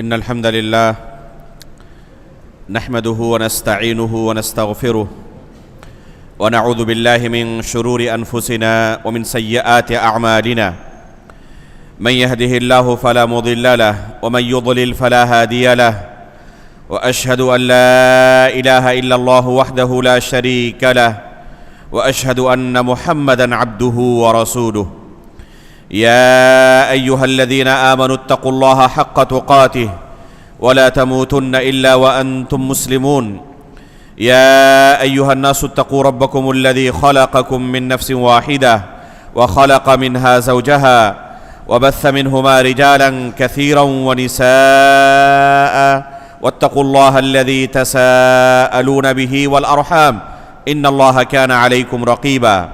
إن الحمد لله نحمده ونستعينه ونستغفره ونعوذ بالله من شرور أنفسنا ومن سيئات أعمالنا من يهده الله فلا مضل له ومن يضلل فلا هادي له وأشهد أن لا إله إلا الله وحده لا شريك له وأشهد أن محمدًا عبده ورسوله يا أيها الذين آمنوا اتقوا الله حق تقاته ولا تموتن إلا وأنتم مسلمون يا أيها الناس اتقوا ربكم الذي خلقكم من نفس واحدة وخلق منها زوجها وبث منهما رجالا كثيرا ونساء واتقوا الله الذي تساءلون به والأرحام إن الله كان عليكم رقيبا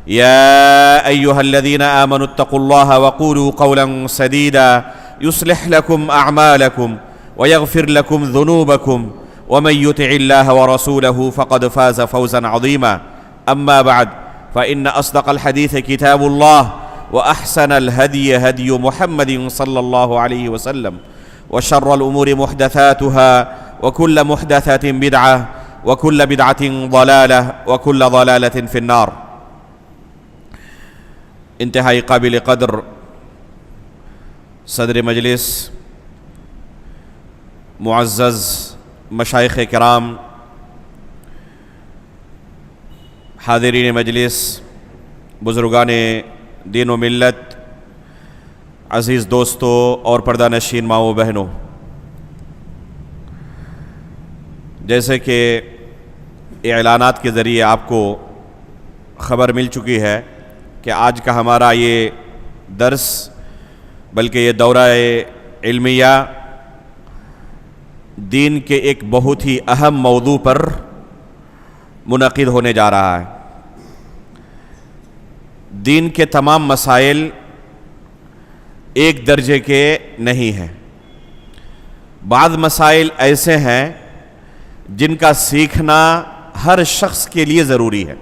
يا أيها الذين آمنوا اتقوا الله وقولوا قولا سديدا يصلح لكم أعمالكم ويغفر لكم ذنوبكم ومن يطع الله ورسوله فقد فاز فوزا عظيما أما بعد فإن أصدق الحديث كتاب الله وأحسن الهدي هدي محمد صلى الله عليه وسلم وشر الأمور محدثاتها وكل محدثة بدعة وكل بدعة ضلالة وكل ضلالة في النار. انتہائی قابل قدر صدر مجلس، معزز مشائخ کرام، حاضرین مجلس، بزرگان دین و ملت، عزیز دوستوں اور پردہ نشین ماؤں و بہنوں، جیسے کہ اعلانات کے ذریعے آپ کو خبر مل چکی ہے کہ آج کا ہمارا یہ درس بلکہ یہ دورہ علمیہ دین کے ایک بہت ہی اہم موضوع پر منعقد ہونے جا رہا ہے۔ دین کے تمام مسائل ایک درجے کے نہیں ہیں، بعض مسائل ایسے ہیں جن کا سیکھنا ہر شخص کے لیے ضروری ہے۔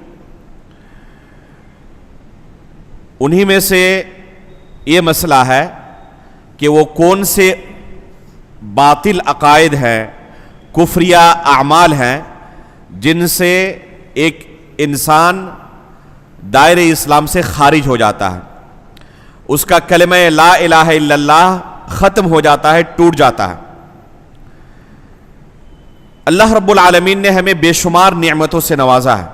انہی میں سے یہ مسئلہ ہے کہ وہ کون سے باطل عقائد ہیں، کفریہ اعمال ہیں جن سے ایک انسان دائرہ اسلام سے خارج ہو جاتا ہے، اس کا کلمہ لا الہ الا اللہ ختم ہو جاتا ہے، ٹوٹ جاتا ہے۔ اللہ رب العالمین نے ہمیں بے شمار نعمتوں سے نوازا ہے۔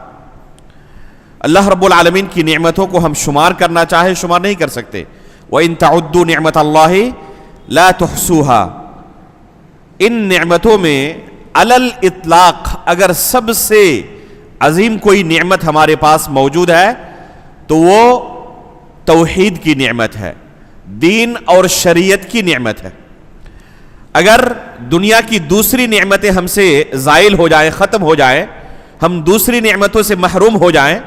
اللہ رب العالمین کی نعمتوں کو ہم شمار کرنا چاہے شمار نہیں کر سکتے۔ وَإِن تَعُدُّوا نِعْمَةَ اللَّهِ لَا تُحْصُوهَا، ان نعمتوں میں علی الاطلاق اگر سب سے عظیم کوئی نعمت ہمارے پاس موجود ہے تو وہ توحید کی نعمت ہے، دین اور شریعت کی نعمت ہے۔ اگر دنیا کی دوسری نعمتیں ہم سے زائل ہو جائیں، ختم ہو جائیں، ہم دوسری نعمتوں سے محروم ہو جائیں،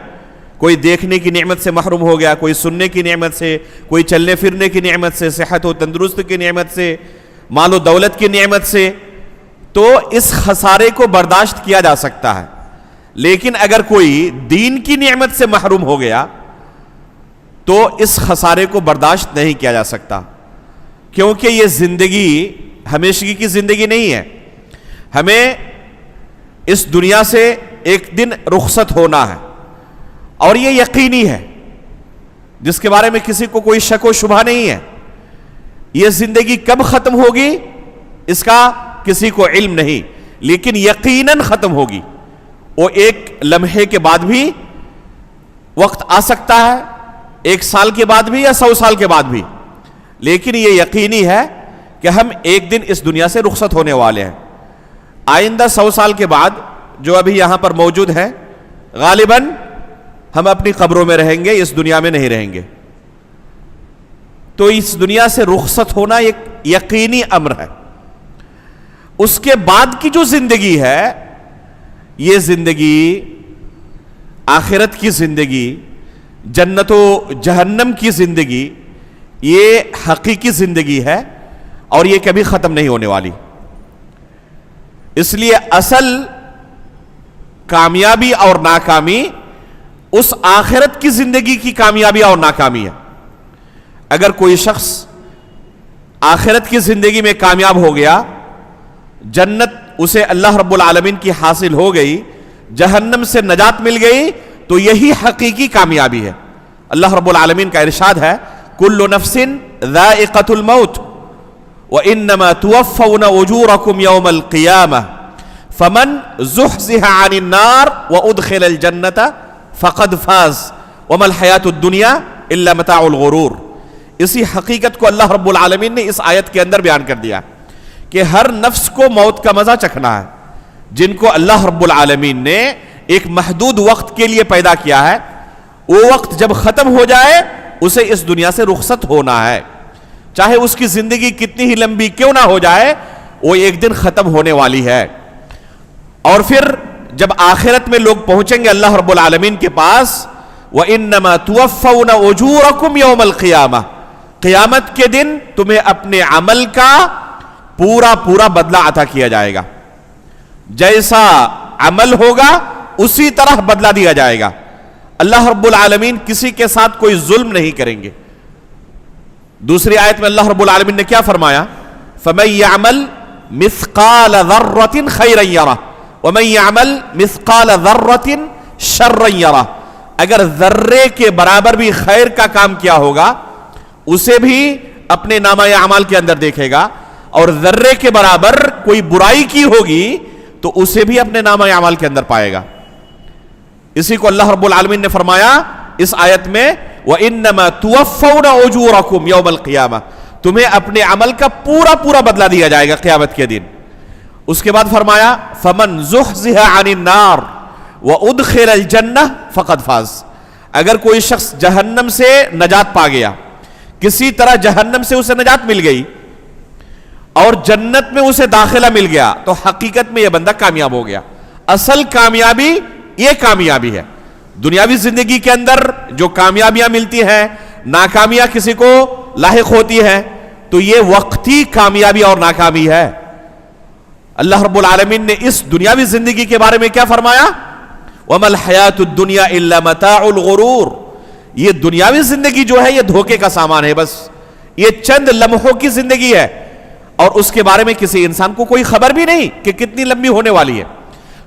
کوئی دیکھنے کی نعمت سے محروم ہو گیا، کوئی سننے کی نعمت سے، کوئی چلنے پھرنے کی نعمت سے، صحت و تندرست کی نعمت سے، مال و دولت کی نعمت سے، تو اس خسارے کو برداشت کیا جا سکتا ہے۔ لیکن اگر کوئی دین کی نعمت سے محروم ہو گیا تو اس خسارے کو برداشت نہیں کیا جا سکتا، کیونکہ یہ زندگی ہمیشگی کی زندگی نہیں ہے۔ ہمیں اس دنیا سے ایک دن رخصت ہونا ہے، اور یہ یقینی ہے، جس کے بارے میں کسی کو کوئی شک و شبہ نہیں ہے۔ یہ زندگی کب ختم ہوگی اس کا کسی کو علم نہیں، لیکن یقیناً ختم ہوگی۔ وہ ایک لمحے کے بعد بھی وقت آ سکتا ہے، 1 سال کے بعد بھی یا 100 سال کے بعد بھی، لیکن یہ یقینی ہے کہ ہم ایک دن اس دنیا سے رخصت ہونے والے ہیں۔ آئندہ 100 سال کے بعد جو ابھی یہاں پر موجود ہیں، غالباً ہم اپنی قبروں میں رہیں گے، اس دنیا میں نہیں رہیں گے۔ تو اس دنیا سے رخصت ہونا ایک یقینی امر ہے۔ اس کے بعد کی جو زندگی ہے، یہ زندگی آخرت کی زندگی، جنت و جہنم کی زندگی، یہ حقیقی زندگی ہے اور یہ کبھی ختم نہیں ہونے والی۔ اس لیے اصل کامیابی اور ناکامی اس آخرت کی زندگی کی کامیابی اور ناکامی ہے۔ اگر کوئی شخص آخرت کی زندگی میں کامیاب ہو گیا، جنت اسے اللہ رب العالمین کی حاصل ہو گئی، جہنم سے نجات مل گئی، تو یہی حقیقی کامیابی ہے۔ اللہ رب العالمین کا ارشاد ہے کل نفس ذائقۃ الموت وانما توفون اجورکم یوم القیامہ فمن زحزح عن النار وادخل الجنۃ فقد فاز وما الحیاۃ الدنیا الا متاع الغرور۔ اسی حقیقت کو اللہ رب العالمین نے اس آیت کے اندر بیان کر دیا کہ ہر نفس کو موت کا مزہ چکھنا ہے۔ جن کو اللہ رب العالمین نے ایک محدود وقت کے لیے پیدا کیا ہے، وہ وقت جب ختم ہو جائے اسے اس دنیا سے رخصت ہونا ہے، چاہے اس کی زندگی کتنی ہی لمبی کیوں نہ ہو جائے، وہ ایک دن ختم ہونے والی ہے۔ اور پھر جب آخرت میں لوگ پہنچیں گے اللہ رب العالمین کے پاس، وَإِنَّمَا تُوَفَّوْنَ أُجُورَكُمْ يَوْمَ الْقِيَامَةِ، قیامت کے دن تمہیں اپنے عمل کا پورا بدلہ عطا کیا جائے گا، جیسا عمل ہوگا اسی طرح بدلہ دیا جائے گا۔ اللہ رب العالمین کسی کے ساتھ کوئی ظلم نہیں کریں گے۔ دوسری آیت میں اللہ رب العالمین نے کیا فرمایا؟ فَمَن يَعْمَلْ مِثْقَالَ ذَرَّةٍ خَيْرًا يَرَهُ وَمَن يَعْمَلْ مِثْقَالَ ذَرَّةٍ شَرًّا يَرَهُ، اگر ذرے کے برابر بھی خیر کا کام کیا ہوگا اسے بھی اپنے نامہ اعمال کے اندر دیکھے گا، اور ذرے کے برابر کوئی برائی کی ہوگی تو اسے بھی اپنے نامہ اعمال کے اندر پائے گا۔ اسی کو اللہ رب العالمین نے فرمایا اس آیت میں وَإِنَّمَا تُوَفَّوْنَ أُجُورَكُمْ يَوْمَ الْقِيَامَةِ، تمہیں اپنے عمل کا پورا بدلہ دیا جائے گا قیامت کے دن۔ اس کے بعد فرمایا فَمَنْ زُحْزِحَ عَنِ النَّارِ وَأُدْخِلَ الْجَنَّةِ فَقَدْ فَازَ، اگر کوئی شخص جہنم سے نجات پا گیا، کسی طرح جہنم سے اسے نجات مل گئی اور جنت میں اسے داخلہ مل گیا، تو حقیقت میں یہ بندہ کامیاب ہو گیا۔ اصل کامیابی یہ کامیابی ہے۔ دنیاوی زندگی کے اندر جو کامیابیاں ملتی ہیں، ناکامیاں کسی کو لاحق ہوتی ہیں، تو یہ وقتی کامیابی اور ناکامی ہے۔ اللہ رب العالمین نے اس دنیاوی زندگی کے بارے میں کیا فرمایا؟ وَمَا الْحَيَاةُ الدُّنْيَا إِلَّا مَتَاعُ الْغُرُورِ، یہ دنیاوی زندگی جو ہے یہ دھوکے کا سامان ہے، بس یہ چند لمحوں کی زندگی ہے، اور اس کے بارے میں کسی انسان کو کوئی خبر بھی نہیں کہ کتنی لمبی ہونے والی ہے۔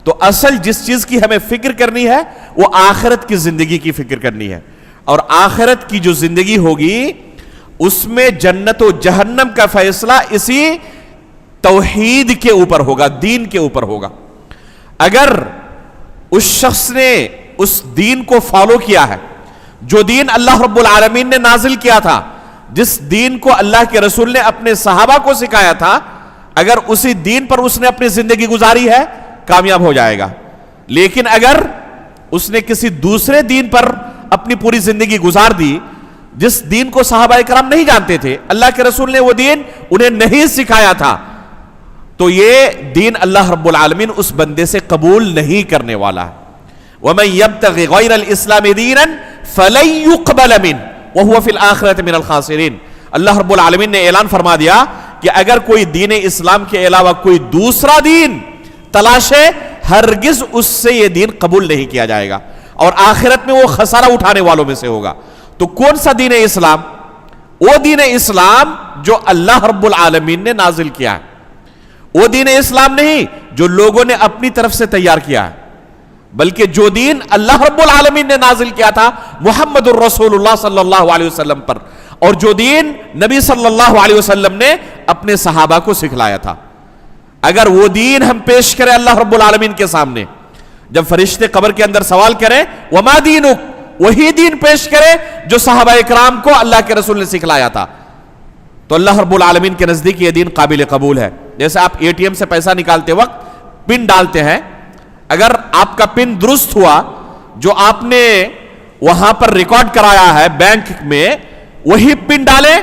تو اصل جس چیز کی ہمیں فکر کرنی ہے وہ آخرت کی زندگی کی فکر کرنی ہے، اور آخرت کی جو زندگی ہوگی اس میں جنت و جہنم کا فیصلہ اسی توحید کے اوپر ہوگا، دین کے اوپر ہوگا۔ اگر اس شخص نے اس دین کو فالو کیا ہے جو دین اللہ رب العالمین نے نازل کیا تھا، جس دین کو اللہ کے رسول نے اپنے صحابہ کو سکھایا تھا، اگر اسی دین پر اس نے اپنی زندگی گزاری ہے کامیاب ہو جائے گا۔ لیکن اگر اس نے کسی دوسرے دین پر اپنی پوری زندگی گزار دی، جس دین کو صحابہ کرام نہیں جانتے تھے، اللہ کے رسول نے وہ دین انہیں نہیں سکھایا تھا، تو یہ دین اللہ رب العالمین اس بندے سے قبول نہیں کرنے والا ہے۔ وَمَن يَبْتَغِ غَيْرَ الْإِسْلَامِ دِينًا فَلَن يُقْبَلَ مِنْهُ وَهُوَ فِي الْآخِرَةِ مِنَ الْخَاسِرِينَ۔ اللہ رب العالمین نے اعلان فرما دیا کہ اگر کوئی دین اسلام کے علاوہ کوئی دوسرا دین تلاشے، ہرگز اس سے یہ دین قبول نہیں کیا جائے گا، اور آخرت میں وہ خسارہ اٹھانے والوں میں سے ہوگا۔ تو کون سا دین اسلام؟ وہ دین اسلام جو اللہ رب العالمین نے نازل کیا ہے، وہ دین اسلام نہیں جو لوگوں نے اپنی طرف سے تیار کیا ہے، بلکہ جو دین اللہ رب العالمین نے نازل کیا تھا محمد الرسول اللہ صلی اللہ علیہ وسلم پر، اور جو دین نبی صلی اللہ علیہ وسلم نے اپنے صحابہ کو سکھلایا تھا۔ اگر وہ دین ہم پیش کریں اللہ رب العالمین کے سامنے، جب فرشتے قبر کے اندر سوال کریں وما دینک، وہی دین پیش کریں جو صحابہ اکرام کو اللہ کے رسول نے سکھلایا تھا، تو اللہ رب العالمین کے نزدیک یہ دین قابل قبول ہے۔ جیسے آپ اے ٹی ایم سے پیسہ نکالتے وقت پن ڈالتے ہیں، اگر آپ کا پن درست ہوا، جو آپ نے وہاں پر ریکارڈ کرایا ہے بینک میں، وہی پن ڈالیں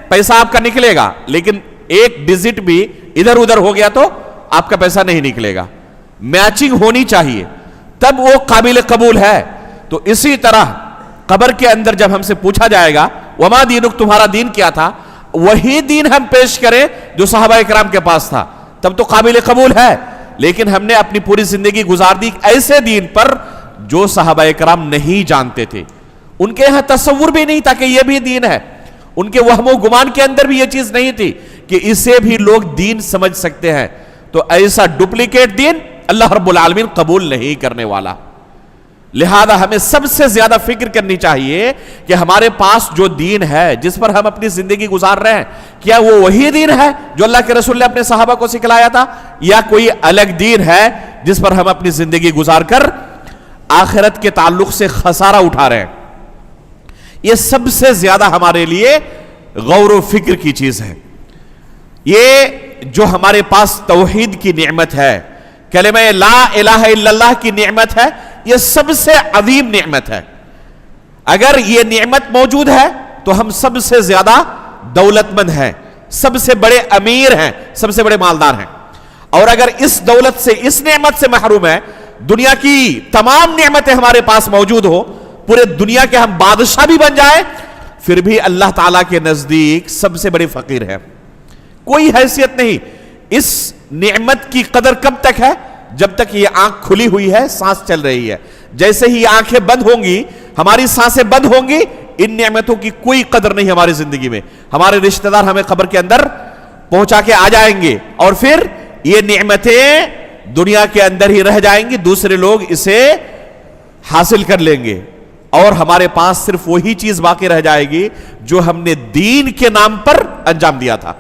پیسہ آپ کا نکلے گا، لیکن ایک ڈیجٹ بھی ادھر ادھر ہو گیا تو آپ کا پیسہ نہیں نکلے گا۔ میچنگ ہونی چاہیے تب وہ قابل قبول ہے۔ تو اسی طرح قبر کے اندر جب ہم سے پوچھا جائے گا وما دینک، تمہارا دین کیا تھا، وہی دین ہم پیش کریں جو صحابہ اکرام کے پاس تھا، تب تو قابل قبول ہے۔ لیکن ہم نے اپنی پوری زندگی گزار دی ایسے دین پر جو صحابہ اکرام نہیں جانتے تھے، ان کے یہاں تصور بھی نہیں تھا کہ یہ بھی دین ہے، ان کے وہم و گمان کے اندر بھی یہ چیز نہیں تھی کہ اسے بھی لوگ دین سمجھ سکتے ہیں. تو ایسا ڈپلیکیٹ دین اللہ رب العالمین قبول نہیں کرنے والا. لہذا ہمیں سب سے زیادہ فکر کرنی چاہیے کہ ہمارے پاس جو دین ہے جس پر ہم اپنی زندگی گزار رہے ہیں, کیا وہ وہی دین ہے جو اللہ کے رسول نے اپنے صحابہ کو سکھلایا تھا, یا کوئی الگ دین ہے جس پر ہم اپنی زندگی گزار کر آخرت کے تعلق سے خسارہ اٹھا رہے ہیں. یہ سب سے زیادہ ہمارے لیے غور و فکر کی چیز ہے. یہ جو ہمارے پاس توحید کی نعمت ہے, کلمہ لا الہ الا اللہ کی نعمت ہے, یہ سب سے عظیم نعمت ہے. اگر یہ نعمت موجود ہے تو ہم سب سے زیادہ دولت مند ہیں, سب سے بڑے امیر ہیں, سب سے بڑے مالدار ہیں. اور اگر اس دولت سے, اس نعمت سے محروم ہے, دنیا کی تمام نعمتیں ہمارے پاس موجود ہو, پورے دنیا کے ہم بادشاہ بھی بن جائیں, پھر بھی اللہ تعالیٰ کے نزدیک سب سے بڑے فقیر ہے, کوئی حیثیت نہیں. اس نعمت کی قدر کب تک ہے؟ جب تک یہ آنکھ کھلی ہوئی ہے, سانس چل رہی ہے. جیسے ہی یہ آنکھیں بند ہوں گی, ہماری سانسیں بند ہوں گی, ان نعمتوں کی کوئی قدر نہیں ہماری زندگی میں. ہمارے رشتہ دار ہمیں قبر کے اندر پہنچا کے آ جائیں گے, اور پھر یہ نعمتیں دنیا کے اندر ہی رہ جائیں گی, دوسرے لوگ اسے حاصل کر لیں گے, اور ہمارے پاس صرف وہی چیز باقی رہ جائے گی جو ہم نے دین کے نام پر انجام دیا تھا.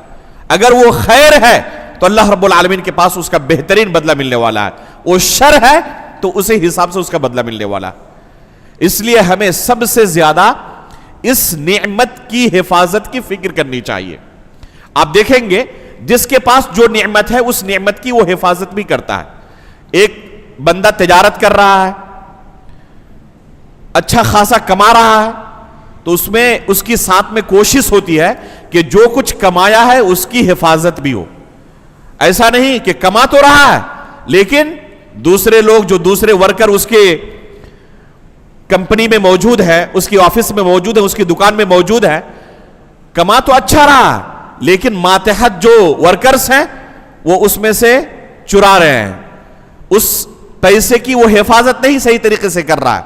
اگر وہ خیر ہے تو اللہ رب العالمین کے پاس اس کا بہترین بدلہ ملنے والا ہے, وہ شر ہے تو اسی حساب سے اس کا بدلہ ملنے والا ہے. اس لیے ہمیں سب سے زیادہ اس نعمت کی حفاظت کی فکر کرنی چاہیے. آپ دیکھیں گے جس کے پاس جو نعمت ہے اس نعمت کی وہ حفاظت بھی کرتا ہے. ایک بندہ تجارت کر رہا ہے, اچھا خاصا کما رہا ہے, تو اس میں اس کی ساتھ میں کوشش ہوتی ہے کہ جو کچھ کمایا ہے اس کی حفاظت بھی ہو. ایسا نہیں کہ کما تو رہا ہے لیکن دوسرے لوگ جو دوسرے ورکر اس کے کمپنی میں موجود ہے, اس کی آفس میں موجود ہے, اس کی دکان میں موجود ہے, کما تو اچھا رہا لیکن ماتحت جو ورکرز ہیں وہ اس میں سے چرا رہے ہیں, اس پیسے کی وہ حفاظت نہیں صحیح طریقے سے کر رہا ہے.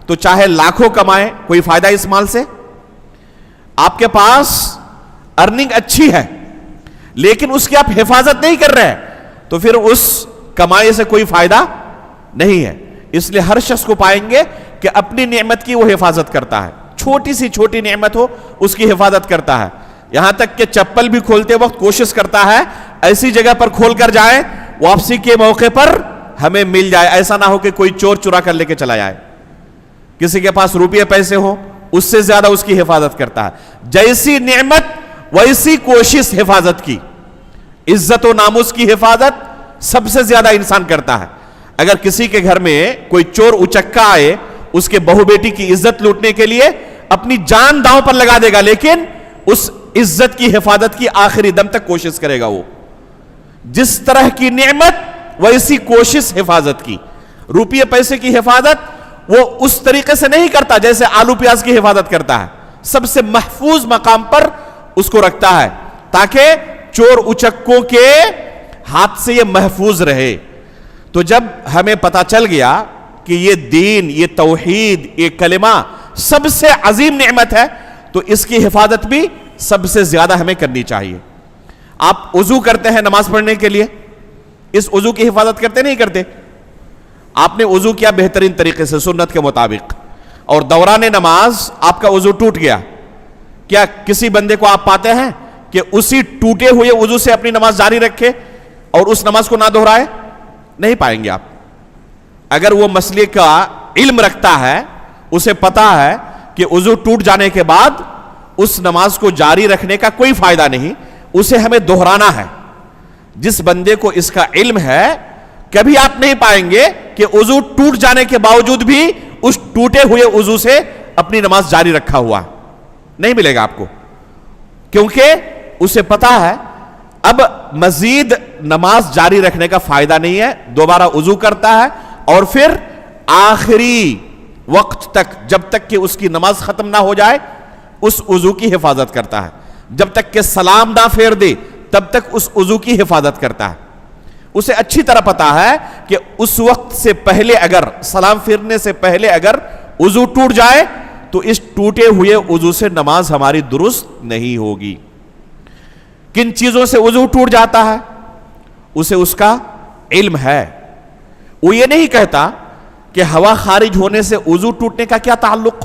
تو چاہے لاکھوں کمائے, کوئی فائدہ اس مال سے؟ آپ کے پاس ارننگ اچھی ہے لیکن اس کی آپ حفاظت نہیں کر رہے, تو پھر اس کمائی سے کوئی فائدہ نہیں ہے. اس لیے ہر شخص کو پائیں گے کہ اپنی نعمت کی وہ حفاظت کرتا ہے, چھوٹی سی چھوٹی نعمت ہو اس کی حفاظت کرتا ہے. یہاں تک کہ چپل بھی کھولتے وقت کوشش کرتا ہے ایسی جگہ پر کھول کر جائے واپسی کے موقع پر ہمیں مل جائے, ایسا نہ ہو کہ کوئی چور چرا کر لے کے چلا جائے. کسی کے پاس روپیے پیسے ہو اس سے زیادہ اس کی حفاظت کرتا ہے. جیسی نعمت ویسی کوشش حفاظت کی. عزت و ناموس کی حفاظت سب سے زیادہ انسان کرتا ہے. اگر کسی کے گھر میں کوئی چور اچکا آئے, اس کے بہو بیٹی کی عزت لوٹنے کے لیے اپنی جان داؤں پر لگا دے گا, لیکن اس عزت کی حفاظت کی آخری دم تک کوشش کرے گا. وہ جس طرح کی نعمت ویسی کوشش حفاظت کی. روپیے پیسے کی حفاظت وہ اس طریقے سے نہیں کرتا جیسے آلو پیاز کی حفاظت کرتا ہے, سب سے محفوظ مقام پر اس کو رکھتا ہے تاکہ چور اچکوں کے ہاتھ سے یہ محفوظ رہے. تو جب ہمیں پتا چل گیا کہ یہ دین, یہ توحید, یہ کلمہ سب سے عظیم نعمت ہے, تو اس کی حفاظت بھی سب سے زیادہ ہمیں کرنی چاہیے. آپ وضو کرتے ہیں نماز پڑھنے کے لیے, اس وضو کی حفاظت کرتے نہیں کرتے؟ آپ نے وضو کیا بہترین طریقے سے سنت کے مطابق, اور دوران نماز آپ کا وضو ٹوٹ گیا, کیا کسی بندے کو آپ پاتے ہیں کہ اسی ٹوٹے ہوئے وضو سے اپنی نماز جاری رکھے اور اس نماز کو نہ دہرائے؟ نہیں پائیں گے آپ. اگر وہ مسئلے کا علم رکھتا ہے, اسے پتا ہے کہ وضو ٹوٹ جانے کے بعد اس نماز کو جاری رکھنے کا کوئی فائدہ نہیں, اسے ہمیں دہرانا ہے. جس بندے کو اس کا علم ہے, کبھی آپ نہیں پائیں گے کہ وضو ٹوٹ جانے کے باوجود بھی اس ٹوٹے ہوئے وضو سے اپنی نماز جاری رکھا ہوا نہیں ملے گا آپ کو, کیونکہ اسے پتا ہے اب مزید نماز جاری رکھنے کا فائدہ نہیں ہے. دوبارہ وضو کرتا ہے اور پھر آخری وقت تک, جب تک کہ اس کی نماز ختم نہ ہو جائے, اس وضو کی حفاظت کرتا ہے. جب تک کہ سلام نہ پھیر دے تب تک اس وضو کی حفاظت کرتا ہے. اسے اچھی طرح پتا ہے کہ اس وقت سے پہلے, اگر سلام پھیرنے سے پہلے اگر وضو ٹوٹ جائے تو اس ٹوٹے ہوئے وضو سے نماز ہماری درست نہیں ہوگی۔ کن چیزوں سے وضو ٹوٹ جاتا ہے؟ اسے اس کا علم ہے۔ وہ یہ نہیں کہتا کہ ہوا خارج ہونے سے وضو ٹوٹنے کا کیا تعلق،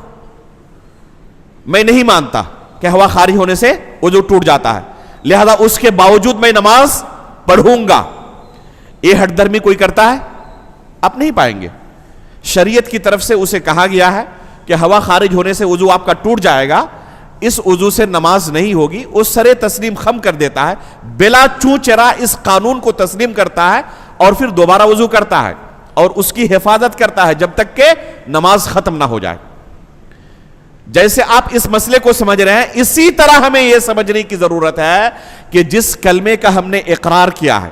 میں نہیں مانتا کہ ہوا خارج ہونے سے وضو ٹوٹ جاتا ہے، لہذا اس کے باوجود میں نماز پڑھوں گا، یہ ہٹ درمی کوئی کرتا ہے؟ آپ نہیں پائیں گے۔ شریعت کی طرف سے اسے کہا گیا ہے کہ ہوا خارج ہونے سے وضو آپ کا ٹوٹ جائے گا، اس وضو سے نماز نہیں ہوگی، اس سرے تسلیم خم کر دیتا ہے، بلا چوں چرا اس قانون کو تسلیم کرتا ہے اور پھر دوبارہ وضو کرتا ہے اور اس کی حفاظت کرتا ہے جب تک کہ نماز ختم نہ ہو جائے۔ جیسے آپ اس مسئلے کو سمجھ رہے ہیں، اسی طرح ہمیں یہ سمجھنے کی ضرورت ہے کہ جس کلمے کا ہم نے اقرار کیا ہے،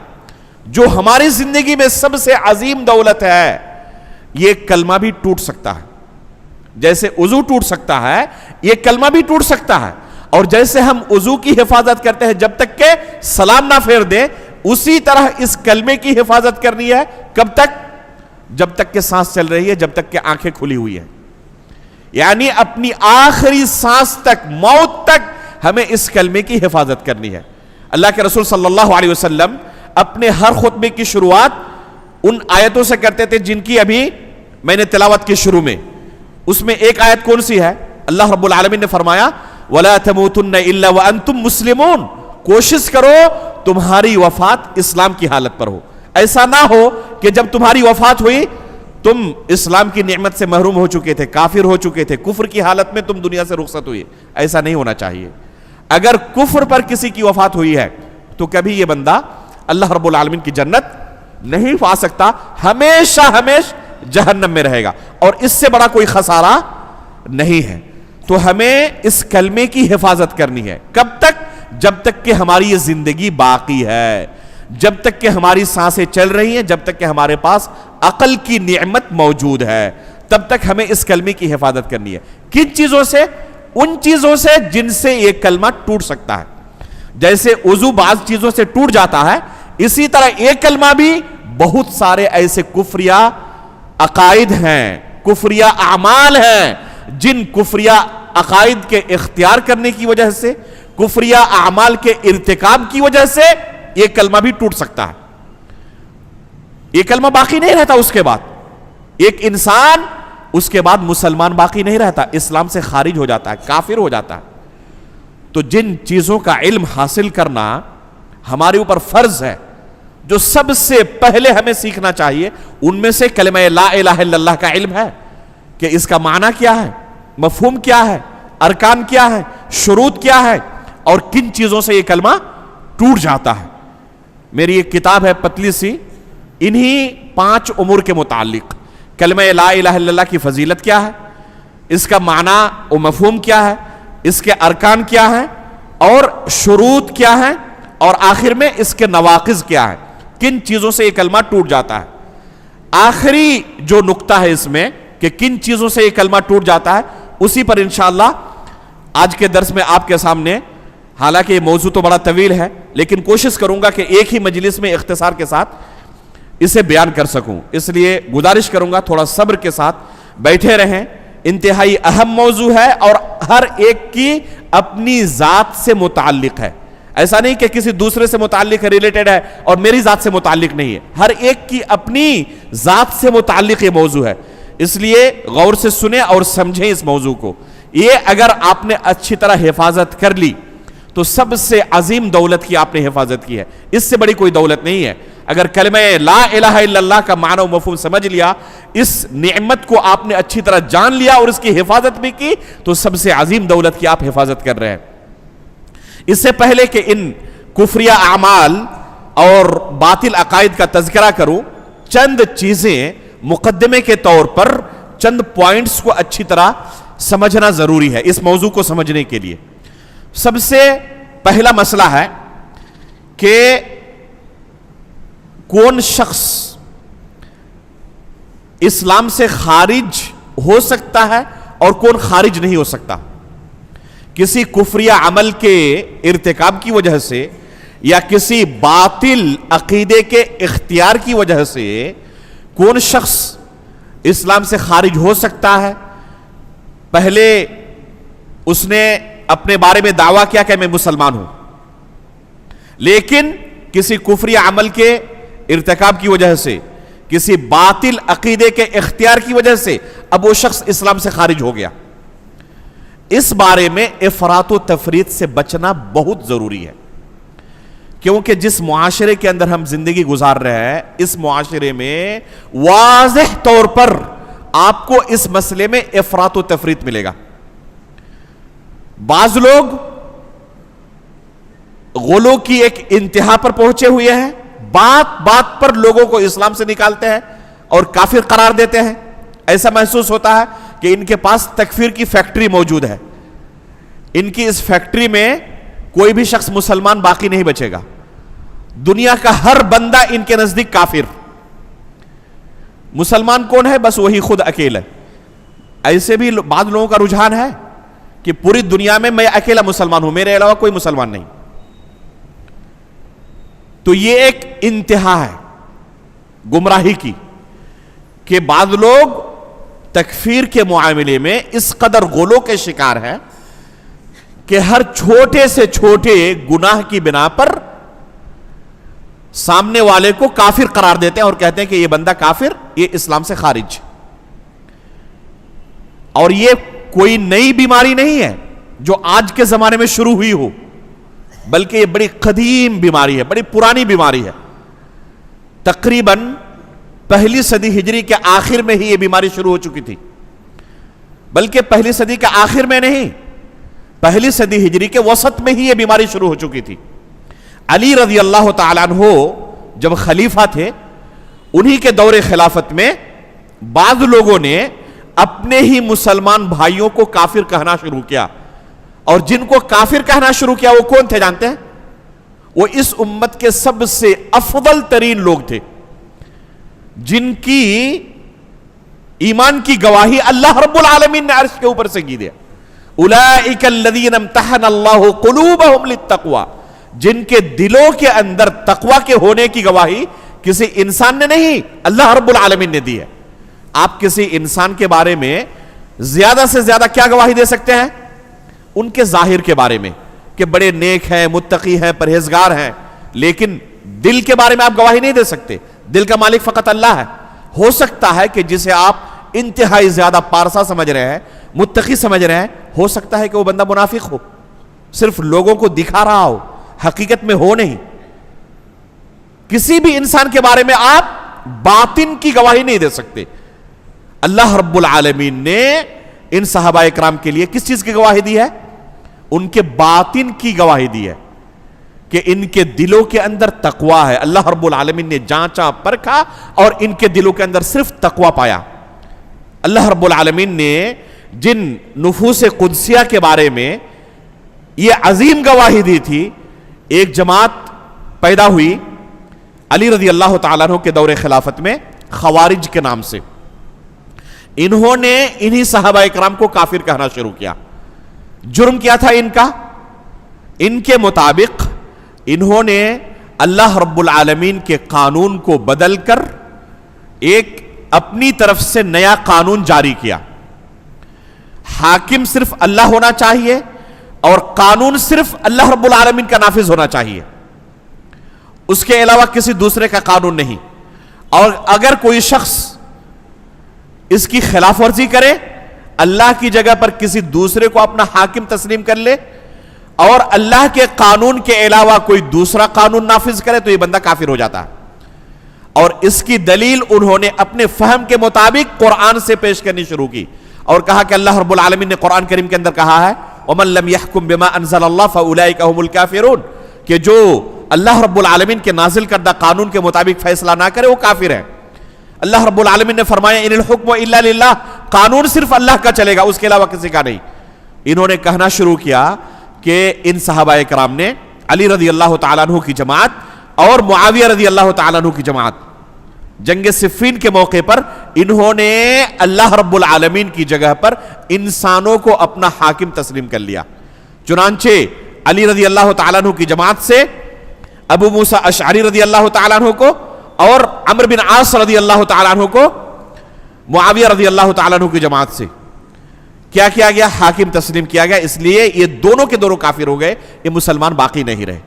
جو ہماری زندگی میں سب سے عظیم دولت ہے، یہ کلمہ بھی ٹوٹ سکتا ہے۔ جیسے وضو ٹوٹ سکتا ہے، یہ کلمہ بھی ٹوٹ سکتا ہے، اور جیسے ہم وضو کی حفاظت کرتے ہیں جب تک کہ سلام نہ پھیر دیں، اسی طرح اس کلمے کی حفاظت کرنی ہے۔ کب تک؟ جب تک کہ سانس چل رہی ہے، جب تک کہ آنکھیں کھلی ہوئی ہیں، یعنی اپنی آخری سانس تک، موت تک ہمیں اس کلمے کی حفاظت کرنی ہے۔ اللہ کے رسول صلی اللہ علیہ وسلم اپنے ہر خطبے کی شروعات ان آیتوں سے کرتے تھے جن کی ابھی میں نے تلاوت کی شروع میں۔ اس میں ایک آیت کون سی ہے؟ اللہ رب العالمین نے فرمایا وَلَا تَمُوتُنَّ إِلَّا وَأَنْتُمْ مُسْلِمُونَ، کوشش کرو تمہاری وفات اسلام کی حالت پر ہو۔ ایسا نہ ہو کہ جب تمہاری وفات ہوئی تم اسلام کی نعمت سے محروم ہو چکے تھے، کافر ہو چکے تھے، کفر کی حالت میں تم دنیا سے رخصت ہوئی۔ ایسا نہیں ہونا چاہیے۔ اگر کفر پر کسی کی وفات ہوئی ہے تو کبھی یہ بندہ اللہ رب العالمین کی جنت نہیں پا سکتا، ہمیشہ جہنم میں رہے گا، اور اس سے بڑا کوئی خسارہ نہیں ہے۔ تو ہمیں اس کلمے کی حفاظت کرنی ہے۔ کب تک؟ جب تک کہ ہماری یہ زندگی باقی ہے، جب تک کہ ہماری سانسیں چل رہی ہیں، جب تک کہ ہمارے پاس عقل کی نعمت موجود ہے، تب تک ہمیں اس کلمے کی حفاظت کرنی ہے۔ کن چیزوں سے؟ ان چیزوں سے جن سے یہ کلمہ ٹوٹ سکتا ہے۔ جیسے وضو بعض چیزوں سے ٹوٹ جاتا ہے، اسی طرح یہ کلمہ بھی بہت سارے ایسے کفریہ عقائد ہیں، کفریہ اعمال ہیں، جن کفریہ عقائد کے اختیار کرنے کی وجہ سے، کفریہ اعمال کے ارتکاب کی وجہ سے یہ کلمہ بھی ٹوٹ سکتا ہے۔ یہ کلمہ باقی نہیں رہتا۔ اس کے بعد ایک انسان اس کے بعد مسلمان باقی نہیں رہتا، اسلام سے خارج ہو جاتا ہے، کافر ہو جاتا ہے۔ تو جن چیزوں کا علم حاصل کرنا ہمارے اوپر فرض ہے، جو سب سے پہلے ہمیں سیکھنا چاہیے، ان میں سے کلمہ لا الہ الا اللہ کا علم ہے کہ اس کا معنی کیا ہے، مفہوم کیا ہے، ارکان کیا ہے، شروط کیا ہے، اور کن چیزوں سے یہ کلمہ ٹوٹ جاتا ہے۔ میری ایک کتاب ہے پتلی سی، انہی 5 امور کے متعلق، کلمہ لا الہ الا اللہ کی فضیلت کیا ہے، اس کا معنی و مفہوم کیا ہے، اس کے ارکان کیا ہیں اور شروط کیا ہیں، اور آخر میں اس کے نواقض کیا ہیں، کن چیزوں سے یہ کلمہ ٹوٹ جاتا ہے۔ آخری جو نقطہ ہے اس میں کہ کن چیزوں سے یہ کلمہ ٹوٹ جاتا ہے، اسی پر انشاءاللہ آج کے درس میں آپ کے سامنے، حالانکہ یہ موضوع تو بڑا طویل ہے لیکن کوشش کروں گا کہ ایک ہی مجلس میں اختصار کے ساتھ اسے بیان کر سکوں، اس لیے گزارش کروں گا تھوڑا صبر کے ساتھ بیٹھے رہیں۔ انتہائی اہم موضوع ہے اور ہر ایک کی اپنی ذات سے متعلق ہے، ایسا نہیں کہ کسی دوسرے سے متعلق ہے، ریلیٹڈ ہے اور میری ذات سے متعلق نہیں ہے، ہر ایک کی اپنی ذات سے متعلق یہ موضوع ہے، اس لیے غور سے سنیں اور سمجھیں اس موضوع کو۔ یہ اگر آپ نے اچھی طرح حفاظت کر لی تو سب سے عظیم دولت کی آپ نے حفاظت کی ہے، اس سے بڑی کوئی دولت نہیں ہے۔ اگر کلمہ لا الہ الا اللہ کا معنی و مفہوم سمجھ لیا، اس نعمت کو آپ نے اچھی طرح جان لیا اور اس کی حفاظت بھی کی، تو سب سے عظیم دولت کی آپ حفاظت کر رہے ہیں۔ اس سے پہلے کہ ان کفریہ اعمال اور باطل عقائد کا تذکرہ کروں، چند چیزیں مقدمے کے طور پر، چند پوائنٹس کو اچھی طرح سمجھنا ضروری ہے اس موضوع کو سمجھنے کے لیے۔ سب سے پہلا مسئلہ ہے کہ کون شخص اسلام سے خارج ہو سکتا ہے اور کون خارج نہیں ہو سکتا۔ کسی کفریہ عمل کے ارتکاب کی وجہ سے یا کسی باطل عقیدے کے اختیار کی وجہ سے کون شخص اسلام سے خارج ہو سکتا ہے پہلے اس نے اپنے بارے میں دعویٰ کیا کہ میں مسلمان ہوں، لیکن کسی کفری عمل کے ارتکاب کی وجہ سے، کسی باطل عقیدے کے اختیار کی وجہ سے اب وہ شخص اسلام سے خارج ہو گیا۔ اس بارے میں افراط و تفریط سے بچنا بہت ضروری ہے، کیونکہ جس معاشرے کے اندر ہم زندگی گزار رہے ہیں، اس معاشرے میں واضح طور پر آپ کو اس مسئلے میں افراط و تفریط ملے گا۔ بعض لوگ غلو کی ایک انتہا پر پہنچے ہوئے ہیں، بات بات پر لوگوں کو اسلام سے نکالتے ہیں اور کافر قرار دیتے ہیں۔ ایسا محسوس ہوتا ہے کہ ان کے پاس تکفیر کی فیکٹری موجود ہے، ان کی اس فیکٹری میں کوئی بھی شخص مسلمان باقی نہیں بچے گا، دنیا کا ہر بندہ ان کے نزدیک کافر۔ مسلمان کون ہے؟ بس وہی خود اکیلا۔ ایسے بھی بعض لوگوں کا رجحان ہے کہ پوری دنیا میں اکیلا مسلمان ہوں، میرے علاوہ کوئی مسلمان نہیں۔ تو یہ ایک انتہا ہے گمراہی کی کہ بعض لوگ تکفیر کے معاملے میں اس قدر غلو کے شکار ہیں کہ ہر چھوٹے سے چھوٹے گناہ کی بنا پر سامنے والے کو کافر قرار دیتے ہیں اور کہتے ہیں کہ یہ بندہ کافر، یہ اسلام سے خارج۔ اور یہ کوئی نئی بیماری نہیں ہے جو آج کے زمانے میں شروع ہوئی ہو، بلکہ یہ بڑی قدیم بیماری ہے، بڑی پرانی بیماری ہے۔ تقریباً پہلی صدی ہجری کے آخر میں ہی یہ بیماری شروع ہو چکی تھی، بلکہ پہلی صدی کے آخر میں نہیں، پہلی صدی ہجری کے وسط میں ہی یہ بیماری شروع ہو چکی تھی۔ علی رضی اللہ تعالیٰ عنہ جب خلیفہ تھے، انہی کے دور خلافت میں بعض لوگوں نے اپنے ہی مسلمان بھائیوں کو کافر کہنا شروع کیا، اور جن کو کافر کہنا شروع کیا وہ کون تھے جانتے ہیں؟ وہ اس امت کے سب سے افضل ترین لوگ تھے، جن کی ایمان کی گواہی اللہ رب العالمین نے عرش کے اوپر سے کی دیا۔ اولئک الذین امتحن اللہ قلوبہم للتقوی، جن کے دلوں کے اندر تقوی کے ہونے کی گواہی کسی انسان نے نہیں، اللہ رب العالمین نے دی ہے۔ آپ کسی انسان کے بارے میں زیادہ سے زیادہ کیا گواہی دے سکتے ہیں؟ ان کے ظاہر کے بارے میں کہ بڑے نیک ہیں، متقی ہیں، پرہیزگار ہیں، لیکن دل کے بارے میں آپ گواہی نہیں دے سکتے۔ دل کا مالک فقط اللہ ہے۔ ہو سکتا ہے کہ جسے آپ انتہائی زیادہ پارسا سمجھ رہے ہیں، متقی سمجھ رہے ہیں، ہو سکتا ہے کہ وہ بندہ منافق ہو، صرف لوگوں کو دکھا رہا ہو، حقیقت میں ہو نہیں۔ کسی بھی انسان کے بارے میں آپ باطن کی گواہی نہیں دے سکتے۔ اللہ رب العالمین نے ان صحابہ اکرام کے لیے کس چیز کی گواہی دی ہے؟ ان کے باطن کی گواہی دی ہے کہ ان کے دلوں کے اندر تقوی ہے۔ اللہ رب العالمین نے جانچا پرکھا اور ان کے دلوں کے اندر صرف تقوی پایا۔ اللہ رب العالمین نے جن نفوس قدسیہ کے بارے میں یہ عظیم گواہی دی تھی، ایک جماعت پیدا ہوئی علی رضی اللہ تعالیٰ عنہ کے دور خلافت میں خوارج کے نام سے۔ انہوں نے انہی صحابہ اکرام کو کافر کہنا شروع کیا۔ جرم کیا تھا ان کا؟ ان کے مطابق انہوں نے اللہ رب العالمین کے قانون کو بدل کر ایک اپنی طرف سے نیا قانون جاری کیا۔ حاکم صرف اللہ ہونا چاہیے اور قانون صرف اللہ رب العالمین کا نافذ ہونا چاہیے، اس کے علاوہ کسی دوسرے کا قانون نہیں۔ اور اگر کوئی شخص اس کی خلاف ورزی کرے، اللہ کی جگہ پر کسی دوسرے کو اپنا حاکم تسلیم کر لے اور اللہ کے قانون کے علاوہ کوئی دوسرا قانون نافذ کرے، تو یہ بندہ کافر ہو جاتا ہے۔ اور اس کی دلیل انہوں نے اپنے فہم کے مطابق قرآن سے پیش کرنی شروع کی اور کہا کہ اللہ رب العالمین نے قرآن کریم کے اندر کہا ہے وَمَن لَمْ يَحْكُمْ بِمَا أَنزَلَ اللَّهُ فَأُولَئِكَ هُمُ الْكَافِرُونَ، کہ جو اللہ رب العالمین کے نازل کردہ قانون کے مطابق فیصلہ نہ کرے وہ کافر ہے۔ اللہ رب العالمین نے فرمایا ان الحکم الا للہ، قانون صرف اللہ کا چلے گا، اس کے علاوہ کسی کا نہیں۔ انہوں نے کہنا شروع کیا کہ ان صحابہ کرام نے علی رضی اللہ تعالیٰ عنہ کی جماعت اور معاویہ رضی اللہ تعالیٰ عنہ کی جماعت جنگ صفین کے موقع پر انہوں نے اللہ رب العالمین کی جگہ پر انسانوں کو اپنا حاکم تسلیم کر لیا۔ چنانچہ علی رضی اللہ تعالیٰ عنہ کی جماعت سے ابو موسیٰ اشعری رضی اللہ تعالیٰ عنہ کو اور عمرو بن عاص رضی اللہ تعالیٰ عنہ کو معاویہ رضی اللہ تعالیٰ عنہ کی جماعت سے کیا کیا گیا؟ حاکم تسلیم کیا گیا، اس لیے یہ دونوں کے دونوں کافر ہو گئے، یہ مسلمان باقی نہیں رہے۔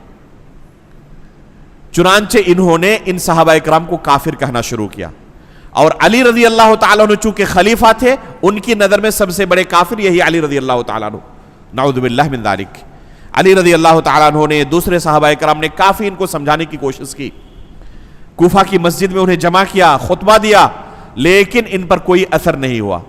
چنانچہ انہوں نے ان صحابہ اکرام کو کافر کہنا شروع کیا، اور علی رضی اللہ تعالیٰ عنہ چونکہ خلیفہ تھے، ان کی نظر میں سب سے بڑے کافر یہی علی رضی اللہ تعالیٰ عنہ، نعوذ باللہ من ذالک۔ علی رضی اللہ تعالیٰ عنہ نے، دوسرے صحابہ اکرام نے کافی ان کو سمجھانے کی کوشش کی، کوفہ کی مسجد میں انہیں جمع کیا، خطبہ دیا، لیکن ان پر کوئی اثر نہیں ہوا۔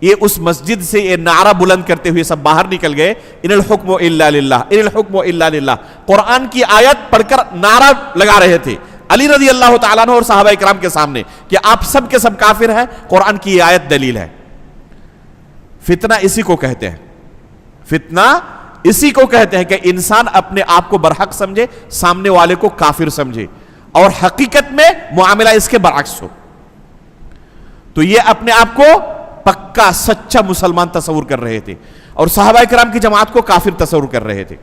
یہ اس مسجد سے یہ نعرہ بلند کرتے ہوئے سب باہر نکل گئے، ان الحکم الا للہ، ان الحکم الا للہ، قرآن کی آیت پڑھ کر نعرہ لگا رہے تھے علی رضی اللہ تعالیٰ عنہ اور صحابہ اکرام کے سامنے کہ آپ سب کے سب کافر ہیں، قرآن کی یہ آیت دلیل ہے۔ فتنہ اسی کو کہتے ہیں، فتنہ اسی کو کہتے ہیں کہ انسان اپنے آپ کو برحق سمجھے، سامنے والے کو کافر سمجھے، اور حقیقت میں معاملہ اس کے برعکس ہو۔ تو یہ اپنے آپ کو پکا سچا مسلمان تصور کر رہے تھے، اور صحابہ اکرام کی جماعت کو کافر تصور کر رہے تھے۔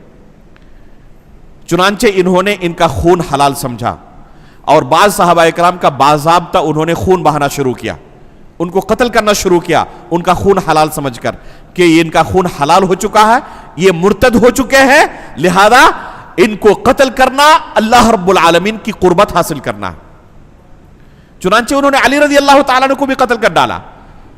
چنانچہ انہوں نے ان کا خون حلال سمجھا، اور بعض صحابہ اکرام کا باضابطہ انہوں نے خون بہانا شروع کیا، ان کو قتل کرنا شروع کیا، ان کا خون حلال سمجھ کر کہ ان کا خون حلال ہو چکا ہے، یہ مرتد ہو چکے ہیں، لہذا ان کو قتل کرنا اللہ رب العالمین کی قربت حاصل کرنا ہے۔ چنانچہ انہوں نے علی رضی اللہ تعالیٰ عنہ کو بھی قتل کر ڈالا،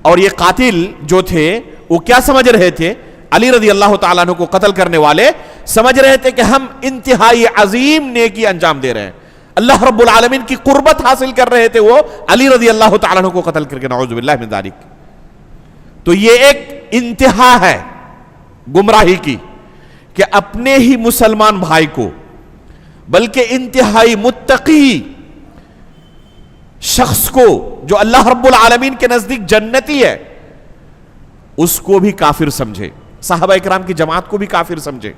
اور یہ قاتل جو تھے وہ کیا سمجھ رہے تھے؟ علی رضی اللہ تعالیٰ عنہ کو قتل کرنے والے سمجھ رہے تھے کہ ہم انتہائی عظیم نیکی انجام دے رہے ہیں، اللہ رب العالمین کی قربت حاصل کر رہے تھے وہ علی رضی اللہ تعالیٰ عنہ کو قتل کر کے، نعوذ باللہ من ذالک۔ تو یہ ایک انتہا ہے گمراہی کی کہ اپنے ہی مسلمان بھائی کو، بلکہ انتہائی متقی شخص کو جو اللہ رب العالمین کے نزدیک جنتی ہے، اس کو بھی کافر سمجھے، صحابہ اکرام کی جماعت کو بھی کافر سمجھے،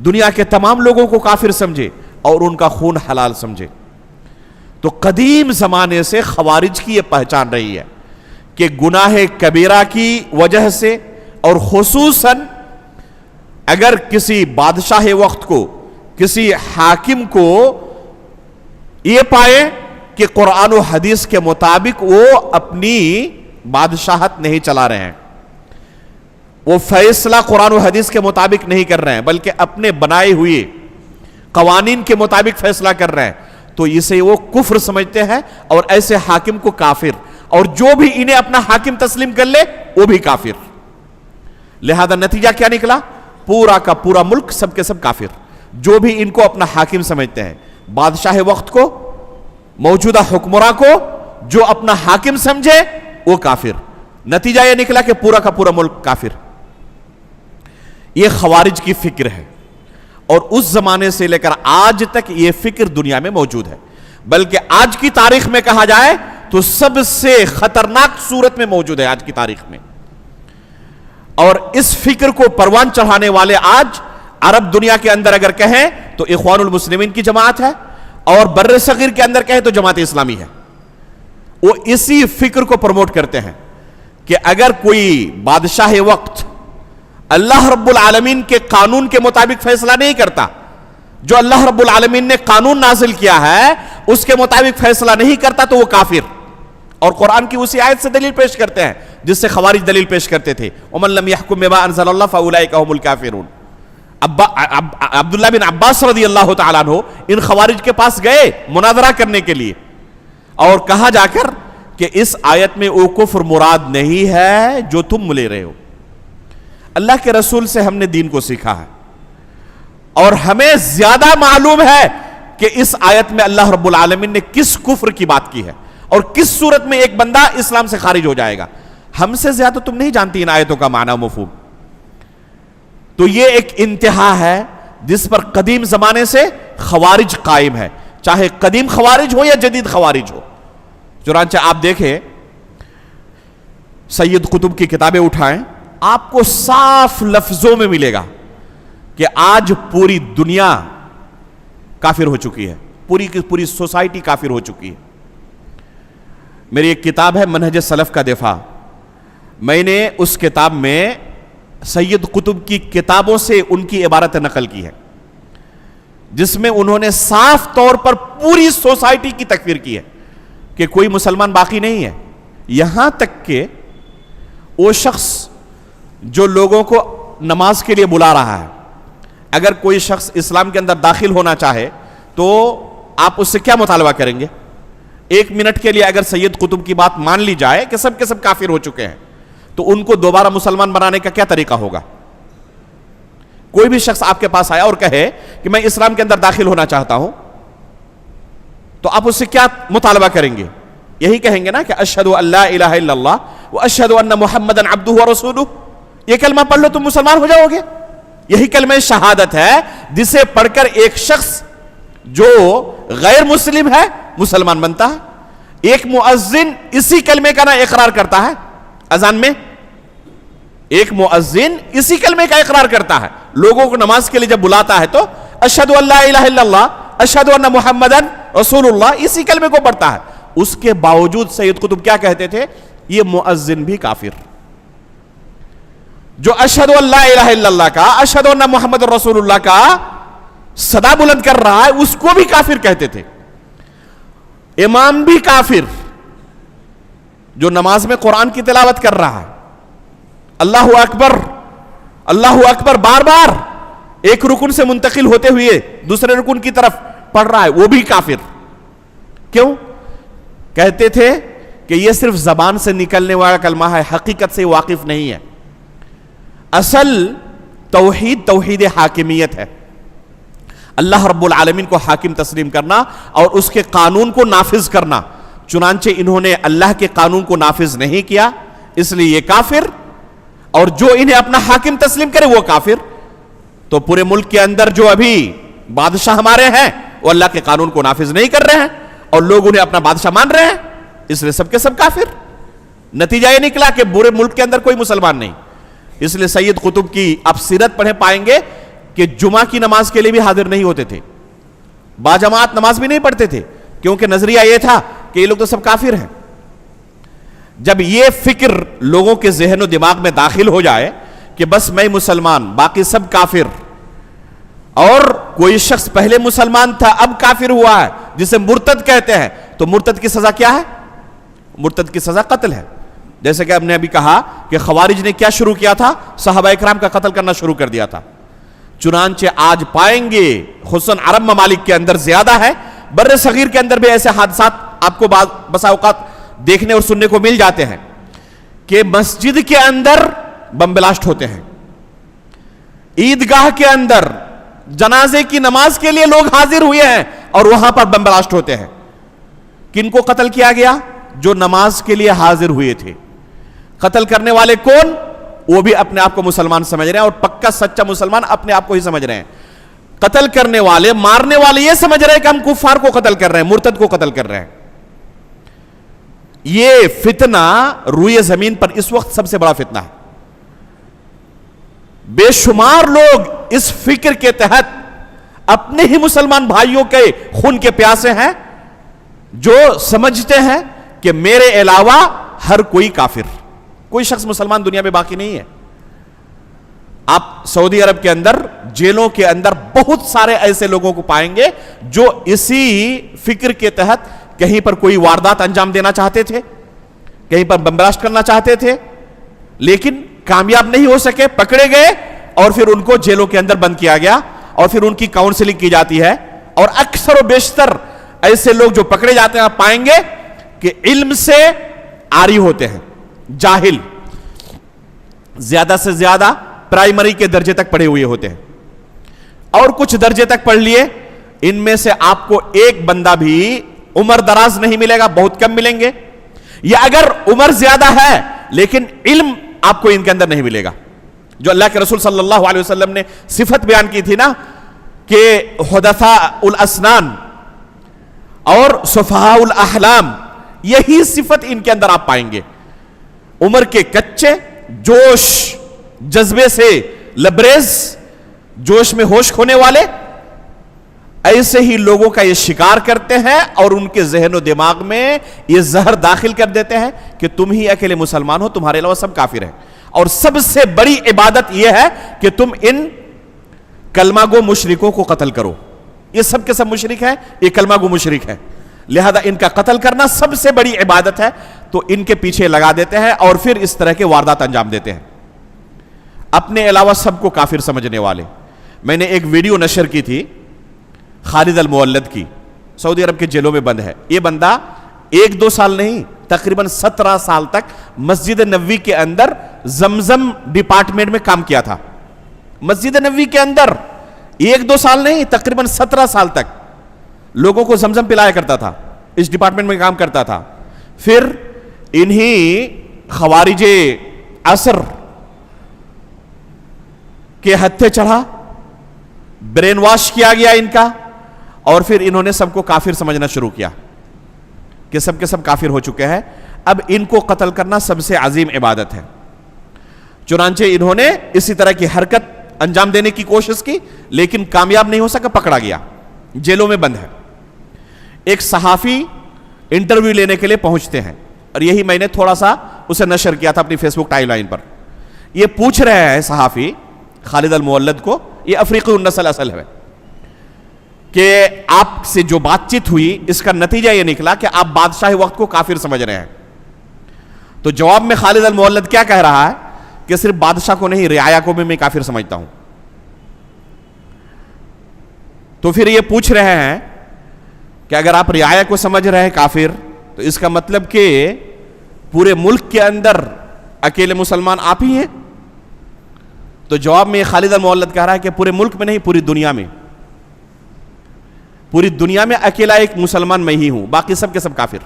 دنیا کے تمام لوگوں کو کافر سمجھے، اور ان کا خون حلال سمجھے۔ تو قدیم زمانے سے خوارج کی یہ پہچان رہی ہے کہ گناہ کبیرہ کی وجہ سے، اور خصوصاً اگر کسی بادشاہ وقت کو، کسی حاکم کو یہ پائے کہ قرآن و حدیث کے مطابق وہ اپنی بادشاہت نہیں چلا رہے ہیں، وہ فیصلہ قرآن و حدیث کے مطابق نہیں کر رہے ہیں، بلکہ اپنے بنائے ہوئے قوانین کے مطابق فیصلہ کر رہے ہیں، تو اسے وہ کفر سمجھتے ہیں، اور ایسے حاکم کو کافر، اور جو بھی انہیں اپنا حاکم تسلیم کر لے وہ بھی کافر۔ لہذا نتیجہ کیا نکلا؟ پورا کا پورا ملک، سب کے سب کافر، جو بھی ان کو اپنا حاکم سمجھتے ہیں، بادشاہ وقت کو، موجودہ حکمراں کو جو اپنا حاکم سمجھے وہ کافر۔ نتیجہ یہ نکلا کہ پورا کا پورا ملک کافر۔ یہ خوارج کی فکر ہے، اور اس زمانے سے لے کر آج تک یہ فکر دنیا میں موجود ہے، بلکہ آج کی تاریخ میں کہا جائے تو سب سے خطرناک صورت میں موجود ہے آج کی تاریخ میں۔ اور اس فکر کو پروان چڑھانے والے آج عرب دنیا کے اندر اگر کہیں تو اخوان المسلمین کی جماعت ہے، اور بر صغیر کے اندر کہیں تو جماعت اسلامی ہے۔ وہ اسی فکر کو پروموٹ کرتے ہیں کہ اگر کوئی بادشاہ وقت اللہ رب العالمین کے قانون کے مطابق فیصلہ نہیں کرتا، جو اللہ رب العالمین نے قانون نازل کیا ہے اس کے مطابق فیصلہ نہیں کرتا، تو وہ کافر۔ اور قرآن کی اسی آیت سے دلیل پیش کرتے ہیں جس سے خوارج دلیل پیش کرتے تھے، وَمَن لَمْ يَحْكُم بِمَا أَنزَلَ اللَّهُ فَأُولَئِكَ هُمُ الْكَافِرُونَ۔ عبداللہ بن عباس رضی اللہ تعالیٰ عنہ ان خوارج کے پاس گئے مناظرہ کرنے کے لیے، اور کہا جا کر کہ اس آیت میں وہ کفر مراد نہیں ہے جو تم لے رہے ہو، اللہ کے رسول سے ہم نے دین کو سیکھا ہے، اور ہمیں زیادہ معلوم ہے کہ اس آیت میں اللہ رب العالمین نے کس کفر کی بات کی ہے، اور کس صورت میں ایک بندہ اسلام سے خارج ہو جائے گا۔ ہم سے زیادہ تم نہیں جانتی ان آیتوں کا معنی و مفہوم۔ تو یہ ایک انتہا ہے جس پر قدیم زمانے سے خوارج قائم ہے، چاہے قدیم خوارج ہو یا جدید خوارج ہو۔ چنانچہ آپ دیکھیں، سید قطب کی کتابیں اٹھائیں، آپ کو صاف لفظوں میں ملے گا کہ آج پوری دنیا کافر ہو چکی ہے، پوری کی پوری سوسائٹی کافر ہو چکی ہے۔ میری ایک کتاب ہے منہج سلف کا دفاع، میں نے اس کتاب میں سید قطب کی کتابوں سے ان کی عبارت نقل کی ہے، جس میں انہوں نے صاف طور پر پوری سوسائٹی کی تکفیر کی ہے کہ کوئی مسلمان باقی نہیں ہے، یہاں تک کہ وہ شخص جو لوگوں کو نماز کے لیے بلا رہا ہے. اگر کوئی شخص اسلام کے اندر داخل ہونا چاہے تو آپ اس سے کیا مطالبہ کریں گے؟ 1 منٹ کے لیے اگر سید قطب کی بات مان لی جائے کہ سب کے سب کافر ہو چکے ہیں تو ان کو دوبارہ مسلمان بنانے کا کیا طریقہ ہوگا؟ کوئی بھی شخص آپ کے پاس آیا اور کہے کہ میں اسلام کے اندر داخل ہونا چاہتا ہوں تو آپ اس سے کیا مطالبہ کریں گے؟ یہی کہیں گے نا کہ اشہد ان لا الہ الا اللہ واشہد ان محمدًا عبدہ ورسولہ. یہ کلمہ پڑھ لو تم مسلمان ہو جاؤ گے. یہی کلمہ شہادت ہے جسے پڑھ کر ایک شخص جو غیر مسلم ہے مسلمان بنتا ہے. ایک مؤذن اسی کلمے کا نہ اقرار کرتا ہے اذان میں. ایک مؤذن اسی کلمے کا اقرار کرتا ہے, لوگوں کو نماز کے لیے جب بلاتا ہے تو اشہد ان لا الہ الا اللہ اشہد ان محمدً رسول اللہ اسی کلمے کو پڑھتا ہے. اس کے باوجود سید قطب کیا کہتے تھے؟ یہ مؤذن بھی کافر. جو اشہد ان لا الہ الا اللہ کا اشہد ان محمد رسول اللہ کا صدا بلند کر رہا ہے اس کو بھی کافر کہتے تھے. امام بھی کافر جو نماز میں قرآن کی تلاوت کر رہا ہے, اللہ اکبر اللہ اکبر بار بار ایک رکن سے منتقل ہوتے ہوئے دوسرے رکن کی طرف پڑھ رہا ہے, وہ بھی کافر. کیوں؟ کہتے تھے کہ یہ صرف زبان سے نکلنے والا کلمہ ہے, حقیقت سے واقف نہیں ہے. اصل توحید توحید حاکمیت ہے, اللہ رب العالمین کو حاکم تسلیم کرنا اور اس کے قانون کو نافذ کرنا. چنانچہ انہوں نے اللہ کے قانون کو نافذ نہیں کیا اس لیے یہ کافر, اور جو انہیں اپنا حاکم تسلیم کرے وہ کافر. تو پورے ملک کے اندر جو ابھی بادشاہ ہمارے ہیں وہ اللہ کے قانون کو نافذ نہیں کر رہے ہیں اور لوگ انہیں اپنا بادشاہ مان رہے ہیں, اس لیے سب کے سب کافر. نتیجہ یہ نکلا کہ پورے ملک کے اندر کوئی مسلمان نہیں. اس لیے سید قطب کی آپ سیرت پڑھیں پائیں گے کہ جمعہ کی نماز کے لیے بھی حاضر نہیں ہوتے تھے, باجماعت نماز بھی نہیں پڑھتے تھے, کیونکہ نظریہ یہ تھا کہ یہ لوگ تو سب کافر ہیں. جب یہ فکر لوگوں کے ذہن و دماغ میں داخل ہو جائے کہ بس میں مسلمان باقی سب کافر, اور کوئی شخص پہلے مسلمان تھا اب کافر ہوا ہے جسے مرتد کہتے ہیں, تو مرتد کی سزا کیا ہے؟ مرتد کی سزا قتل ہے. جیسے کہ ہم نے ابھی کہا کہ خوارج نے کیا شروع کیا تھا؟ صحابہ اکرام کا قتل کرنا شروع کر دیا تھا. چنانچہ آج پائیں گے خصوصاً عرب ممالک کے اندر زیادہ ہے, بر صغیر کے اندر بھی ایسے حادثات آپ کو بسا اوقات دیکھنے اور سننے کو مل جاتے ہیں کہ مسجد کے اندر بم بلاسٹ ہوتے ہیں, عیدگاہ کے اندر جنازے کی نماز کے لیے لوگ حاضر ہوئے ہیں اور وہاں پر بم بلاسٹ ہوتے ہیں. کن کو قتل کیا گیا؟ جو نماز کے لیے حاضر ہوئے تھے. قتل کرنے والے کون؟ وہ بھی اپنے آپ کو مسلمان سمجھ رہے ہیں اور پکا سچا مسلمان اپنے آپ کو ہی سمجھ رہے ہیں. قتل کرنے والے مارنے والے یہ سمجھ رہے ہیں کہ ہم کفار کو قتل کر رہے ہیں, مرتد کو قتل کر رہے ہیں. یہ فتنہ روئے زمین پر اس وقت سب سے بڑا فتنہ ہے. بے شمار لوگ اس فکر کے تحت اپنے ہی مسلمان بھائیوں کے خون کے پیاسے ہیں, جو سمجھتے ہیں کہ میرے علاوہ ہر کوئی کافر, کوئی شخص مسلمان دنیا میں باقی نہیں ہے. آپ سعودی عرب کے اندر جیلوں کے اندر بہت سارے ایسے لوگوں کو پائیں گے جو اسی فکر کے تحت کہیں پر کوئی واردات انجام دینا چاہتے تھے, کہیں پر بم بلاسٹ کرنا چاہتے تھے, لیکن کامیاب نہیں ہو سکے, پکڑے گئے اور پھر ان کو جیلوں کے اندر بند کیا گیا اور پھر ان کی کاؤنسلنگ کی جاتی ہے. اور اکثر و بیشتر ایسے لوگ جو پکڑے جاتے ہیں آپ پائیں گے کہ علم سے عاری ہوتے ہیں, جاہل, زیادہ سے زیادہ پرائمری کے درجے تک پڑھے ہوئے ہوتے ہیں اور کچھ درجے تک پڑھ لیے. ان میں سے آپ کو ایک بندہ بھی عمر دراز نہیں ملے گا, بہت کم ملیں گے, یا اگر عمر زیادہ ہے لیکن علم آپ کو ان کے اندر نہیں ملے گا. جو اللہ کے رسول صلی اللہ علیہ وسلم نے صفت بیان کی تھی نا کہ حدثاء الاسنان اور صفہاء الاحلام, یہی صفت ان کے اندر آپ پائیں گے. عمر کے کچے, جوش جذبے سے لبریز, جوش میں ہوش کھونے والے, ایسے ہی لوگوں کا یہ شکار کرتے ہیں اور ان کے ذہن و دماغ میں یہ زہر داخل کر دیتے ہیں کہ تم ہی اکیلے مسلمان ہو, تمہارے علاوہ سب کافر ہیں. اور سب سے بڑی عبادت یہ ہے کہ تم ان کلمہ گو مشرکوں کو قتل کرو. یہ سب کے سب مشرک ہیں, یہ کلمہ گو مشرک ہے, لہذا ان کا قتل کرنا سب سے بڑی عبادت ہے. تو ان کے پیچھے لگا دیتے ہیں اور پھر اس طرح کے واردات انجام دیتے ہیں. اپنے علاوہ سب کو کافر سمجھنے والے. میں نے ایک ویڈیو نشر کی تھی خالد المولد کی، سعودی عرب کے جیلوں میں بند ہے. یہ بندہ 1-2 سال نہیں، تقریباً 17 سال تک مسجد نبوی کے اندر زمزم ڈپارٹمنٹ میں کام کیا تھا. مسجد نبوی کے اندر 1-2 سال نہیں، تقریباً 17 سال تک لوگوں کو زمزم پلایا کرتا تھا، اس ڈپارٹمنٹ میں کام کرتا تھا. پھر انہی خوارج عصر کے ہتھے چڑھا، برین واش کیا گیا ان کا، اور پھر انہوں نے سب کو کافر سمجھنا شروع کیا کہ سب کے سب کافر ہو چکے ہیں. اب ان کو قتل کرنا سب سے عظیم عبادت ہے. چنانچہ انہوں نے اسی طرح کی حرکت انجام دینے کی کوشش کی، لیکن کامیاب نہیں ہو سکا، پکڑا گیا، جیلوں میں بند ہے. ایک صحافی انٹرویو لینے کے لیے پہنچتے ہیں، اور یہی میں نے تھوڑا سا اسے نشر کیا تھا اپنی فیس بک ٹائم لائن پر. یہ پوچھ رہے ہیں صحافی خالد المولد کو، یہ افریقی النسل اصل ہے، کہ آپ سے جو بات چیت ہوئی اس کا نتیجہ یہ نکلا کہ آپ بادشاہ وقت کو کافر سمجھ رہے ہیں. تو جواب میں خالد المولد کیا کہہ رہا ہے کہ صرف بادشاہ کو نہیں، رعایا کو بھی میں کافر سمجھتا ہوں. تو پھر یہ پوچھ رہے ہیں کہ اگر آپ رعایا کو سمجھ رہے ہیں کافر، تو اس کا مطلب کہ پورے ملک کے اندر اکیلے مسلمان آپ ہی ہیں. تو جواب میں خالد المولد کہہ رہا ہے کہ پورے ملک میں نہیں، پوری دنیا میں، پوری دنیا میں اکیلا ایک مسلمان میں ہی ہوں، باقی سب کے سب کافر.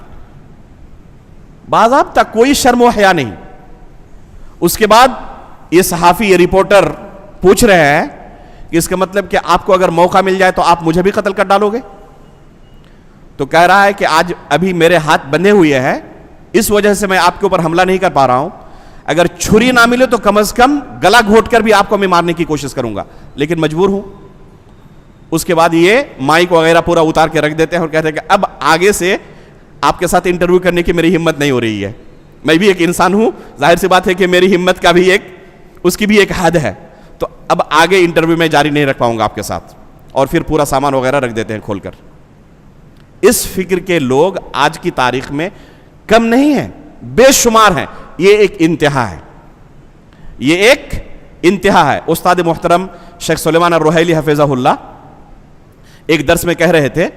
باضابطہ کوئی شرم و حیا نہیں. اس کے بعد یہ صحافی، یہ رپورٹر پوچھ رہے ہیں کہ اس کا مطلب کہ آپ کو اگر موقع مل جائے تو آپ مجھے بھی قتل کر ڈالو گے؟ تو کہہ رہا ہے کہ آج ابھی میرے ہاتھ بندھے ہوئے ہیں، اس وجہ سے میں آپ کے اوپر حملہ نہیں کر پا رہا ہوں. اگر چھری نہ ملے تو کم از کم گلا گھونٹ کر بھی آپ کو میں مارنے کی کوشش کروں گا، لیکن مجبور ہوں. اس کے بعد یہ مائک وغیرہ پورا اتار کے رکھ دیتے ہیں اور کہتے ہیں کہ اب آگے سے آپ کے ساتھ انٹرویو کرنے کی میری ہمت نہیں ہو رہی ہے. میں بھی ایک انسان ہوں، ظاہر سی بات ہے کہ میری ہمت کا بھی اس کی بھی ایک حد ہے، تو اب آگے انٹرویو میں جاری نہیں رکھ پاؤں گا آپ کے ساتھ. اور پھر پورا سامان وغیرہ رکھ دیتے ہیں کھول کر. اس فکر کے لوگ آج کی تاریخ میں کم نہیں ہیں، بے شمار ہیں. یہ ایک انتہا ہے، یہ ایک انتہا ہے. استاد محترم شیخ سلیمان الرحیلی حفظہ اللہ ایک درس میں کہہ رہے تھے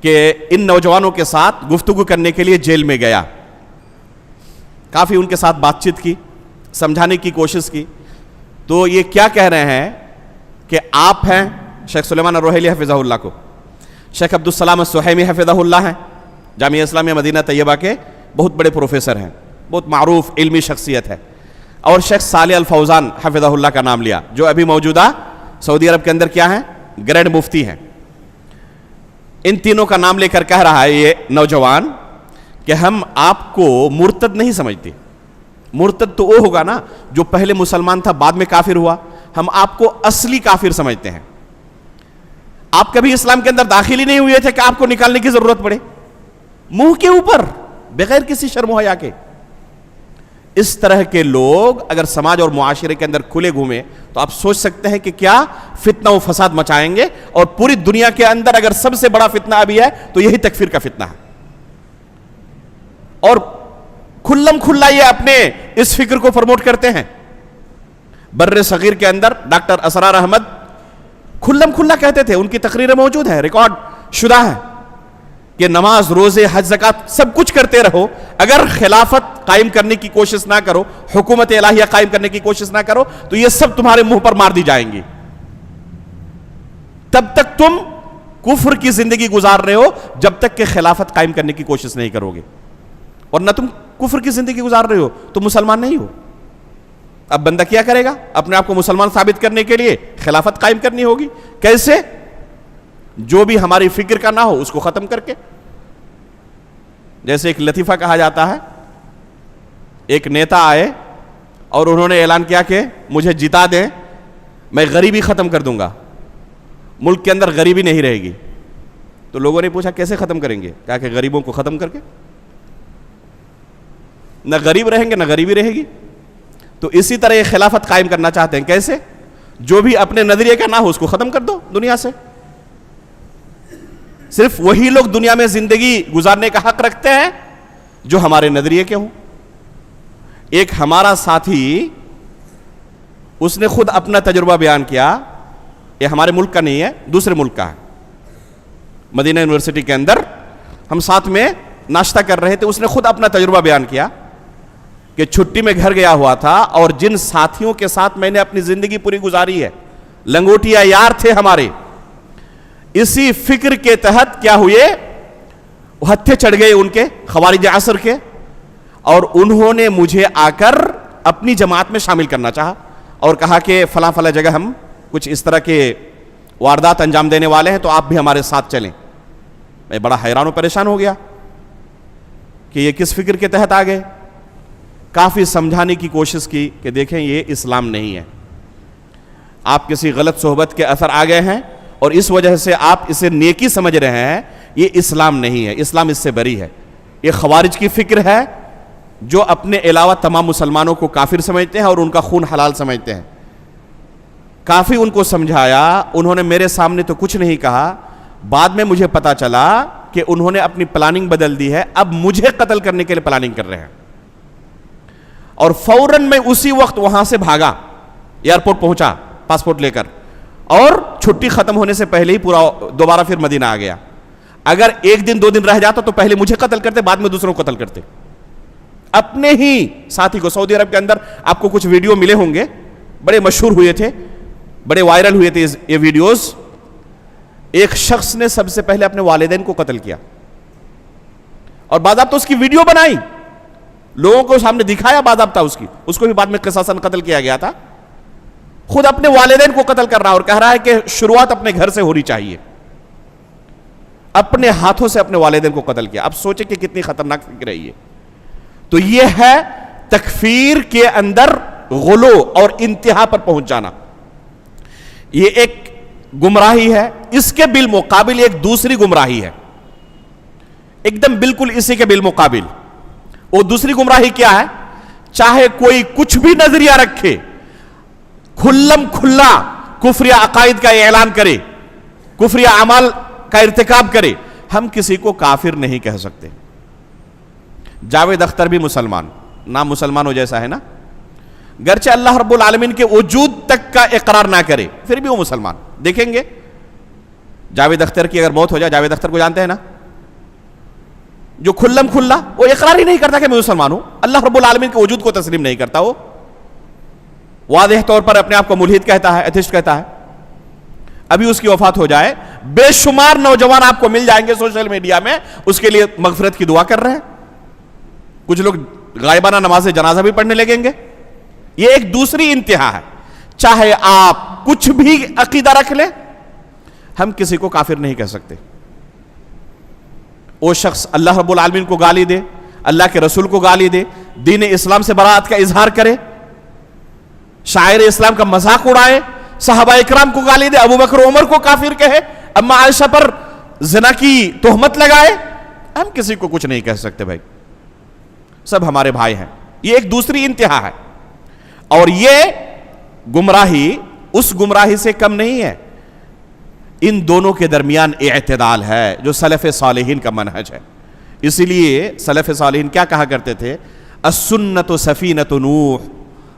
کہ ان نوجوانوں کے ساتھ گفتگو کرنے کے لیے جیل میں گیا، کافی ان کے ساتھ بات چیت کی، سمجھانے کی کوشش کی. تو یہ کیا کہہ رہے ہیں کہ آپ ہیں شیخ سلیمان الرحیلی حفظہ اللہ کو، شیخ عبدالسلام السحیمی حفظہ اللہ ہیں، جامعہ اسلامیہ مدینہ طیبہ کے بہت بڑے پروفیسر ہیں، بہت معروف علمی شخصیت ہے. اور شیخ صالح الفوزان حفظہ اللہ کا نام لیا، جو ابھی موجودہ سعودی عرب کے اندر کیا ہیں، گرینڈ مفتی ہیں. ان تینوں کا نام لے کر کہہ رہا ہے یہ نوجوان کہ ہم آپ کو مرتد نہیں سمجھتے. مرتد تو وہ ہوگا نا جو پہلے مسلمان تھا بعد میں کافر ہوا. ہم آپ کو اصلی کافر سمجھتے ہیں. آپ کبھی اسلام کے اندر داخل ہی نہیں ہوئے تھے کہ آپ کو نکالنے کی ضرورت پڑے، منہ کے اوپر بغیر کسی شرم و حیا کے. اس طرح کے لوگ اگر سماج اور معاشرے کے اندر کھلے گھومے تو آپ سوچ سکتے ہیں کہ کیا فتنہ و فساد مچائیں گے. اور پوری دنیا کے اندر اگر سب سے بڑا فتنہ ابھی ہے تو یہی تکفیر کا فتنہ ہے. اور کھلم کھلا یہ اپنے اس فکر کو پروموٹ کرتے ہیں. بر صغیر کے اندر ڈاکٹر اسرار احمد کھلم کھلا کہتے تھے، ان کی تقریریں موجود ہیں، ریکارڈ شدہ ہیں، کہ نماز، روزے، حج، زکات سب کچھ کرتے رہو، اگر خلافت قائم کرنے کی کوشش نہ کرو، حکومت الہیہ قائم کرنے کی کوشش نہ کرو تو یہ سب تمہارے منہ پر مار دی جائیں گی. تب تک تم کفر کی زندگی گزار رہے ہو جب تک کہ خلافت قائم کرنے کی کوشش نہیں کرو گے. اور نہ تم کفر کی زندگی گزار رہے ہو تو مسلمان نہیں ہو. اب بندہ کیا کرے گا؟ اپنے آپ کو مسلمان ثابت کرنے کے لیے خلافت قائم کرنی ہوگی. کیسے؟ جو بھی ہماری فکر کا نہ ہو اس کو ختم کر کے. جیسے ایک لطیفہ کہا جاتا ہے، ایک نیتا آئے اور انہوں نے اعلان کیا کہ مجھے جتا دیں، میں غریبی ختم کر دوں گا، ملک کے اندر غریبی نہیں رہے گی. تو لوگوں نے پوچھا کیسے ختم کریں گے؟ کہا کہ غریبوں کو ختم کر کے. نہ غریب رہیں گے نہ غریبی رہے گی. تو اسی طرح یہ خلافت قائم کرنا چاہتے ہیں. کیسے؟ جو بھی اپنے نظریے کا نہ ہو اس کو ختم کر دو دنیا سے. صرف وہی لوگ دنیا میں زندگی گزارنے کا حق رکھتے ہیں جو ہمارے نظریے کے ہوں. ایک ہمارا ساتھی اس نے خود اپنا تجربہ بیان کیا. یہ ہمارے ملک کا نہیں ہے, دوسرے ملک کا ہے. مدینہ یونیورسٹی کے اندر ہم ساتھ میں ناشتہ کر رہے تھے. اس نے خود اپنا تجربہ بیان کیا کہ چھٹی میں گھر گیا ہوا تھا اور جن ساتھیوں کے ساتھ میں نے اپنی زندگی پوری گزاری ہے, لنگوٹیا یار تھے ہمارے, اسی فکر کے تحت کیا ہوئے, ہتھے چڑھ گئے ان کے خوارج عصر کے, اور انہوں نے مجھے آ کر اپنی جماعت میں شامل کرنا چاہا اور کہا کہ فلاں فلاں جگہ ہم کچھ اس طرح کے واردات انجام دینے والے ہیں, تو آپ بھی ہمارے ساتھ چلیں. میں بڑا حیران و پریشان ہو گیا کہ یہ کس فکر کے تحت آ گئے. کافی سمجھانے کی کوشش کی کہ دیکھیں یہ اسلام نہیں ہے, آپ کسی غلط صحبت کے اثر آ گئے ہیں اور اس وجہ سے آپ اسے نیکی سمجھ رہے ہیں. یہ اسلام نہیں ہے, اسلام اس سے بری ہے. یہ خوارج کی فکر ہے جو اپنے علاوہ تمام مسلمانوں کو کافر سمجھتے ہیں اور ان کا خون حلال سمجھتے ہیں. کافی ان کو سمجھایا, انہوں نے میرے سامنے تو کچھ نہیں کہا. بعد میں مجھے پتا چلا کہ انہوں نے اپنی پلاننگ بدل دی ہے, اب مجھے قتل کرنے کے لیے پلاننگ کر رہے ہیں. اور فوراً میں اسی وقت وہاں سے بھاگا, ایئرپورٹ پہنچا پاسپورٹ لے کر, اور چھٹی ختم ہونے سے پہلے ہی پورا دوبارہ پھر مدینہ آ گیا. اگر ایک دن دو دن رہ جاتا تو پہلے مجھے قتل کرتے, بعد میں دوسروں کو قتل کرتے, اپنے ہی ساتھی کو. سعودی عرب کے اندر آپ کو کچھ ویڈیو ملے ہوں گے, بڑے مشہور ہوئے تھے, بڑے وائرل ہوئے تھے یہ ویڈیوز. ایک شخص نے سب سے پہلے اپنے والدین کو قتل کیا اور باضابطہ اس کی ویڈیو بنائی, لوگوں کو سامنے دکھایا باضابطہ اس کو بھی بعد میں قصاصاً قتل کیا گیا تھا. خود اپنے والدین کو قتل کر رہا اور کہہ رہا ہے کہ شروعات اپنے گھر سے ہونی چاہیے. اپنے ہاتھوں سے اپنے والدین کو قتل کیا. اب سوچیں کہ کتنی خطرناک فکر ہے یہ. تو یہ ہے تکفیر کے اندر غلو اور انتہا پر پہنچ جانا. یہ ایک گمراہی ہے. اس کے بالمقابل ایک دوسری گمراہی ہے, ایک دم بالکل اسی کے بالمقابل. وہ دوسری گمراہی کیا ہے؟ چاہے کوئی کچھ بھی نظریہ رکھے, کھلم کھلا کفریہ عقائد کا اعلان کرے, کفریہ اعمال کا ارتکاب کرے, ہم کسی کو کافر نہیں کہہ سکتے. جاوید اختر بھی مسلمان, نام مسلمانوں جیسا ہے نا, گرچہ اللہ رب العالمین کے وجود تک کا اقرار نہ کرے پھر بھی وہ مسلمان. دیکھیں گے جاوید اختر کی اگر موت ہو جائے, جاوید اختر کو جانتے ہیں نا, جو کھلم کھلا وہ اقرار ہی نہیں کرتا کہ میں مسلمان ہوں, اللہ رب العالمین کے وجود کو تسلیم نہیں کرتا, وہ واضح طور پر اپنے آپ کو ملحد کہتا ہے, ایتھسٹ کہتا ہے. ابھی اس کی وفات ہو جائے, بے شمار نوجوان آپ کو مل جائیں گے سوشل میڈیا میں اس کے لیے مغفرت کی دعا کر رہے ہیں. کچھ لوگ غائبانہ نماز جنازہ بھی پڑھنے لگیں گے. یہ ایک دوسری انتہا ہے. چاہے آپ کچھ بھی عقیدہ رکھ لیں, ہم کسی کو کافر نہیں کہہ سکتے. وہ شخص اللہ رب العالمین کو گالی دے, اللہ کے رسول کو گالی دے, دین اسلام سے برات کا اظہار کرے, شاعر اسلام کا مذاق اڑائے, صحابہ اکرام کو گالی دے, ابو بکر عمر کو کافر کہے, اما عائشہ پر زنا کی تہمت لگائے, ہم کسی کو کچھ نہیں کہہ سکتے بھائی. سب ہمارے بھائی ہیں. یہ ایک دوسری انتہا ہے. اور یہ گمراہی اس گمراہی سے کم نہیں ہے. ان دونوں کے درمیان اعتدال ہے جو سلف صالحین کا منہج ہے. اسی لیے سلف صالحین کیا کہا کرتے تھے؟ السنت سفینۃ نوح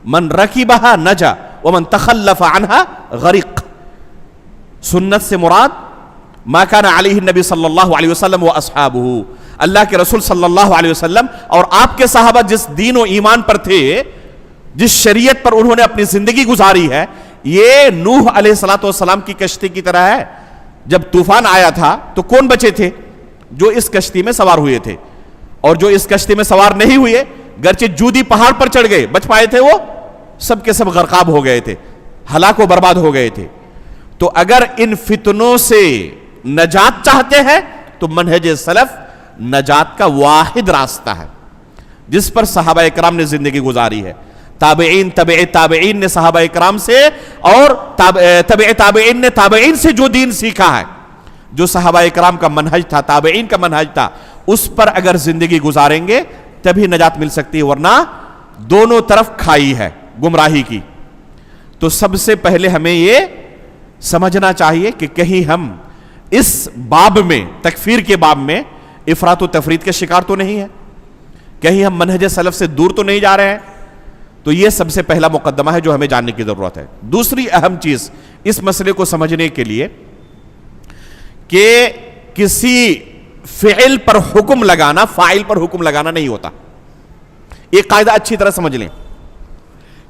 من رکبہا نجا ومن تخلف عنہا غرق. سنت سے مراد ما کان علیہ النبی صلی اللہ علیہ وسلم و اصحابہ, اللہ کے رسول صلی اللہ علیہ وسلم اور آپ کے صحابہ جس دین و ایمان پر تھے, جس شریعت پر انہوں نے اپنی زندگی گزاری ہے, یہ نوح علیہ السلام کی کشتی کی طرح ہے. جب طوفان آیا تھا تو کون بچے تھے؟ جو اس کشتی میں سوار ہوئے تھے. اور جو اس کشتی میں سوار نہیں ہوئے, گرچہ جودی پہاڑ پر چڑھ گئے, بچ پائے تھے, وہ سب کے سب غرقاب ہو گئے تھے, ہلاک و برباد ہو گئے تھے. تو اگر ان فتنوں سے نجات چاہتے ہیں تو منہج سلف نجات کا واحد راستہ ہے جس پر صحابہ اکرام نے زندگی گزاری ہے. تابعین تبع تابعین نے صحابہ اکرام سے اور تبع تابعین نے تابعین سے جو دین سیکھا ہے, جو صحابہ اکرام کا منہج تھا, تابعین کا منہج تھا, اس پر اگر زندگی گزاریں گے تبھی نجات مل سکتی ہے, ورنہ دونوں طرف کھائی ہے گمراہی کی. تو سب سے پہلے ہمیں یہ سمجھنا چاہیے کہ کہیں ہم اس باب میں, تکفیر کے باب میں افراط و تفرید کے شکار تو نہیں ہے, کہیں ہم منہج سلف سے دور تو نہیں جا رہے ہیں. تو یہ سب سے پہلا مقدمہ ہے جو ہمیں جاننے کی ضرورت ہے. دوسری اہم چیز اس مسئلے کو سمجھنے کے لیے کہ کسی فعل پر حکم لگانا فاعل پر حکم لگانا نہیں ہوتا. ایک قاعدہ اچھی طرح سمجھ لیں.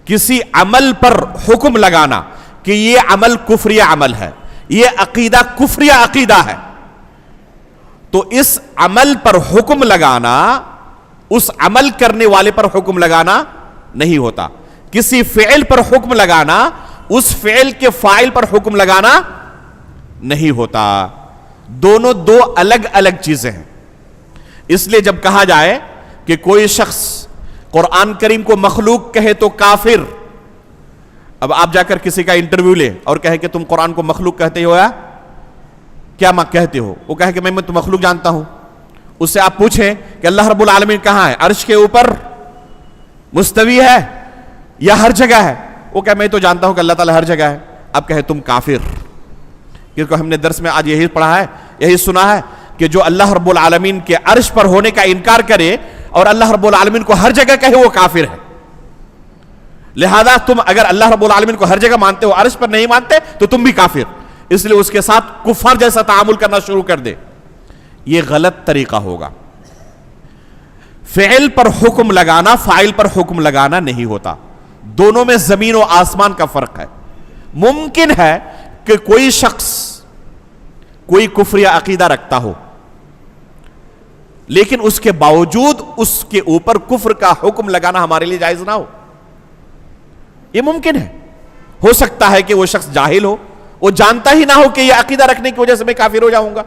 کسی عمل پر حکم لگانا کہ یہ عمل کفری عمل ہے, یہ عقیدہ کفری عقیدہ ہے, تو اس عمل پر حکم لگانا اس عمل کرنے والے پر حکم لگانا نہیں ہوتا. کسی فعل پر حکم لگانا اس فعل کے فاعل پر حکم لگانا نہیں ہوتا. دونوں دو الگ الگ چیزیں ہیں. اس لیے جب کہا جائے کہ کوئی شخص قرآن کریم کو مخلوق کہے تو کافر, اب آپ جا کر کسی کا انٹرویو لے اور کہے کہ تم قرآن کو مخلوق کہتے ہو یا کیا کہتے ہو, وہ کہے کہ میں تو مخلوق جانتا ہوں. اس سے آپ پوچھیں کہ اللہ رب العالمین کہاں ہے, عرش کے اوپر مستوی ہے یا ہر جگہ ہے, وہ کہے میں تو جانتا ہوں کہ اللہ تعالیٰ ہر جگہ ہے. اب کہے تم کافر. کیونکہ ہم نے درس میں آج یہی پڑھا ہے, یہی سنا ہے کہ جو اللہ رب العالمین کے عرش پر ہونے کا انکار کرے اور اللہ رب العالمین کو ہر جگہ کہے وہ کافر ہے. لہذا تم اگر اللہ رب العالمین کو ہر جگہ مانتے ہو, عرش پر نہیں مانتے, تو تم بھی کافر. اس لیے اس کے ساتھ کفار جیسا تعامل کرنا شروع کر دے. یہ غلط طریقہ ہوگا. فعل پر حکم لگانا فاعل پر حکم لگانا نہیں ہوتا. دونوں میں زمین و آسمان کا فرق ہے. ممکن ہے کہ کوئی شخص کوئی کفری عقیدہ رکھتا ہو, لیکن اس کے باوجود اس کے اوپر کفر کا حکم لگانا ہمارے لیے جائز نہ ہو. یہ ممکن ہے. ہو سکتا ہے کہ وہ شخص جاہل ہو, وہ جانتا ہی نہ ہو کہ یہ عقیدہ رکھنے کی وجہ سے میں کافر ہو جاؤں گا,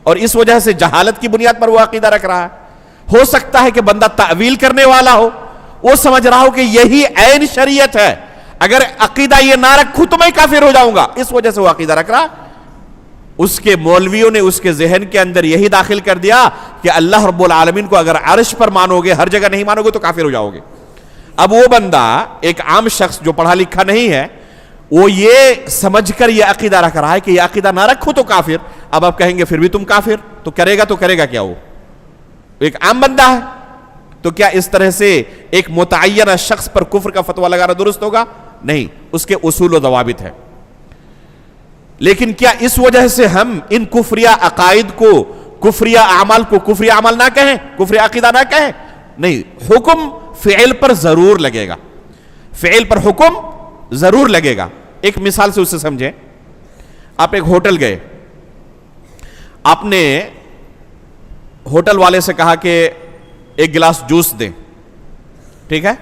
اور اس وجہ سے جہالت کی بنیاد پر وہ عقیدہ رکھ رہا ہے. ہو سکتا ہے کہ بندہ تعویل کرنے والا ہو, وہ سمجھ رہا ہو کہ یہی عین شریعت ہے, اگر عقیدہ یہ نہ رکھوں تو میں کافر ہو جاؤں گا, اس وجہ سے وہ عقیدہ رکھ رہا. اس کے مولویوں نے اس کے ذہن کے اندر یہی داخل کر دیا کہ اللہ رب العالمین کو اگر عرش پر مانو گے, ہر جگہ نہیں مانو گے تو کافر ہو جاؤ گے. اب وہ بندہ, ایک عام شخص جو پڑھا لکھا نہیں ہے, وہ یہ سمجھ کر یہ عقیدہ رکھ رہا ہے کہ یہ عقیدہ نہ رکھو تو کافر. اب آپ کہیں گے پھر بھی تم کافر, تو کرے گا کیا؟ وہ ایک عام بندہ ہے, تو کیا اس طرح سے ایک متعینہ شخص پر کفر کا فتویٰ لگانا درست ہوگا؟ نہیں, اس کے اصول و ضوابط ہیں. لیکن کیا اس وجہ سے ہم ان کفریہ عقائد کو, کفریہ اعمال کو کفری عمل نہ کہیں, کفری عقیدہ نہ کہیں؟ نہیں. حکم فعل پر ضرور لگے گا, فعل پر حکم ضرور لگے گا. ایک مثال سے اسے سمجھیں. آپ ایک ہوٹل گئے, آپ نے ہوٹل والے سے کہا کہ ایک گلاس جوس دیں, ٹھیک ہے,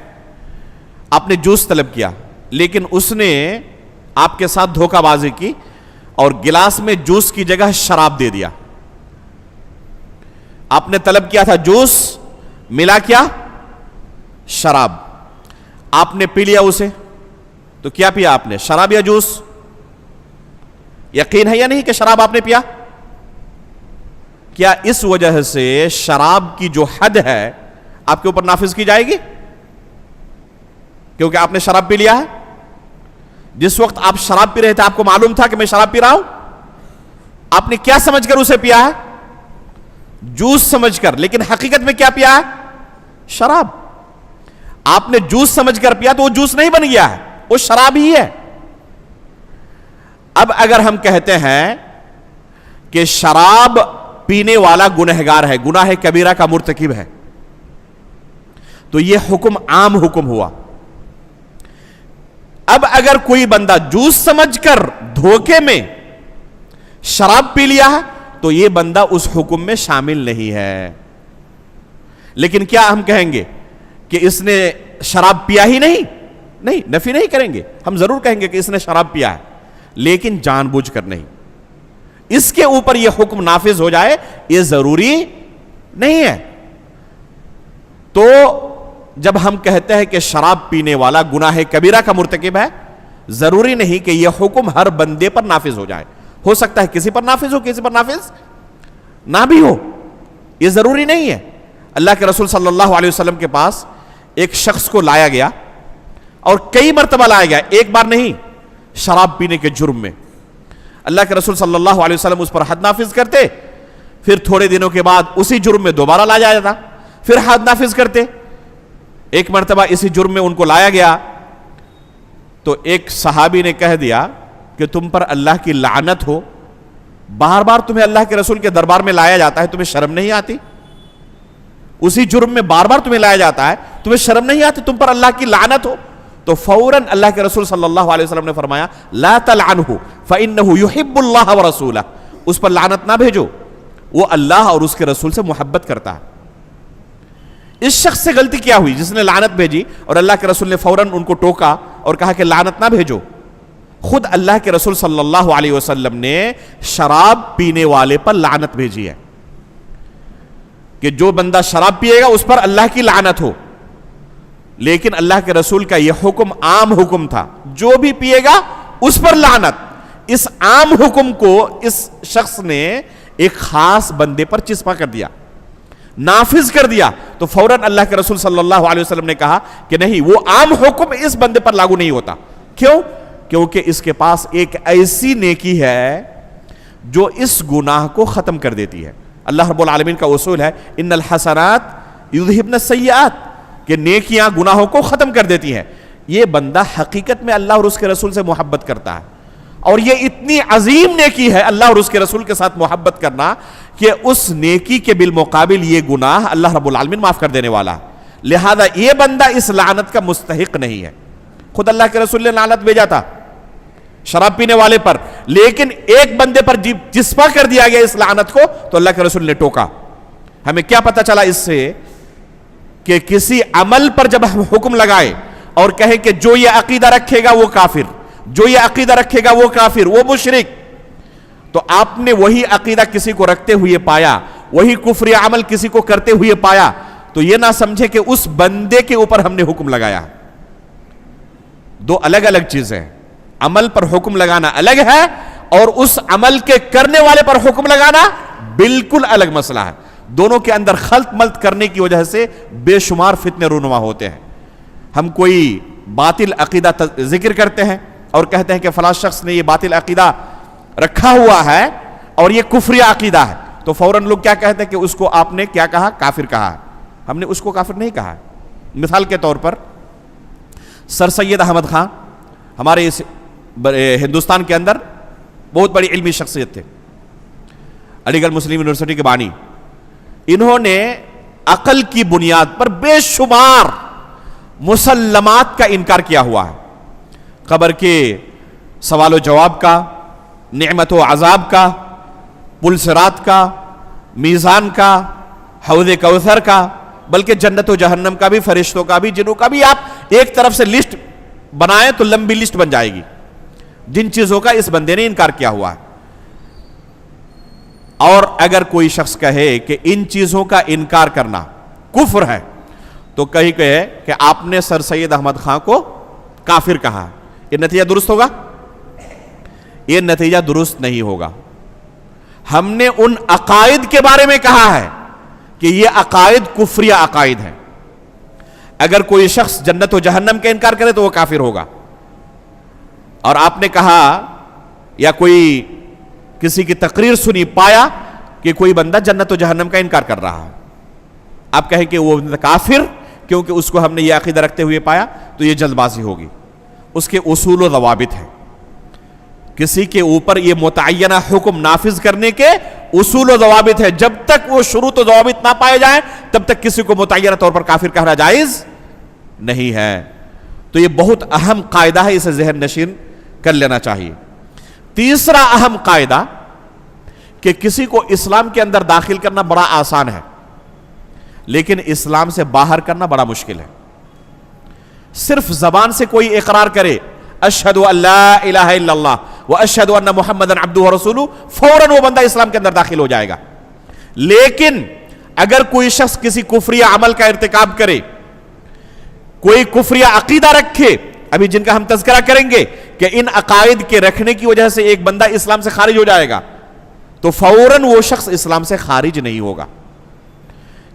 آپ نے جوس طلب کیا, لیکن اس نے آپ کے ساتھ دھوکہ بازی کی اور گلاس میں جوس کی جگہ شراب دے دیا. آپ نے طلب کیا تھا جوس, ملا کیا؟ شراب. آپ نے پی لیا اسے, تو کیا پیا آپ نے, شراب یا جوس؟ یقین ہے یا نہیں کہ شراب آپ نے پیا؟ کیا اس وجہ سے شراب کی جو حد ہے آپ کے اوپر نافذ کی جائے گی کیونکہ آپ نے شراب پی لیا ہے؟ جس وقت آپ شراب پی رہے تھے آپ کو معلوم تھا کہ میں شراب پی رہا ہوں, آپ نے کیا سمجھ کر اسے پیا ہے؟ جوس سمجھ کر, لیکن حقیقت میں کیا پیا ہے؟ شراب. آپ نے جوس سمجھ کر پیا تو وہ جوس نہیں بن گیا ہے, وہ شراب ہی ہے. اب اگر ہم کہتے ہیں کہ شراب پینے والا گنہگار ہے, گناہ کبیرہ کا مرتکب ہے, تو یہ حکم عام حکم ہوا. اب اگر کوئی بندہ جوس سمجھ کر دھوکے میں شراب پی لیا ہے تو یہ بندہ اس حکم میں شامل نہیں ہے. لیکن کیا ہم کہیں گے کہ اس نے شراب پیا ہی نہیں؟ نہیں, نفی نہیں کریں گے, ہم ضرور کہیں گے کہ اس نے شراب پیا ہے, لیکن جان بوجھ کر نہیں. اس کے اوپر یہ حکم نافذ ہو جائے یہ ضروری نہیں ہے. تو جب ہم کہتے ہیں کہ شراب پینے والا گناہ کبیرہ کا مرتکب ہے, ضروری نہیں کہ یہ حکم ہر بندے پر نافذ ہو جائے. ہو سکتا ہے کسی پر نافذ ہو, کسی پر نافذ نہ بھی ہو, یہ ضروری نہیں ہے. اللہ کے رسول صلی اللہ علیہ وسلم کے پاس ایک شخص کو لایا گیا اور کئی مرتبہ لایا گیا, ایک بار نہیں, شراب پینے کے جرم میں. اللہ کے رسول صلی اللہ علیہ وسلم اس پر حد نافذ کرتے, پھر تھوڑے دنوں کے بعد اسی جرم میں دوبارہ لا جایا تھا, پھر حد نافذ کرتے, ایک مرتبہ اسی جرم میں ان کو لایا گیا تو ایک صحابی نے کہہ دیا کہ تم پر اللہ کی لعنت ہو، بار بار تمہیں اللہ کے رسول کے دربار میں لایا جاتا ہے، تمہیں شرم نہیں آتی؟ اسی جرم میں بار بار تمہیں لایا جاتا ہے، تمہیں شرم نہیں آتی؟ تم پر اللہ کی لعنت ہو۔ تو فوراً اللہ کے رسول صلی اللہ علیہ وسلم نے فرمایا لا تلعنہ فإنہ یحب اللہ ورسولہ، اس پر لعنت نہ بھیجو، وہ اللہ اور اس کے رسول سے محبت کرتا ہے۔ اس شخص سے غلطی کیا ہوئی جس نے لعنت بھیجی اور اللہ کے رسول نے فوراً ان کو ٹوکا اور کہا کہ لعنت نہ بھیجو؟ خود اللہ کے رسول صلی اللہ علیہ وسلم نے شراب پینے والے پر لعنت بھیجی ہے کہ جو بندہ شراب پیے گا اس پر اللہ کی لعنت ہو، لیکن اللہ کے رسول کا یہ حکم عام حکم تھا، جو بھی پیے گا اس پر لعنت۔ اس عام حکم کو اس شخص نے ایک خاص بندے پر چسپاں کر دیا، نافذ کر دیا، تو فوراً اللہ کے رسول صلی اللہ علیہ وسلم نے کہا کہ نہیں، وہ عام حکم اس بندے پر لاگو نہیں ہوتا۔ کیوں؟ کیونکہ اس کے پاس ایک ایسی نیکی ہے جو اس گناہ کو ختم کر دیتی ہے۔ اللہ رب العالمین کا اصول ہے ان الحسنات یذہبن السیئات، کہ نیکیاں گناہوں کو ختم کر دیتی ہیں۔ یہ بندہ حقیقت میں اللہ اور اس کے رسول سے محبت کرتا ہے، اور یہ اتنی عظیم نیکی ہے اللہ اور اس کے رسول کے ساتھ محبت کرنا کہ اس نیکی کے بالمقابل یہ گناہ اللہ رب العالمین معاف کر دینے والا ہے، لہذا یہ بندہ اس لعنت کا مستحق نہیں ہے۔ خود اللہ کے رسول نے لعنت بھیجا تھا شراب پینے والے پر، لیکن ایک بندے پر چسپاں کر دیا گیا اس لعنت کو، تو اللہ کے رسول نے ٹوکا۔ ہمیں کیا پتہ چلا اس سے کہ کسی عمل پر جب ہم حکم لگائے اور کہے کہ جو یہ عقیدہ رکھے گا وہ کافر، جو یہ عقیدہ رکھے گا وہ کافر، وہ مشرک، تو آپ نے وہی عقیدہ کسی کو رکھتے ہوئے پایا، وہی کفری عمل کسی کو کرتے ہوئے پایا، تو یہ نہ سمجھے کہ اس بندے کے اوپر ہم نے حکم لگایا۔ دو الگ الگ چیزیں ہیں، عمل پر حکم لگانا الگ ہے اور اس عمل کے کرنے والے پر حکم لگانا بالکل الگ مسئلہ ہے۔ دونوں کے اندر خلط ملط کرنے کی وجہ سے بے شمار فتنے رونما ہوتے ہیں۔ ہم کوئی باطل عقیدہ ذکر کرتے ہیں اور کہتے ہیں کہ فلاں شخص نے یہ باطل عقیدہ رکھا ہوا ہے اور یہ کفری عقیدہ ہے، تو فوراً لوگ کیا کہتے ہیں کہ اس کو آپ نے کیا کہا؟ کافر کہا۔ ہم نے اس کو کافر نہیں کہا۔ مثال کے طور پر سر سید احمد خان ہمارے اس ہندوستان کے اندر بہت بڑی علمی شخصیت تھے، علی گڑھ مسلم یونیورسٹی کے بانی۔ انہوں نے عقل کی بنیاد پر بے شمار مسلمات کا انکار کیا ہوا ہے، قبر کے سوال و جواب کا، نعمت و عذاب کا، پل صراط کا، میزان کا، حوض کوثر کا، بلکہ جنت و جہنم کا بھی، فرشتوں کا بھی، جنوں کا بھی۔ آپ ایک طرف سے لسٹ بنائیں تو لمبی لسٹ بن جائے گی جن چیزوں کا اس بندے نے انکار کیا ہوا ہے۔ اور اگر کوئی شخص کہے کہ ان چیزوں کا انکار کرنا کفر ہے تو کہے کہ آپ نے سر سید احمد خان کو کافر کہا، یہ نتیجہ درست ہوگا؟ یہ نتیجہ درست نہیں ہوگا۔ ہم نے ان عقائد کے بارے میں کہا ہے کہ یہ عقائد کفریہ عقائد ہیں۔ اگر کوئی شخص جنت و جہنم کا انکار کرے تو وہ کافر ہوگا، اور آپ نے کہا یا کوئی کسی کی تقریر سنی، پایا کہ کوئی بندہ جنت و جہنم کا انکار کر رہا ہے، آپ کہیں کہ وہ کافر کیونکہ اس کو ہم نے یہ عقیدہ رکھتے ہوئے پایا، تو یہ جلد بازی ہوگی۔ اس کے اصول و ضوابط ہیں، کسی کے اوپر یہ متعینہ حکم نافذ کرنے کے اصول و ضوابط ہے۔ جب تک وہ شروط و ضوابط نہ پائے جائیں تب تک کسی کو متعینہ طور پر کافر کہنا جائز نہیں ہے۔ تو یہ بہت اہم قاعدہ ہے، اسے ذہن نشین کر لینا چاہیے۔ تیسرا اہم قاعدہ کہ کسی کو اسلام کے اندر داخل کرنا بڑا آسان ہے، لیکن اسلام سے باہر کرنا بڑا مشکل ہے۔ صرف زبان سے کوئی اقرار کرے اشہد ان لا الہ الا اللہ واشہد ان محمدًا عبدہ ورسولہ، فوراً وہ بندہ اسلام کے اندر داخل ہو جائے گا۔ لیکن اگر کوئی شخص کسی کفریہ عمل کا ارتکاب کرے، کوئی کفریہ عقیدہ رکھے، ابھی جن کا ہم تذکرہ کریں گے کہ ان عقائد کے رکھنے کی وجہ سے ایک بندہ اسلام سے خارج ہو جائے گا، تو فوراً وہ شخص اسلام سے خارج نہیں ہوگا۔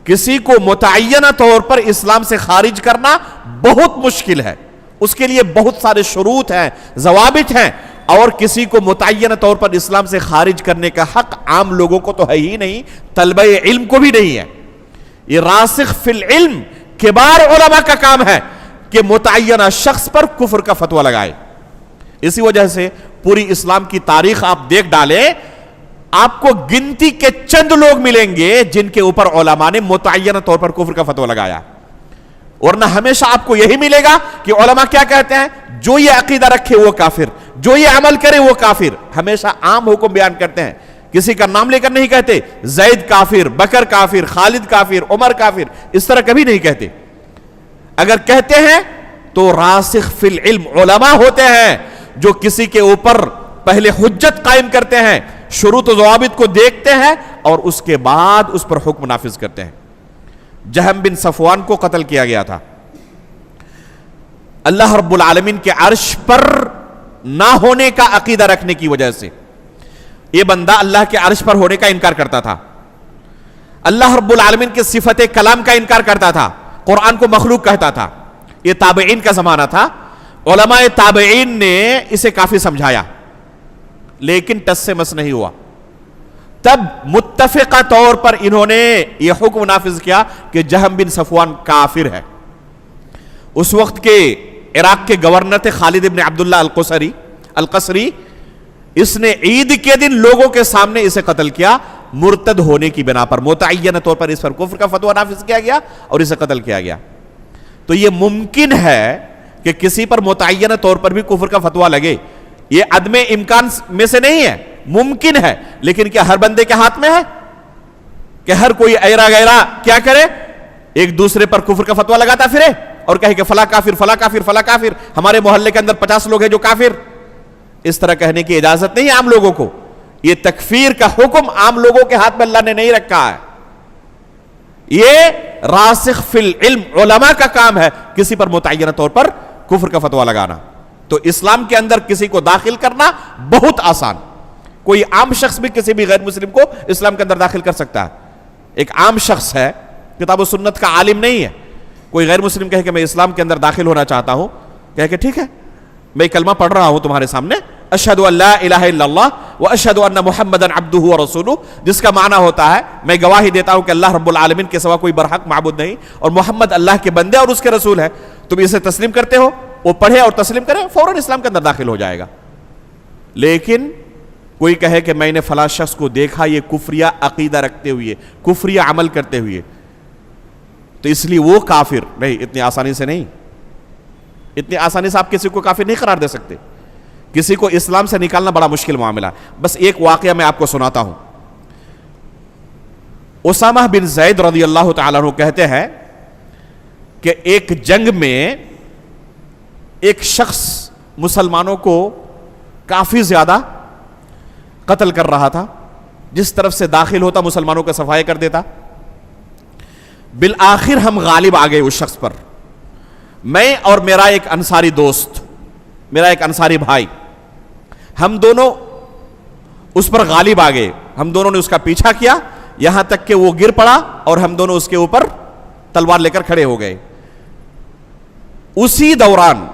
کسی کو متعینہ طور پر اسلام سے خارج کرنا بہت مشکل ہے، اس کے لیے بہت سارے شروط ہیں، ضوابط ہیں، اور کسی کو متعینہ طور پر اسلام سے خارج کرنے کا حق عام لوگوں کو تو ہے ہی نہیں، طلبہ علم کو بھی نہیں ہے۔ یہ راسخ فی العلم کبار علماء کا کام ہے کہ متعینہ شخص پر کفر کا فتویٰ لگائے. اسی وجہ سے پوری اسلام کی تاریخ آپ دیکھ ڈالیں, آپ کو گنتی کے چند لوگ ملیں گے جن کے اوپر علماء نے متعینہ طور پر کفر کا فتویٰ لگایا, ورنہ ہمیشہ آپ کو یہی ملے گا کہ علماء کیا کہتے ہیں, جو یہ عقیدہ رکھے وہ کافر, جو یہ عمل کرے وہ کافر. ہمیشہ عام حکم بیان کرتے ہیں, کسی کا نام لے کر نہیں کہتے زید کافر, بکر کافر, خالد کافر, عمر کافر, اس طرح کبھی نہیں کہتے. اگر کہتے ہیں تو راسخ فی العلم علماء ہوتے ہیں جو کسی کے اوپر پہلے حجت قائم کرتے ہیں, شروط و ضوابط کو دیکھتے ہیں اور اس کے بعد اس پر حکم نافذ کرتے ہیں. جہم بن صفوان کو قتل کیا گیا تھا اللہ رب العالمین کے عرش پر نہ ہونے کا عقیدہ رکھنے کی وجہ سے. یہ بندہ اللہ کے عرش پر ہونے کا انکار کرتا تھا, اللہ رب العالمین کے صفت کلام کا انکار کرتا تھا, قرآن کو مخلوق کہتا تھا. یہ تابعین کا زمانہ تھا, علماء تابعین نے اسے کافی سمجھایا لیکن ٹس سے مس نہیں ہوا. تب متفقہ طور پر انہوں نے یہ حکم نافذ کیا کہ جہم بن صفوان کافر ہے. اس وقت کے عراق کے گورنر تھے خالد ابن عبداللہ القصری. اس نے عید کے دن لوگوں کے سامنے اسے قتل کیا مرتد ہونے کی بنا پر. متعینہ طور پر اس پر کفر کا فتویٰ نافذ کیا گیا اور اسے قتل کیا گیا. تو یہ ممکن ہے کہ کسی پر متعینہ طور پر بھی کفر کا فتویٰ لگے, یہ عدم امکان میں سے نہیں ہے, ممکن ہے. لیکن کیا ہر بندے کے ہاتھ میں ہے کہ ہر کوئی ایرا غیرا کیا کرے, ایک دوسرے پر کفر کا فتویٰ لگاتا پھرے اور کہے کہ فلاں کافر فلاں کافر فلاں کافر, ہمارے محلے کے اندر 50 لوگ ہیں جو کافر. اس طرح کہنے کی اجازت نہیں ہے عام لوگوں کو. یہ تکفیر کا حکم عام لوگوں کے ہاتھ میں اللہ نے نہیں رکھا ہے, یہ راسخ فی العلم علماء کا کام ہے کسی پر متعینہ طور پر کفر کا فتویٰ لگانا. تو اسلام کے اندر کسی کو داخل کرنا بہت آسان, کوئی عام شخص بھی کسی بھی غیر مسلم کو اسلام کے اندر داخل کر سکتا ہے. ایک عام شخص ہے, کتاب و سنت کا عالم نہیں ہے, کوئی غیر مسلم کہے کہ میں اسلام کے اندر داخل ہونا چاہتا ہوں, کہے کہ ٹھیک ہے میں کلمہ پڑھ رہا ہوں تمہارے سامنے, اشہد ان لا الہ الا اللہ و اشہد ان محمدا عبدہ و رسولہ, جس کا معنی ہوتا ہے میں گواہی دیتا ہوں کہ اللہ رب العالمین کے سوا کوئی برحق معبود نہیں اور محمد اللہ کے بندے اور اس کے رسول ہے. تم اسے تسلیم کرتے ہو, وہ پڑھے اور تسلیم کرے, فوراً اسلام کے اندر داخل ہو جائے گا. لیکن کوئی کہے کہ میں نے فلاں شخص کو دیکھا یہ کفریہ عقیدہ رکھتے ہوئے, کفریہ عمل کرتے ہوئے, تو اس لیے وہ کافر نہیں. اتنی آسانی سے نہیں, اتنی آسانی سے آپ کسی کو کافر نہیں قرار دے سکتے. کسی کو اسلام سے نکالنا بڑا مشکل معاملہ. بس ایک واقعہ میں آپ کو سناتا ہوں. اسامہ بن زید رضی اللہ تعالیٰ عنہ کہتے ہیں کہ ایک جنگ میں ایک شخص مسلمانوں کو کافی زیادہ قتل کر رہا تھا, جس طرف سے داخل ہوتا مسلمانوں کا صفائی کر دیتا. بالآخر ہم غالب آ گئے اس شخص پر, میں اور میرا ایک انصاری دوست, میرا ایک انصاری بھائی, ہم دونوں اس پر غالب آ گئے. ہم دونوں نے اس کا پیچھا کیا یہاں تک کہ وہ گر پڑا اور ہم دونوں اس کے اوپر تلوار لے کر کھڑے ہو گئے. اسی دوران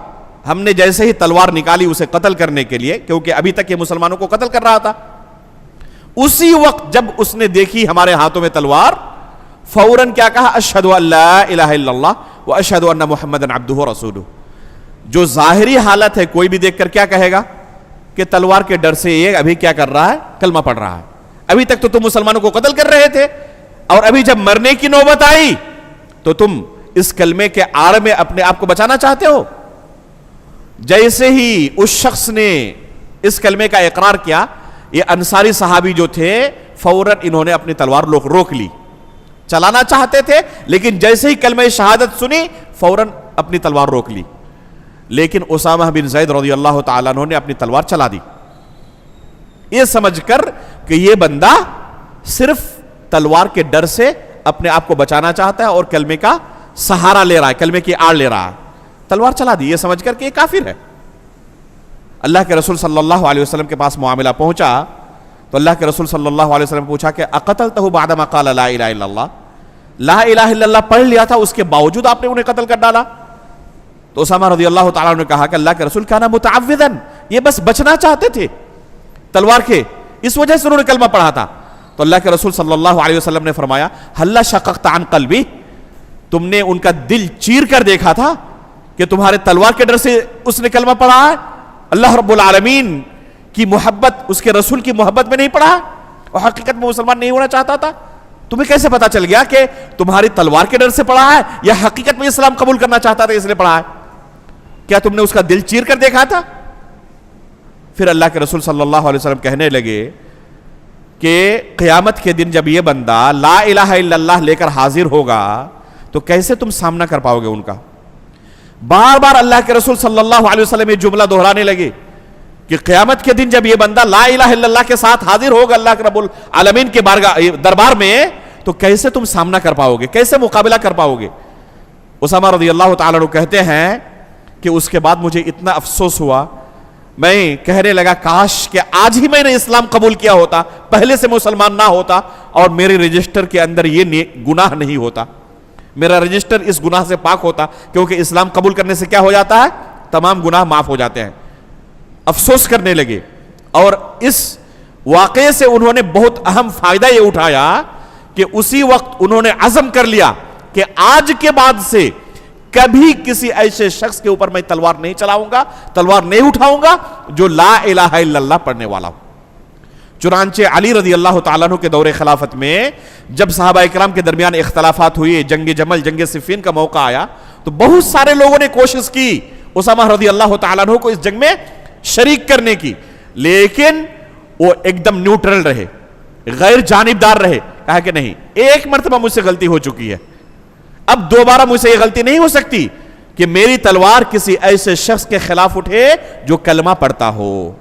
ہم نے جیسے ہی تلوار نکالی اسے قتل کرنے کے لیے, کیونکہ ابھی تک یہ مسلمانوں کو قتل کر رہا تھا, اسی وقت جب اس نے دیکھی ہمارے ہاتھوں میں تلوار, فوراً کیا کہا, اشہد ان لا الہ الا اللہ و اشہد ان محمدا عبدہ و رسولہ. جو ظاہری حالت ہے کوئی بھی دیکھ کر کیا کہے گا کہ تلوار کے ڈر سے یہ ابھی کیا کر رہا ہے, کلمہ پڑھ رہا ہے. ابھی تک تو تم مسلمانوں کو قتل کر رہے تھے اور ابھی جب مرنے کی نوبت آئی تو تم اس کلمے کے آڑ میں اپنے آپ کو بچانا چاہتے ہو. جیسے ہی اس شخص نے اس کلمے کا اقرار کیا, یہ انصاری صحابی جو تھے فوراً انہوں نے اپنی تلوار روک لی. چلانا چاہتے تھے لیکن جیسے ہی کلمہ شہادت سنی فوراً اپنی تلوار روک لی. لیکن اسامہ بن زید رضی اللہ تعالیٰ عنہ نے اپنی تلوار چلا دی, یہ سمجھ کر کہ یہ بندہ صرف تلوار کے ڈر سے اپنے آپ کو بچانا چاہتا ہے اور کلمے کا سہارا لے رہا ہے, کلمے کی آڑ لے رہا ہے. تلوار چلا دی یہ سمجھ کر کہ یہ کافر ہے. اللہ کے رسول صلی اللہ علیہ وسلم کے پاس معاملہ پہنچا تو اللہ کے رسول صلی اللہ علیہ وسلم پوچھا کہ اقتلتہ بعدما قال لا الہ الا اللہ, لا الہ الا اللہ پڑھ لیا تھا اس کے باوجود آپ نے انہیں قتل کر ڈالا؟ تو اسامہ رضی اللہ تعالیٰ نے کہا کہ اللہ کے رسول کانا متعوذن, یہ بس بچنا چاہتے تھے تلوار کے, اس وجہ سے انہوں نے کلمہ پڑھا تھا. تو اللہ کے رسول صلی اللہ علیہ وسلم نے فرمایا ہلا شققت عن قلبی, تم نے ان کا دل چیر کر دیکھا تھا کہ تمہارے تلوار کے ڈر سے اس نے کلمہ پڑھا ہے؟ اللہ رب العالمین کی محبت، اس کے رسول کی محبت میں نہیں پڑھا اور حقیقت میں مسلمان نہیں ہونا چاہتا تھا؟ تمہیں کیسے پتا چل گیا کہ تمہاری تلوار کے ڈر سے پڑھا ہے یا حقیقت میں اسلام قبول کرنا چاہتا تھا اس لیے پڑھا ہے؟ کیا تم نے اس کا دل چیر کر دیکھا تھا؟ پھر اللہ کے رسول صلی اللہ علیہ وسلم کہنے لگے کہ قیامت کے دن جب یہ بندہ لا الہ الا اللہ لے کر حاضر ہوگا تو کیسے تم سامنا کر پاؤ گے ان کا؟ بار بار اللہ کے رسول صلی اللہ علیہ وسلم یہ جملہ دہرانے لگے کہ قیامت کے دن جب یہ بندہ لا الہ الا اللہ کے ساتھ حاضر ہوگا اللہ کے رب العالمین کے دربار میں تو کیسے تم سامنا کر پاؤ گے، کیسے مقابلہ کر پاؤ گے؟ اسامہ رضی اللہ تعالیٰ عنہ کہتے ہیں کہ اس کے بعد مجھے اتنا افسوس ہوا، میں کہنے لگا کاش کہ آج ہی میں نے اسلام قبول کیا ہوتا، پہلے سے مسلمان نہ ہوتا اور میرے رجسٹر کے اندر یہ گناہ نہیں ہوتا، میرا رجسٹر اس گناہ سے پاک ہوتا، کیونکہ اسلام قبول کرنے سے کیا ہو جاتا ہے؟ تمام گناہ معاف ہو جاتے ہیں۔ افسوس کرنے لگے، اور اس واقعے سے انہوں نے بہت اہم فائدہ یہ اٹھایا کہ اسی وقت انہوں نے عزم کر لیا کہ آج کے بعد سے کبھی کسی ایسے شخص کے اوپر میں تلوار نہیں چلاؤں گا، تلوار نہیں اٹھاؤں گا جو لا الہ الا اللہ پڑھنے والا ہو۔ چنانچہ علی رضی اللہ تعالیٰ عنہ کے دور خلافت میں جب صحابہ اکرام کے درمیان اختلافات ہوئے، جنگ جمل، جنگ صفین کا موقع آیا تو بہت سارے لوگوں نے کوشش کی اسامہ رضی اللہ تعالیٰ عنہ کو اس جنگ میں شریک کرنے کی، لیکن وہ ایک دم نیوٹرل رہے، غیر جانبدار رہے، کہا کہ نہیں، ایک مرتبہ مجھ سے غلطی ہو چکی ہے، اب دوبارہ مجھ سے یہ غلطی نہیں ہو سکتی کہ میری تلوار کسی ایسے شخص کے خلاف اٹھے جو کلمہ پڑھتا ہو،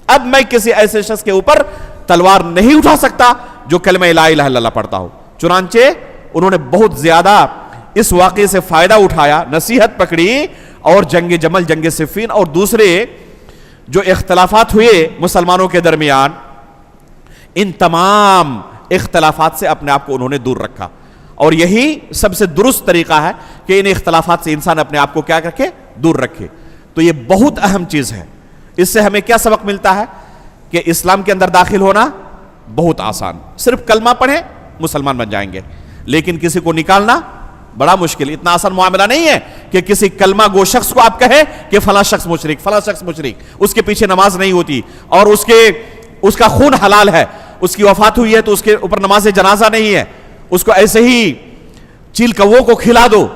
اب میں کسی ایسے شخص کے اوپر تلوار نہیں اٹھا سکتا جو کلمہ لا الہ الا اللہ پڑھتا ہو۔ چنانچہ انہوں نے بہت زیادہ اس واقعے سے فائدہ اٹھایا، نصیحت پکڑی، اور جنگ جمل، جنگ صفین اور دوسرے جو اختلافات ہوئے مسلمانوں کے درمیان، ان تمام اختلافات سے اپنے آپ کو انہوں نے دور رکھا، اور یہی سب سے درست طریقہ ہے کہ ان اختلافات سے انسان اپنے آپ کو کیا رکھے؟ دور رکھے۔ تو یہ بہت اہم چیز ہے۔ اس سے ہمیں کیا سبق ملتا ہے؟ کہ اسلام کے اندر داخل ہونا بہت آسان، صرف کلمہ پڑھیں مسلمان بن جائیں گے، لیکن کسی کو نکالنا بڑا مشکل۔ اتنا آسان معاملہ نہیں ہے کہ کسی کلمہ گو شخص کو آپ کہیں کہ فلاں شخص مشرک، فلاں شخص مشرک، اس کے پیچھے نماز نہیں ہوتی اور اس کا خون حلال ہے، اس کی وفات ہوئی ہے تو اس کے اوپر نماز جنازہ نہیں ہے، اس کو ایسے ہی چیل کووں کو کھلا دو،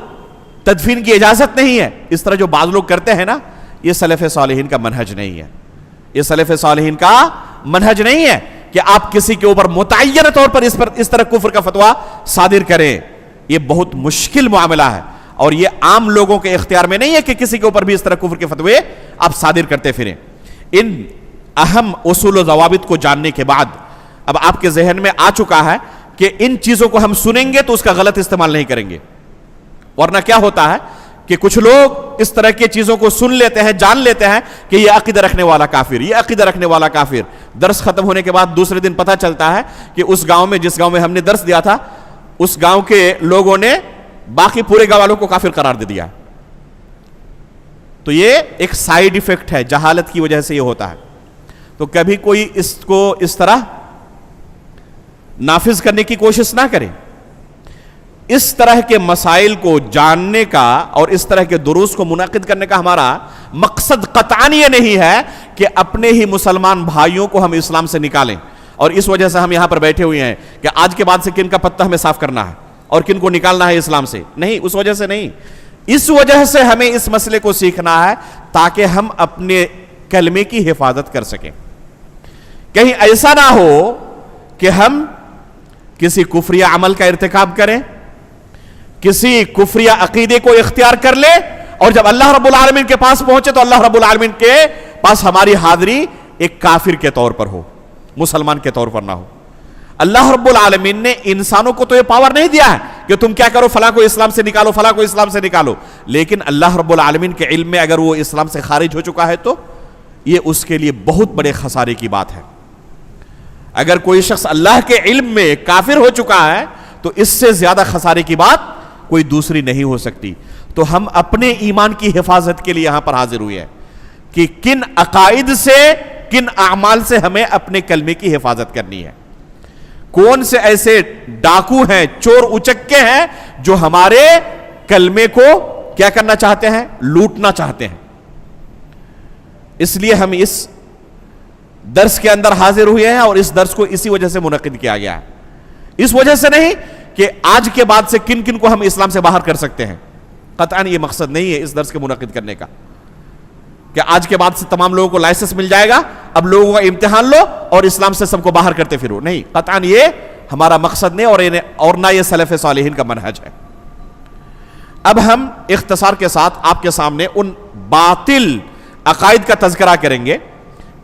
تدفین کی اجازت نہیں ہے، اس طرح جو بعض لوگ کرتے ہیں نا، یہ سلف صالحین کا منہج نہیں ہے، یہ سلف صالحین کا منہج نہیں ہے کہ آپ کسی کے اوپر متعین طور پر اس طرح کفر کا فتویٰ صادر کریں۔ یہ بہت مشکل معاملہ ہے، اور یہ عام لوگوں کے اختیار میں نہیں ہے کہ کسی کے اوپر بھی اس طرح کفر کے فتوے آپ صادر کرتے پھریں۔ ان اہم اصول و ضوابط کو جاننے کے بعد اب آپ کے ذہن میں آ چکا ہے کہ ان چیزوں کو ہم سنیں گے تو اس کا غلط استعمال نہیں کریں گے، ورنہ کیا ہوتا ہے کہ کچھ لوگ اس طرح کی چیزوں کو سن لیتے ہیں، جان لیتے ہیں کہ یہ عقیدہ رکھنے والا کافر، یہ عقیدہ رکھنے والا کافر، درس ختم ہونے کے بعد دوسرے دن پتہ چلتا ہے کہ اس گاؤں میں، جس گاؤں میں ہم نے درس دیا تھا، اس گاؤں کے لوگوں نے باقی پورے گاؤں والوں کو کافر قرار دے دیا۔ تو یہ ایک سائیڈ ایفیکٹ ہے، جہالت کی وجہ سے یہ ہوتا ہے۔ تو کبھی کوئی اس کو اس طرح نافذ کرنے کی کوشش نہ کرے۔ اس طرح کے مسائل کو جاننے کا اور اس طرح کے دروس کو منعقد کرنے کا ہمارا مقصد قطعاً یہ نہیں ہے کہ اپنے ہی مسلمان بھائیوں کو ہم اسلام سے نکالیں، اور اس وجہ سے ہم یہاں پر بیٹھے ہوئے ہیں کہ آج کے بعد سے کن کا پتہ ہمیں صاف کرنا ہے اور کن کو نکالنا ہے اسلام سے۔ نہیں، اس وجہ سے نہیں، اس وجہ سے ہمیں اس مسئلے کو سیکھنا ہے تاکہ ہم اپنے کلمے کی حفاظت کر سکیں۔ کہیں ایسا نہ ہو کہ ہم کسی کفریہ عمل کا ارتکاب کریں، کسی کفریہ عقیدے کو اختیار کر لے، اور جب اللہ رب العالمین کے پاس پہنچے تو اللہ رب العالمین کے پاس ہماری حاضری ایک کافر کے طور پر ہو، مسلمان کے طور پر نہ ہو۔ اللہ رب العالمین نے انسانوں کو تو یہ پاور نہیں دیا ہے کہ تم کیا کرو، فلاں کو اسلام سے نکالو، فلاں کو اسلام سے نکالو، لیکن اللہ رب العالمین کے علم میں اگر وہ اسلام سے خارج ہو چکا ہے تو یہ اس کے لیے بہت بڑے خسارے کی بات ہے۔ اگر کوئی شخص اللہ کے علم میں کافر ہو چکا ہے تو اس سے زیادہ خسارے کی بات کوئی دوسری نہیں ہو سکتی۔ تو ہم اپنے ایمان کی حفاظت کے لیے یہاں پر حاضر ہوئے ہیں کہ کن عقائد سے، کن اعمال سے ہمیں اپنے کلمے کی حفاظت کرنی ہے، کون سے ایسے ڈاکو ہیں، چور اچکے ہیں جو ہمارے کلمے کو کیا کرنا چاہتے ہیں؟ لوٹنا چاہتے ہیں. اس لیے ہم اس درس کے اندر حاضر ہوئے ہیں اور اس درس کو اسی وجہ سے منعقد کیا گیا ہے. اس وجہ سے نہیں کہ آج کے بعد سے کن کن کو ہم اسلام سے باہر کر سکتے ہیں. قطعاً یہ مقصد نہیں ہے اس درس کے منعقد کرنے کا کہ آج کے بعد سے تمام لوگوں کو لائسنس مل جائے گا, اب لوگوں کا امتحان لو اور اسلام سے سب کو باہر کرتے پھرو. نہیں, قطعاً یہ ہمارا مقصد نہیں اور نہ یہ سلف صالحین کا منہج ہے. اب ہم اختصار کے ساتھ آپ کے سامنے ان باطل عقائد کا تذکرہ کریں گے,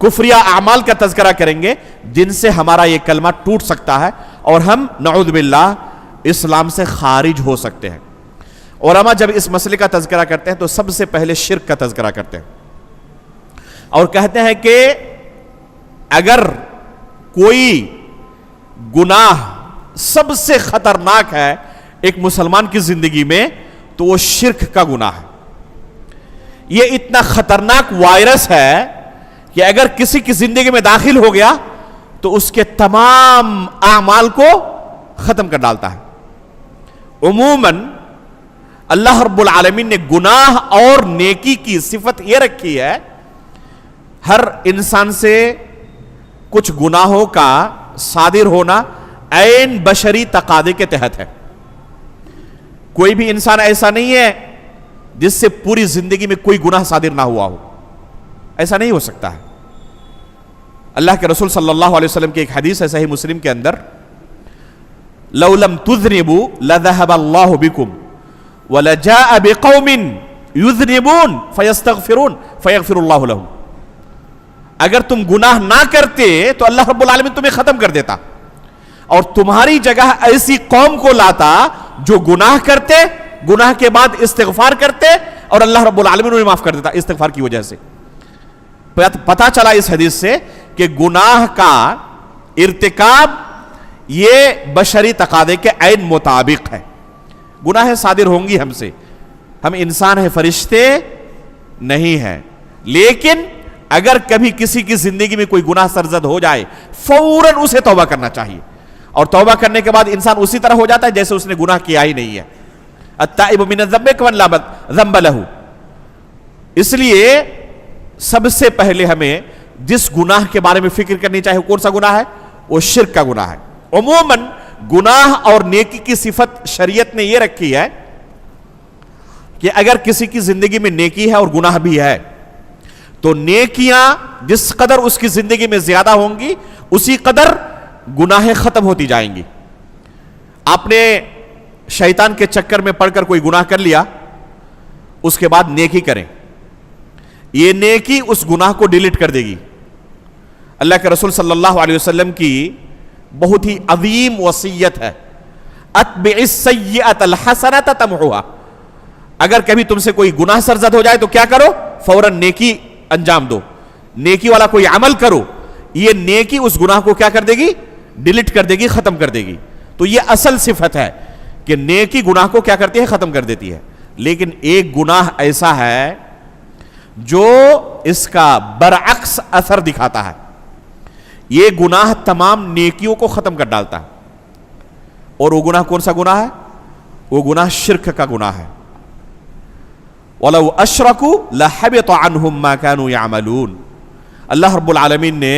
کفریہ اعمال کا تذکرہ کریں گے جن سے ہمارا یہ کلمہ ٹوٹ سکتا ہے اور ہم نعوذ باللہ اسلام سے خارج ہو سکتے ہیں. علماء جب اس مسئلے کا تذکرہ کرتے ہیں تو سب سے پہلے شرک کا تذکرہ کرتے ہیں اور کہتے ہیں کہ اگر کوئی گناہ سب سے خطرناک ہے ایک مسلمان کی زندگی میں تو وہ شرک کا گناہ ہے. یہ اتنا خطرناک وائرس ہے کہ اگر کسی کی زندگی میں داخل ہو گیا تو اس کے تمام اعمال کو ختم کر ڈالتا ہے. عموماً اللہ رب العالمین نے گناہ اور نیکی کی صفت یہ رکھی ہے, ہر انسان سے کچھ گناہوں کا صادر ہونا عین بشری تقاضے کے تحت ہے. کوئی بھی انسان ایسا نہیں ہے جس سے پوری زندگی میں کوئی گناہ صادر نہ ہوا ہو, ایسا نہیں ہو سکتا ہے. اللہ کے رسول صلی اللہ علیہ وسلم کی ایک حدیث ہے صحیح مسلم کے اندر, لَوْ لَمْ تُذْنِبُوا لَذَهَبَ اللَّهُ بِكُمْ وَلَجَاءَ بِقَوْمٍ يُذْنِبُونَ فَيَسْتَغْفِرُونَ فَيَغْفِرُ اللَّهُ لَهُمْ. اگر تم گناہ نہ کرتے تو اللہ رب العالمین تمہیں ختم کر دیتا اور تمہاری جگہ ایسی قوم کو لاتا جو گناہ کرتے, گناہ کے بعد استغفار کرتے اور اللہ رب العالمین انہیں معاف کر دیتا استغفار کی وجہ سے. پتا چلا اس حدیث سے کہ گناہ کا ارتکاب یہ بشری تقاضے کے عین مطابق ہے. گناہیں صادر ہوں گی ہم سے, ہم انسان ہیں, فرشتے نہیں ہیں, لیکن اگر کبھی کسی کی زندگی میں کوئی گناہ سرزد ہو جائے فوراً اسے توبہ کرنا چاہیے اور توبہ کرنے کے بعد انسان اسی طرح ہو جاتا ہے جیسے اس نے گناہ کیا ہی نہیں ہے. التائب من الذنب کمن لا ذنب له. اس لیے سب سے پہلے ہمیں جس گناہ کے بارے میں فکر کرنی چاہیے کون سا گناہ ہے؟ وہ شرک کا گناہ ہے. عموماً گناہ اور نیکی کی صفت شریعت نے یہ رکھی ہے کہ اگر کسی کی زندگی میں نیکی ہے اور گناہ بھی ہے تو نیکیاں جس قدر اس کی زندگی میں زیادہ ہوں گی اسی قدر گناہیں ختم ہوتی جائیں گی. آپ نے شیطان کے چکر میں پڑھ کر کوئی گناہ کر لیا, اس کے بعد نیکی کریں, یہ نیکی اس گناہ کو ڈیلیٹ کر دے گی. اللہ کے رسول صلی اللہ علیہ وسلم کی بہت ہی عظیم وصیت ہے, اتبع السیئۃ الحسنۃ تمحوها. اگر کبھی تم سے کوئی گناہ سرزد ہو جائے تو کیا کرو؟ فوراً نیکی انجام دو, نیکی والا کوئی عمل کرو, یہ نیکی اس گناہ کو کیا کر دے گی؟ ڈیلیٹ کر دے گی, ختم کر دے گی. تو یہ اصل صفت ہے کہ نیکی گناہ کو کیا کرتی ہے؟ ختم کر دیتی ہے. لیکن ایک گناہ ایسا ہے جو اس کا برعکس اثر دکھاتا ہے, یہ گناہ تمام نیکیوں کو ختم کر ڈالتا ہے. اور وہ گناہ کون سا گناہ ہے؟ وہ گناہ شرک کا گناہ ہے. وَلَوْ أَشْرَكُوا لَحَبِطَ عَنْهُمْ مَا كَانُوا يَعْمَلُونَ. اللہ رب العالمین نے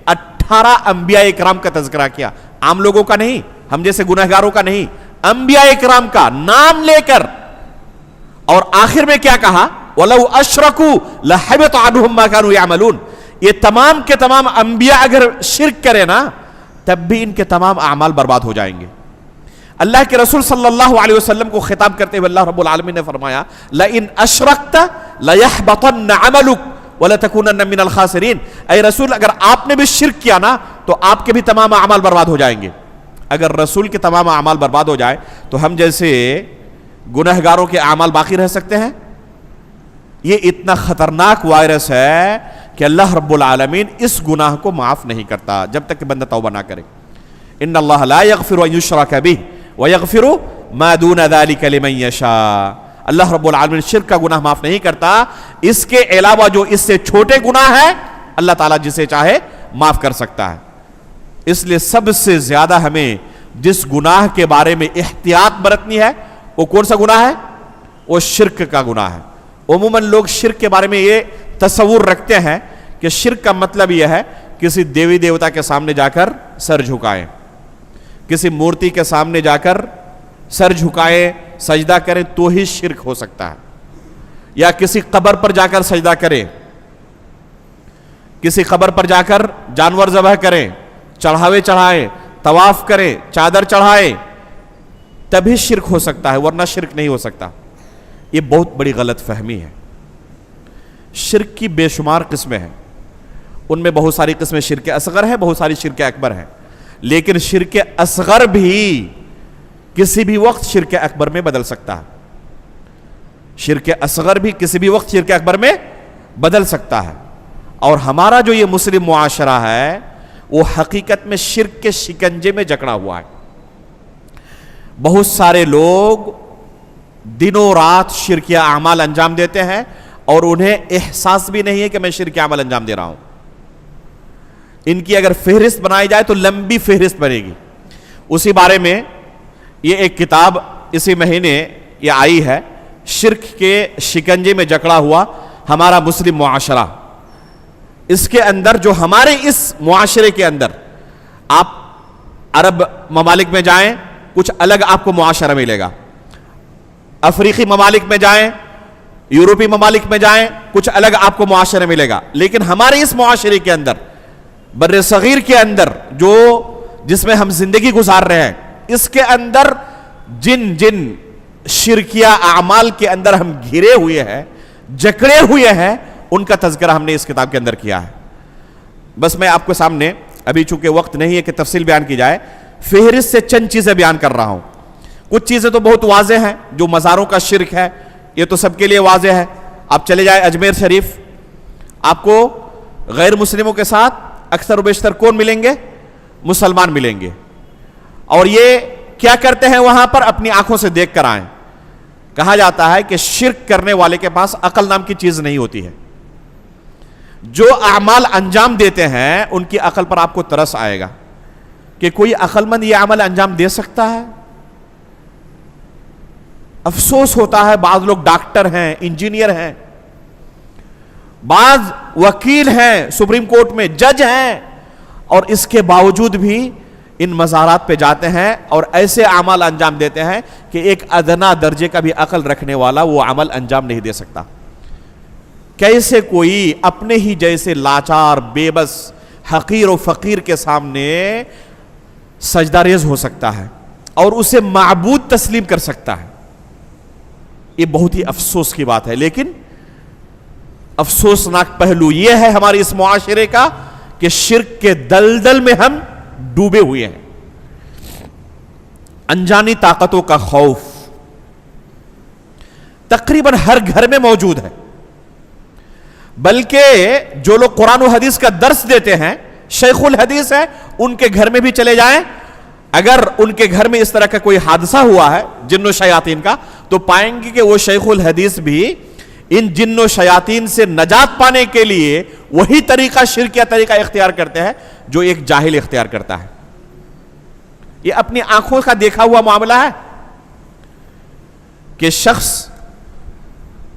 18 انبیاء اکرام کا تذکرہ کیا, عام لوگوں کا نہیں, ہم جیسے گناہگاروں کا نہیں, انبیاء اکرام کا نام لے کر. اور آخر میں کیا کہا؟ وَلَوْ أَشْرَكُوا لَحَبِطَ عَنْهُمْ مَا كَانُوا يَعْمَلُونَ. یہ تمام کے تمام انبیاء اگر شرک کرے نا تب بھی ان کے تمام اعمال برباد ہو جائیں گے. اللہ کے رسول صلی اللہ علیہ وسلم کو خطاب کرتے ہوئے اللہ رب العالمین نے فرمایا لَإِنْ أَشْرَكْتَ لَيَحْبَطَنَّ عَمَلُكَ وَلَتَكُونَنَّ مِنَ الْخَاسِرِينَ. اے رسول اگر آپ نے بھی شرک کیا نا تو آپ کے بھی تمام اعمال برباد ہو جائیں گے. اگر رسول کے تمام اعمال برباد ہو جائے تو ہم جیسے گنہگاروں کے اعمال باقی رہ سکتے ہیں؟ یہ اتنا خطرناک وائرس ہے کہ اللہ رب العالمین اس گناہ کو معاف نہیں کرتا جب تک کہ بندہ توبہ نہ کرے. ان اللہ لا یغفر ان یشرک بہ ویغفر ما دون ذلک لمن یشاء. اللہ رب العالمین شرک کا گناہ معاف نہیں کرتا, اس کے علاوہ جو اس سے چھوٹے گناہ ہیں اللہ تعالیٰ جسے چاہے معاف کر سکتا ہے. اس لیے سب سے زیادہ ہمیں جس گناہ کے بارے میں احتیاط برتنی ہے وہ کون سا گناہ ہے؟ وہ شرک کا گناہ ہے۔ عموماً لوگ شرک کے بارے میں یہ تصور رکھتے ہیں کہ شرک کا مطلب یہ ہے کسی دیوی دیوتا کے سامنے جا کر سر جھکائیں، کسی مورتی کے سامنے جا کر سر جھکائیں، سجدہ کریں تو ہی شرک ہو سکتا ہے، یا کسی قبر پر جا کر سجدہ کریں، کسی قبر پر جا کر جانور ذبح کریں، چڑھاوے چڑھائیں، طواف کریں، چادر چڑھائیں، تبھی شرک ہو سکتا ہے، ورنہ شرک نہیں ہو سکتا۔ یہ بہت بڑی غلط فہمی ہے۔ شرک کی بے شمار قسمیں ہیں، ان میں بہت ساری قسمیں شرک اصغر ہے، بہت ساری شرک اکبر ہے، لیکن شرک اصغر بھی کسی بھی وقت شرک اکبر میں بدل سکتا ہے۔ شرک اصغر بھی کسی بھی وقت شرک اکبر میں بدل سکتا ہے۔ اور ہمارا جو یہ مسلم معاشرہ ہے وہ حقیقت میں شرک کے شکنجے میں جکڑا ہوا ہے۔ بہت سارے لوگ دنوں رات شرکیہ اعمال انجام دیتے ہیں اور انہیں احساس بھی نہیں ہے کہ میں شرکیہ عمل انجام دے رہا ہوں۔ ان کی اگر فہرست بنائی جائے تو لمبی فہرست بنے گی۔ اسی بارے میں یہ ایک کتاب اسی مہینے یہ آئی ہے، شرک کے شکنجے میں جکڑا ہوا ہمارا مسلم معاشرہ۔ اس کے اندر جو ہمارے اس معاشرے کے اندر، آپ عرب ممالک میں جائیں کچھ الگ آپ کو معاشرہ ملے گا، افریقی ممالک میں جائیں، یورپی ممالک میں جائیں کچھ الگ آپ کو معاشرہ ملے گا، لیکن ہمارے اس معاشرے کے اندر، بر صغیر کے اندر جو جس میں ہم زندگی گزار رہے ہیں، اس کے اندر جن جن شرکیہ اعمال کے اندر ہم گھرے ہوئے ہیں، جکڑے ہوئے ہیں، ان کا تذکرہ ہم نے اس کتاب کے اندر کیا ہے۔ بس میں آپ کو سامنے ابھی چونکہ وقت نہیں ہے کہ تفصیل بیان کی جائے، فہرست سے چند چیزیں بیان کر رہا ہوں۔ کچھ چیزیں تو بہت واضح ہیں، جو مزاروں کا شرک ہے یہ تو سب کے لیے واضح ہے۔ آپ چلے جائیں اجمیر شریف، آپ کو غیر مسلموں کے ساتھ اکثر و بیشتر کون ملیں گے؟ مسلمان ملیں گے، اور یہ کیا کرتے ہیں وہاں پر؟ اپنی آنکھوں سے دیکھ کر آئیں۔ کہا جاتا ہے کہ شرک کرنے والے کے پاس عقل نام کی چیز نہیں ہوتی ہے۔ جو اعمال انجام دیتے ہیں ان کی عقل پر آپ کو ترس آئے گا کہ کوئی عقل مند یہ عمل انجام دے سکتا ہے۔ افسوس ہوتا ہے، بعض لوگ ڈاکٹر ہیں، انجینئر ہیں، بعض وکیل ہیں، سپریم کورٹ میں جج ہیں، اور اس کے باوجود بھی ان مزارات پہ جاتے ہیں اور ایسے اعمال انجام دیتے ہیں کہ ایک ادنا درجے کا بھی عقل رکھنے والا وہ عمل انجام نہیں دے سکتا۔ کیسے کوئی اپنے ہی جیسے لاچار، بے بس، حقیر و فقیر کے سامنے سجدہ ریز ہو سکتا ہے اور اسے معبود تسلیم کر سکتا ہے؟ یہ بہت ہی افسوس کی بات ہے۔ لیکن افسوسناک پہلو یہ ہے ہمارے اس معاشرے کا کہ شرک کے دلدل میں ہم ڈوبے ہوئے ہیں۔ انجانی طاقتوں کا خوف تقریباً ہر گھر میں موجود ہے، بلکہ جو لوگ قرآن و حدیث کا درس دیتے ہیں، شیخ الحدیث ہیں، ان کے گھر میں بھی چلے جائیں، اگر ان کے گھر میں اس طرح کا کوئی حادثہ ہوا ہے جن و شیاطین کا، تو پائیں گے کہ وہ شیخ الحدیث بھی ان جن و شیاطین سے نجات پانے کے لیے وہی طریقہ، شرکیہ طریقہ اختیار کرتے ہیں جو ایک جاہل اختیار کرتا ہے۔ یہ اپنی آنکھوں کا دیکھا ہوا معاملہ ہے کہ شخص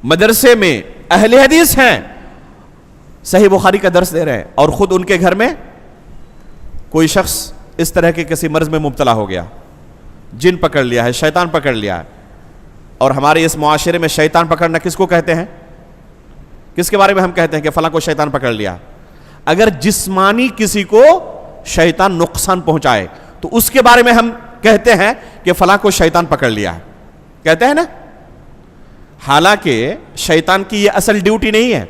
مدرسے میں اہل حدیث ہیں، صحیح بخاری کا درس دے رہے ہیں، اور خود ان کے گھر میں کوئی شخص اس طرح کے کسی مرض میں مبتلا ہو گیا، جن پکڑ لیا ہے، شیطان پکڑ لیا ہے۔ اور ہمارے اس معاشرے میں شیطان پکڑنا کس کو کہتے ہیں؟ کس کے بارے میں ہم کہتے ہیں کہ فلاں کو شیطان پکڑ لیا؟ اگر جسمانی کسی کو شیطان نقصان پہنچائے تو اس کے بارے میں ہم کہتے ہیں کہ فلاں کو شیطان پکڑ لیا ہے، کہتے ہیں نا؟ حالانکہ شیطان کی یہ اصل ڈیوٹی نہیں ہے،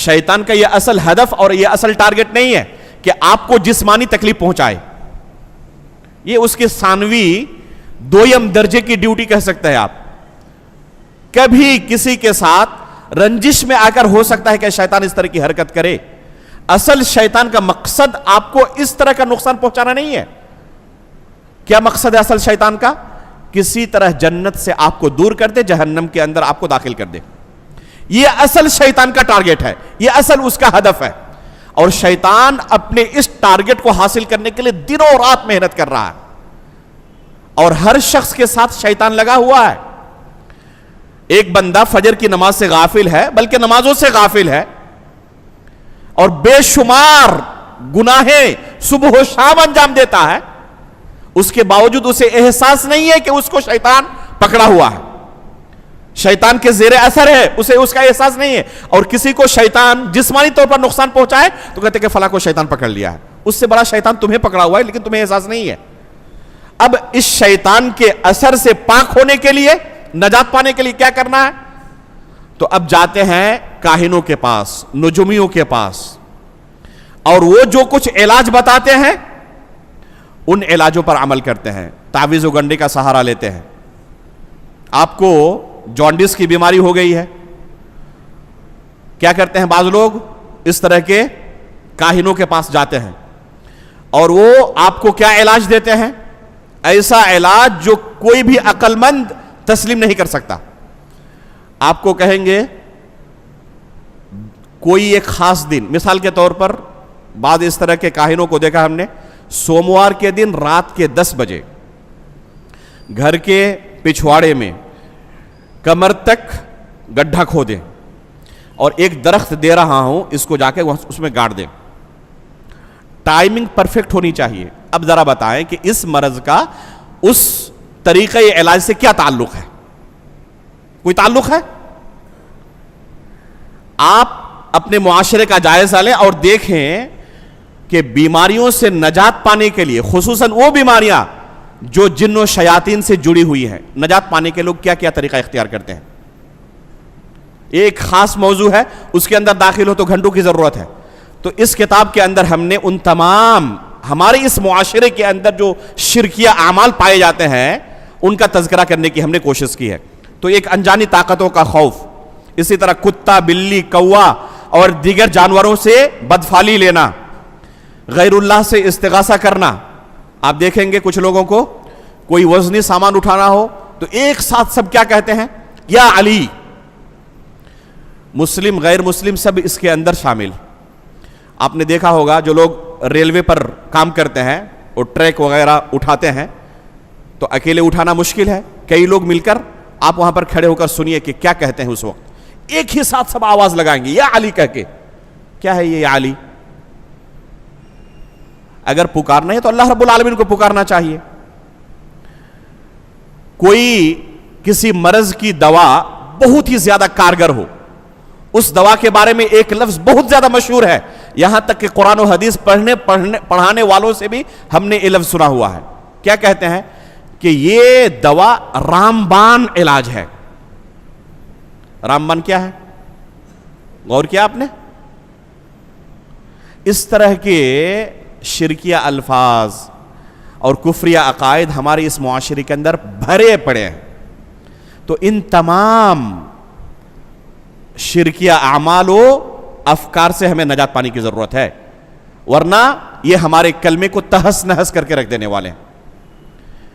شیطان کا یہ اصل ہدف اور یہ اصل ٹارگٹ نہیں ہے کہ آپ کو جسمانی تکلیف پہنچائے۔ یہ اس کے ثانوی دویم درجے کی ڈیوٹی کہہ سکتے ہیں آپ۔ کبھی کسی کے ساتھ رنجش میں آ کر ہو سکتا ہے کہ شیطان اس طرح کی حرکت کرے، اصل شیطان کا مقصد آپ کو اس طرح کا نقصان پہنچانا نہیں ہے۔ کیا مقصد ہے اصل شیطان کا؟ کسی طرح جنت سے آپ کو دور کر دے، جہنم کے اندر آپ کو داخل کر دے۔ یہ اصل شیطان کا ٹارگٹ ہے، یہ اصل اس کا ہدف ہے، اور شیطان اپنے اس ٹارگٹ کو حاصل کرنے کے لیے دنوں رات محنت کر رہا ہے، اور ہر شخص کے ساتھ شیطان لگا ہوا ہے۔ ایک بندہ فجر کی نماز سے غافل ہے، بلکہ نمازوں سے غافل ہے، اور بے شمار گناہیں صبح و شام انجام دیتا ہے، اس کے باوجود اسے احساس نہیں ہے کہ اس کو شیطان پکڑا ہوا ہے، شیطان کے زیر اثر ہے، اسے اس کا احساس نہیں ہے. اور کسی کو شیطان جسمانی طور پر نقصان پہنچائے تو کہتے کہ فلاں کو شیطان پکڑ لیا ہے. اس سے بڑا شیطان تمہیں پکڑا ہوا ہے لیکن تمہیں احساس نہیں ہے. اب اس شیطان کے اثر سے پاک ہونے کے لیے، نجات پانے کے لیے کیا کرنا ہے؟ تو اب جاتے ہیں کاہنوں کے پاس، نجومیوں کے پاس، اور وہ جو کچھ علاج بتاتے ہیں ان علاجوں پر عمل کرتے ہیں، تعویذ و گنڈے کا سہارا لیتے ہیں. آپ کو جانڈس کی بیماری ہو گئی ہے، کیا کرتے ہیں بعض لوگ؟ اس طرح کے کاہنوں کے پاس جاتے ہیں، اور وہ آپ کو کیا علاج دیتے ہیں؟ ایسا علاج جو کوئی بھی عقل مند تسلیم نہیں کر سکتا. آپ کو کہیں گے کوئی ایک خاص دن، مثال کے طور پر بعض اس طرح کے کاہنوں کو دیکھا ہم نے، سوموار کے دن رات کے 10 بجے گھر کے پچھواڑے میں کمر تک گڈھا کھودیں اور ایک درخت دے رہا ہوں، اس کو جا کے اس میں گاڑ دیں. ٹائمنگ پرفیکٹ ہونی چاہیے. اب ذرا بتائیں کہ اس مرض کا اس طریقہ علاج سے کیا تعلق ہے؟ کوئی تعلق ہے؟ آپ اپنے معاشرے کا جائزہ لیں اور دیکھیں کہ بیماریوں سے نجات پانے کے لیے، خصوصاً وہ بیماریاں جو جن و شیاطین سے جڑی ہوئی ہیں، نجات پانے کے لوگ کیا کیا طریقہ اختیار کرتے ہیں. ایک خاص موضوع ہے، اس کے اندر داخل ہو تو گھنٹوں کی ضرورت ہے. تو اس کتاب کے اندر ہم نے ان تمام ہمارے اس معاشرے کے اندر جو شرکیہ اعمال پائے جاتے ہیں ان کا تذکرہ کرنے کی ہم نے کوشش کی ہے. تو ایک انجانی طاقتوں کا خوف، اسی طرح کتا، بلی، کوا اور دیگر جانوروں سے بدفعلی لینا، غیر اللہ سے استغاثہ کرنا. آپ دیکھیں گے کچھ لوگوں کو کوئی وزنی سامان اٹھانا ہو تو ایک ساتھ سب کیا کہتے ہیں؟ یا علی. مسلم غیر مسلم سب اس کے اندر شامل. آپ نے دیکھا ہوگا جو لوگ ریلوے پر کام کرتے ہیں، وہ ٹریک وغیرہ اٹھاتے ہیں تو اکیلے اٹھانا مشکل ہے، کئی لوگ مل کر، آپ وہاں پر کھڑے ہو کر سنیے کہ کیا کہتے ہیں. اس وقت ایک ہی ساتھ سب آواز لگائیں گے یا علی کہہ کے. کیا ہے یہ یا علی؟ اگر پکارنا ہے تو اللہ رب العالمین کو پکارنا چاہیے. کوئی کسی مرض کی دوا بہت ہی زیادہ کارگر ہو، اس دوا کے بارے میں ایک لفظ بہت زیادہ مشہور ہے، یہاں تک کہ قرآن و حدیث پڑھانے والوں سے بھی ہم نے یہ لفظ سنا ہوا ہے. کیا کہتے ہیں؟ کہ یہ دوا رامبان علاج ہے. رامبان کیا ہے؟ غور کیا آپ نے؟ اس طرح کے شرکیہ الفاظ اور کفریہ عقائد ہمارے اس معاشرے کے اندر بھرے پڑے ہیں. تو ان تمام شرکیہ اعمال و افکار سے ہمیں نجات پانے کی ضرورت ہے، ورنہ یہ ہمارے کلمے کو تہس نہس کر کے رکھ دینے والے ہیں.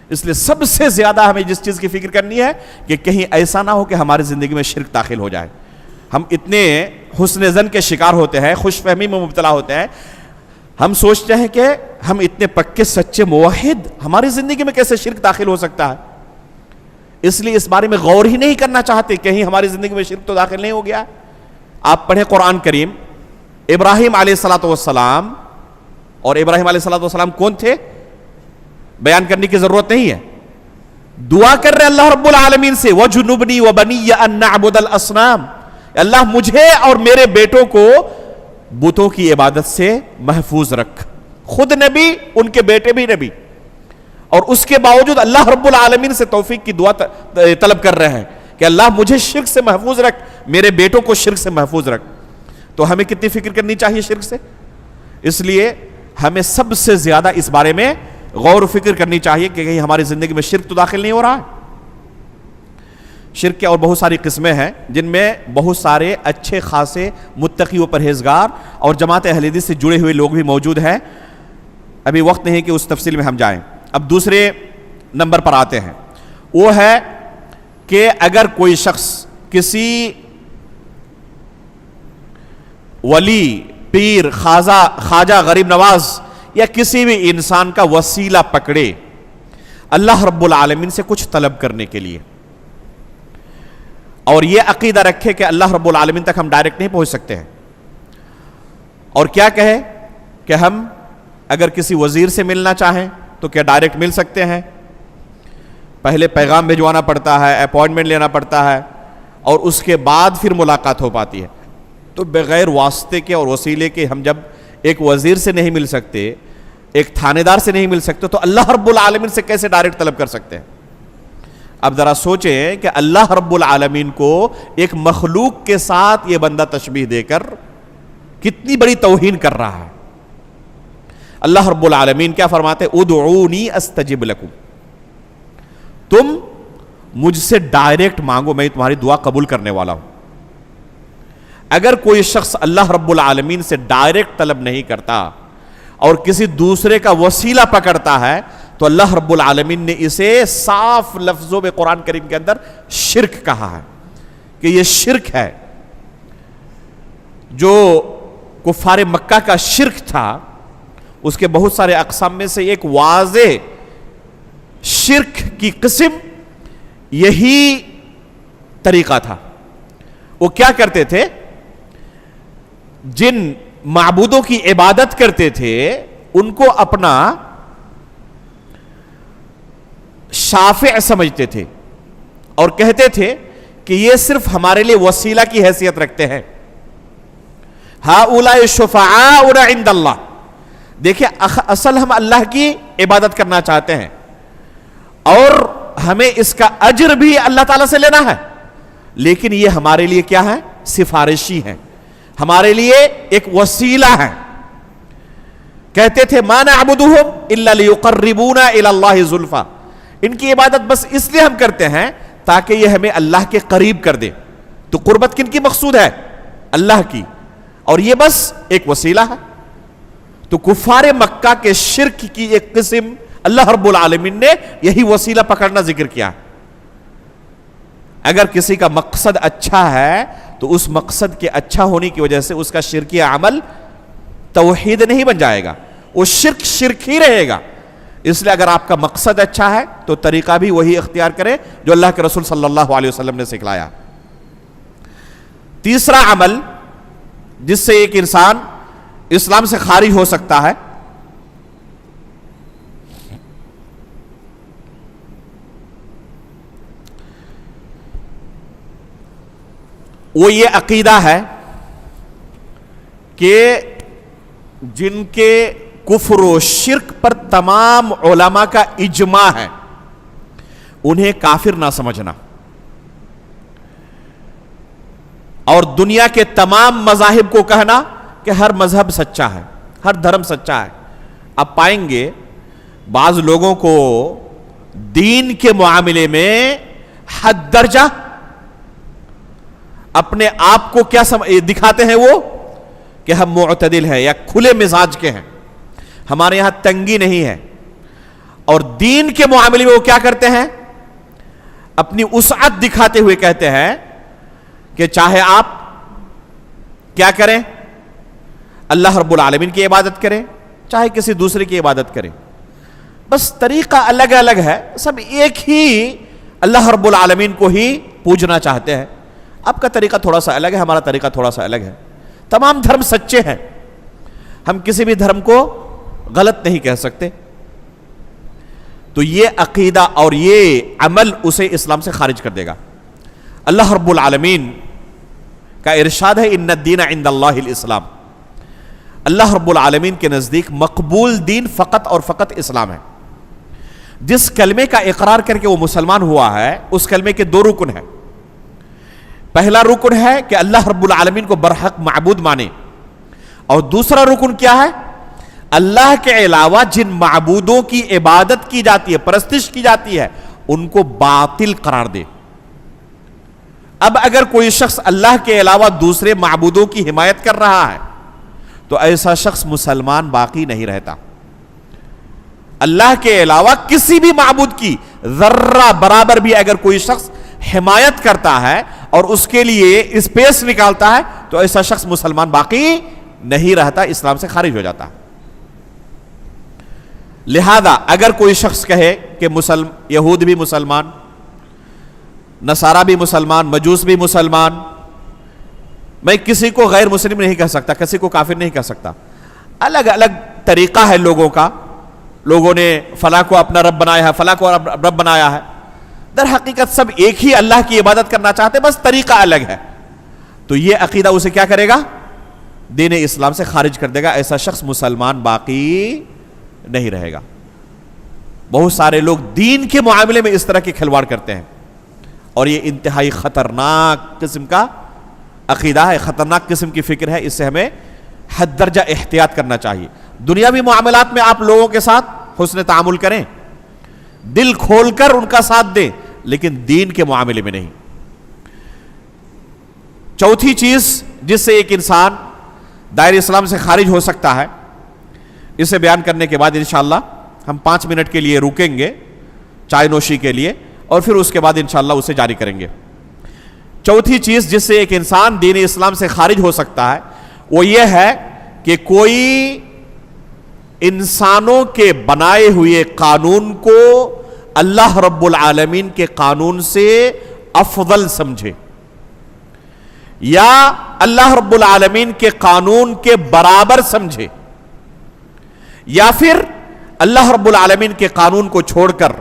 اس لیے سب سے زیادہ ہمیں جس چیز کی فکر کرنی ہے کہ کہیں ایسا نہ ہو کہ ہماری زندگی میں شرک داخل ہو جائے. ہم اتنے حسن ظن کے شکار ہوتے ہیں، خوش فہمی میں مبتلا ہوتے ہیں، ہم سوچتے ہیں کہ ہم اتنے پکے سچے موحد، ہماری زندگی میں کیسے شرک داخل ہو سکتا ہے. اس لیے اس بارے میں غور ہی نہیں کرنا چاہتے، کہیں ہماری زندگی میں شرک تو داخل نہیں ہو گیا. آپ پڑھیں قرآن کریم، ابراہیم علیہ السلام، اور ابراہیم علیہ السلام کون تھے بیان کرنے کی ضرورت نہیں ہے. دعا کر رہے اللہ رب العالمین سے، وَجُنُبْنِي وَبَنِيَّ أَن نَعْبُدَ الْأَصْنَامَ، اللہ مجھے اور میرے بیٹوں کو بتوں کی عبادت سے محفوظ رکھ. خود نبی، ان کے بیٹے بھی نبی، اور اس کے باوجود اللہ رب العالمین سے توفیق کی دعا طلب کر رہے ہیں کہ اللہ مجھے شرک سے محفوظ رکھ، میرے بیٹوں کو شرک سے محفوظ رکھ. تو ہمیں کتنی فکر کرنی چاہیے شرک سے. اس لیے ہمیں سب سے زیادہ اس بارے میں غور و فکر کرنی چاہیے کہ کہیں ہماری زندگی میں شرک تو داخل نہیں ہو رہا ہے. شرک کی اور بہت ساری قسمیں ہیں جن میں بہت سارے اچھے خاصے متقی و پرہیزگار اور جماعت اہل حدیث سے جڑے ہوئے لوگ بھی موجود ہیں. ابھی وقت نہیں کہ اس تفصیل میں ہم جائیں. اب دوسرے نمبر پر آتے ہیں، وہ ہے کہ اگر کوئی شخص کسی ولی، پیر، خواجہ، غریب نواز یا کسی بھی انسان کا وسیلہ پکڑے اللہ رب العالمین سے کچھ طلب کرنے کے لیے، اور یہ عقیدہ رکھے کہ اللہ رب العالمین تک ہم ڈائریکٹ نہیں پہنچ سکتے ہیں، اور کیا کہے کہ ہم اگر کسی وزیر سے ملنا چاہیں تو کیا ڈائریکٹ مل سکتے ہیں؟ پہلے پیغام بھجوانا پڑتا ہے، اپوائنٹمنٹ لینا پڑتا ہے، اور اس کے بعد پھر ملاقات ہو پاتی ہے۔ تو بغیر واسطے کے اور وسیلے کے ہم جب ایک وزیر سے نہیں مل سکتے، ایک تھانے دار سے نہیں مل سکتے، تو اللہ رب العالمین سے کیسے ڈائریکٹ طلب کر سکتے ہیں؟ اب ذرا سوچیں کہ اللہ رب العالمین کو ایک مخلوق کے ساتھ یہ بندہ تشبیہ دے کر کتنی بڑی توہین کر رہا ہے۔ اللہ رب العالمین کیا فرماتے ہیں؟ ادعونی استجب لکم، تم مجھ سے ڈائریکٹ مانگو، میں تمہاری دعا قبول کرنے والا ہوں۔ اگر کوئی شخص اللہ رب العالمین سے ڈائریکٹ طلب نہیں کرتا اور کسی دوسرے کا وسیلہ پکڑتا ہے تو اللہ رب العالمین نے اسے صاف لفظوں میں قرآن کریم کے اندر شرک کہا ہے کہ یہ شرک ہے۔ جو کفار مکہ کا شرک تھا اس کے بہت سارے اقسام میں سے ایک واضح شرک کی قسم یہی طریقہ تھا۔ وہ کیا کرتے تھے؟ جن معبودوں کی عبادت کرتے تھے ان کو اپنا شافع سمجھتے تھے اور کہتے تھے کہ یہ صرف ہمارے لیے وسیلہ کی حیثیت رکھتے ہیں۔ ہؤلاء شفعاؤنا عند اللہ، دیکھیں اصل ہم اللہ کی عبادت کرنا چاہتے ہیں اور ہمیں اس کا اجر بھی اللہ تعالیٰ سے لینا ہے، لیکن یہ ہمارے لیے کیا ہے؟ سفارشی ہیں، ہمارے لیے ایک وسیلہ ہے۔ کہتے تھے ما نعبدہم الا لیقربونا الی اللہ زلفی، ان کی عبادت بس اس لیے ہم کرتے ہیں تاکہ یہ ہمیں اللہ کے قریب کر دے۔ تو قربت کن کی مقصود ہے؟ اللہ کی، اور یہ بس ایک وسیلہ ہے۔ تو کفار مکہ کے شرک کی ایک قسم اللہ رب العالمین نے یہی وسیلہ پکڑنا ذکر کیا۔ اگر کسی کا مقصد اچھا ہے تو اس مقصد کے اچھا ہونے کی وجہ سے اس کا شرکی عمل توحید نہیں بن جائے گا، وہ شرک ہی رہے گا۔ اس لیے اگر آپ کا مقصد اچھا ہے تو طریقہ بھی وہی اختیار کرے جو اللہ کے رسول صلی اللہ علیہ وسلم نے سکھلایا۔ تیسرا عمل جس سے ایک انسان اسلام سے خارج ہو سکتا ہے، وہ یہ عقیدہ ہے کہ جن کے کفر و شرک پر تمام علماء کا اجماع ہے انہیں کافر نہ سمجھنا، اور دنیا کے تمام مذاہب کو کہنا کہ ہر مذہب سچا ہے، ہر دھرم سچا ہے۔ آپ پائیں گے بعض لوگوں کو دین کے معاملے میں حد درجہ اپنے آپ کو کیا دکھاتے ہیں وہ کہ ہم معتدل ہیں یا کھلے مزاج کے ہیں، ہمارے یہاں تنگی نہیں ہے، اور دین کے معاملے میں وہ کیا کرتے ہیں؟ اپنی وسعت دکھاتے ہوئے کہتے ہیں کہ چاہے آپ کیا کریں، اللہ رب العالمین کی عبادت کریں چاہے کسی دوسرے کی عبادت کریں، بس طریقہ الگ الگ ہے، سب ایک ہی اللہ رب العالمین کو ہی پوجنا چاہتے ہیں۔ آپ کا طریقہ تھوڑا سا الگ ہے، ہمارا طریقہ تھوڑا سا الگ ہے، تمام دھرم سچے ہیں، ہم کسی بھی دھرم کو غلط نہیں کہہ سکتے۔ تو یہ عقیدہ اور یہ عمل اسے اسلام سے خارج کر دے گا۔ اللہ رب العالمین کا ارشاد ہے ان الدین عند اللہ الاسلام، اللہ رب العالمین کے نزدیک مقبول دین فقط اور فقط اسلام ہے۔ جس کلمے کا اقرار کر کے وہ مسلمان ہوا ہے اس کلمے کے دو رکن ہیں۔ پہلا رکن ہے کہ اللہ رب العالمین کو برحق معبود مانے، اور دوسرا رکن کیا ہے؟ اللہ کے علاوہ جن معبودوں کی عبادت کی جاتی ہے، پرستش کی جاتی ہے، ان کو باطل قرار دے۔ اب اگر کوئی شخص اللہ کے علاوہ دوسرے معبودوں کی حمایت کر رہا ہے تو ایسا شخص مسلمان باقی نہیں رہتا۔ اللہ کے علاوہ کسی بھی معبود کی ذرہ برابر بھی اگر کوئی شخص حمایت کرتا ہے اور اس کے لیے اسپیس نکالتا ہے تو ایسا شخص مسلمان باقی نہیں رہتا، اسلام سے خارج ہو جاتا۔ لہذا اگر کوئی شخص کہے کہ یہود بھی مسلمان، نصارہ بھی مسلمان، مجوس بھی مسلمان. میں کسی کو غیر مسلم نہیں کہہ سکتا، کسی کو کافر نہیں کہہ سکتا. الگ الگ طریقہ ہے لوگوں کا. لوگوں نے فلاں کو اپنا رب بنایا ہے، فلاں کو رب بنایا ہے. در حقیقت سب ایک ہی اللہ کی عبادت کرنا چاہتے، بس طریقہ الگ ہے. تو یہ عقیدہ اسے کیا کرے گا؟ دین اسلام سے خارج کر دے گا. ایسا شخص مسلمان باقی نہیں رہے گا. بہت سارے لوگ دین کے معاملے میں اس طرح کے کھلواڑ کرتے ہیں، اور یہ انتہائی خطرناک قسم کا عقیدہ ہے، خطرناک قسم کی فکر ہے. اس سے ہمیں حد درجہ احتیاط کرنا چاہیے. دنیاوی معاملات میں آپ لوگوں کے ساتھ حسن تعامل کریں، دل کھول کر ان کا ساتھ دیں، لیکن دین کے معاملے میں نہیں. چوتھی چیز جس سے ایک انسان دائرہ اسلام سے خارج ہو سکتا ہے، اسے بیان کرنے کے بعد انشاءاللہ ہم 5 منٹ کے لیے رکیں گے چائے نوشی کے لیے، اور پھر اس کے بعد انشاءاللہ اسے جاری کریں گے. چوتھی چیز جس سے ایک انسان دین اسلام سے خارج ہو سکتا ہے وہ یہ ہے کہ کوئی انسانوں کے بنائے ہوئے قانون کو اللہ رب العالمین کے قانون سے افضل سمجھے، یا اللہ رب العالمین کے قانون کے برابر سمجھے، یا پھر اللہ رب العالمین کے قانون کو چھوڑ کر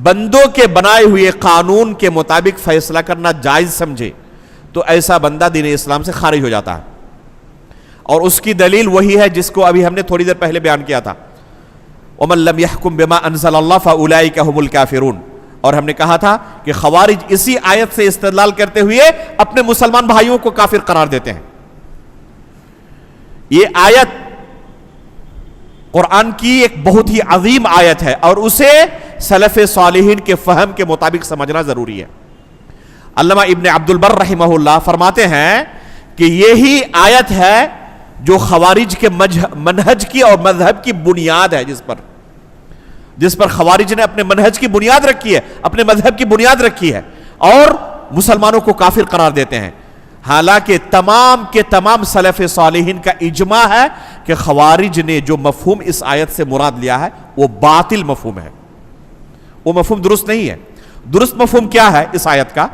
بندوں کے بنائے ہوئے قانون کے مطابق فیصلہ کرنا جائز سمجھے. تو ایسا بندہ دین اسلام سے خارج ہو جاتا ہے. اور اس کی دلیل وہی ہے جس کو ابھی ہم نے تھوڑی دیر پہلے بیان کیا تھا، وَمَن لَّمْ يَحْكُم بِمَا أَنزَلَ اللَّهُ فَأُولَٰئِكَ هُمُ الْكَافِرُونَ. اور ہم نے کہا تھا کہ خوارج اسی آیت سے استدلال کرتے ہوئے اپنے مسلمان بھائیوں کو کافر قرار دیتے ہیں. یہ آیت قرآن کی ایک بہت ہی عظیم آیت ہے، اور اسے سلف صالحین کے فہم کے مطابق سمجھنا ضروری ہے. علامہ ابن عبد البر رحمہ اللہ فرماتے ہیں کہ یہی آیت ہے جو خوارج کے منہج کی اور مذہب کی بنیاد ہے، جس پر خوارج نے اپنے منہج کی بنیاد رکھی ہے، اپنے مذہب کی بنیاد رکھی ہے، اور مسلمانوں کو کافر قرار دیتے ہیں. حالانکہ تمام کے تمام سلف صالحین کا اجماع ہے کہ خوارج نے جو مفہوم اس آیت سے مراد لیا ہے وہ باطل مفہوم ہے، وہ مفہوم درست نہیں ہے. درست مفہوم کیا ہے اس آیت کا؟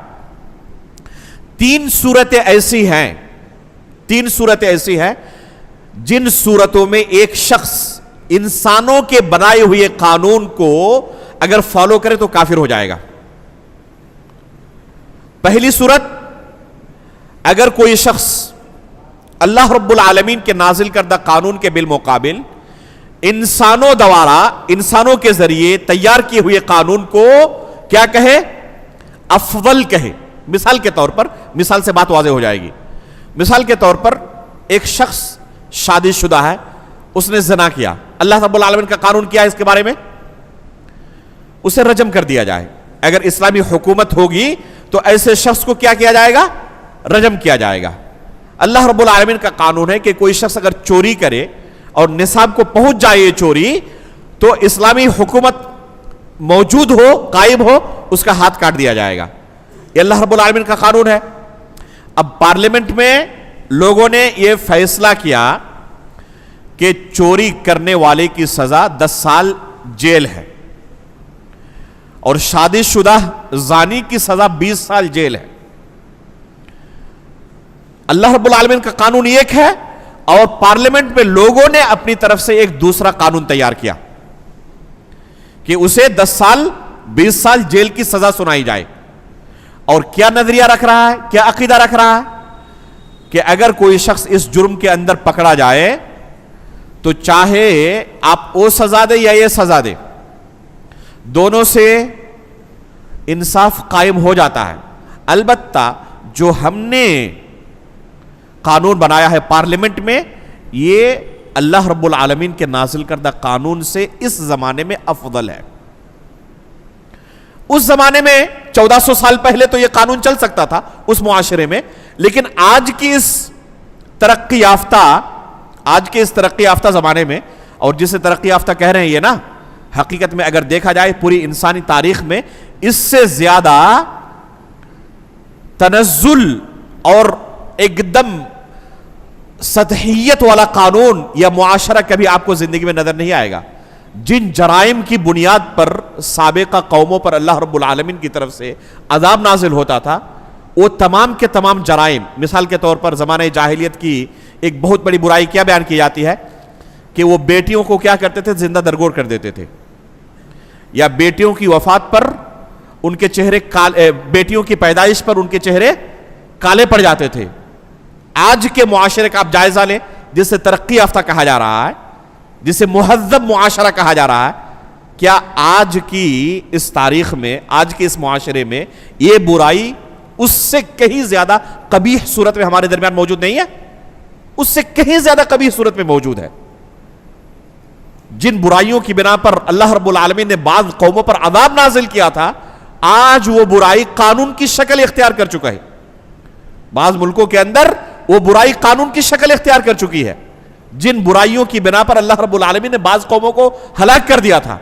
3 صورتیں ایسی ہیں جن صورتوں میں ایک شخص انسانوں کے بنائے ہوئے قانون کو اگر فالو کرے تو کافر ہو جائے گا. پہلی صورت، اگر کوئی شخص اللہ رب العالمین کے نازل کردہ قانون کے بالمقابل انسانوں دوارا، انسانوں کے ذریعے تیار کیے ہوئے قانون کو کیا کہے؟ افضل کہے. مثال کے طور پر، مثال سے بات واضح ہو جائے گی. مثال کے طور پر ایک شخص شادی شدہ ہے، اس نے زنا کیا. اللہ رب العالمین کا قانون کیا ہے اس کے بارے میں؟ اسے رجم کر دیا جائے. اگر اسلامی حکومت ہوگی تو ایسے شخص کو کیا کیا جائے گا؟ رجم کیا جائے گا. اللہ رب العالمین کا قانون ہے کہ کوئی شخص اگر چوری کرے اور نصاب کو پہنچ جائے یہ چوری، تو اسلامی حکومت موجود ہو، قائم ہو، اس کا ہاتھ کاٹ دیا جائے گا. یہ اللہ رب العالمین کا قانون ہے. اب پارلیمنٹ میں لوگوں نے یہ فیصلہ کیا کہ چوری کرنے والے کی سزا 10 سال جیل ہے، اور شادی شدہ زانی کی سزا 20 سال جیل ہے. اللہ رب العالمین کا قانون ایک ہے، اور پارلیمنٹ میں لوگوں نے اپنی طرف سے ایک دوسرا قانون تیار کیا کہ اسے 10 سال 20 سال جیل کی سزا سنائی جائے. اور کیا نظریہ رکھ رہا ہے، کیا عقیدہ رکھ رہا ہے کہ اگر کوئی شخص اس جرم کے اندر پکڑا جائے تو چاہے آپ وہ سزا دے یا یہ سزا دے، دونوں سے انصاف قائم ہو جاتا ہے. البتہ جو ہم نے قانون بنایا ہے پارلیمنٹ میں، یہ اللہ رب العالمین کے نازل کردہ قانون سے اس زمانے میں افضل ہے. اس زمانے میں 1400 سال پہلے تو یہ قانون چل سکتا تھا اس معاشرے میں، لیکن آج کے اس ترقی یافتہ زمانے میں، اور جسے ترقی یافتہ کہہ رہے ہیں یہ نا، حقیقت میں اگر دیکھا جائے پوری انسانی تاریخ میں اس سے زیادہ تنزل اور ایک دم سطحیت والا قانون یا معاشرہ کبھی آپ کو زندگی میں نظر نہیں آئے گا. جن جرائم کی بنیاد پر سابقہ قوموں پر اللہ رب العالمین کی طرف سے عذاب نازل ہوتا تھا، وہ تمام کے تمام جرائم، مثال کے طور پر زمانہ جاہلیت کی ایک بہت بڑی برائی کیا بیان کی جاتی ہے کہ وہ بیٹیوں کو کیا کرتے تھے؟ زندہ درگور کر دیتے تھے، یا بیٹیوں کی وفات پر ان کے چہرے بیٹیوں کی پیدائش پر ان کے چہرے کالے پڑ جاتے تھے۔ آج کے معاشرے کا آپ جائزہ لیں، جسے ترقی یافتہ کہا جا رہا ہے، جسے مہذب معاشرہ کہا جا رہا ہے، کیا آج کی اس تاریخ میں، آج کے اس معاشرے میں یہ برائی اس سے کہیں زیادہ قبیح صورت میں ہمارے درمیان موجود نہیں ہے؟ اس سے کہیں زیادہ قبیح صورت میں موجود ہے۔ جن برائیوں کی بنا پر اللہ رب العالمین نے بعض قوموں پر عذاب نازل کیا تھا، آج وہ برائی قانون کی شکل اختیار کر چکا ہے۔ بعض ملکوں کے اندر وہ برائی قانون کی شکل اختیار کر چکی ہے۔ جن برائیوں کی بنا پر اللہ رب العالمین نے بعض قوموں کو ہلاک کر دیا تھا،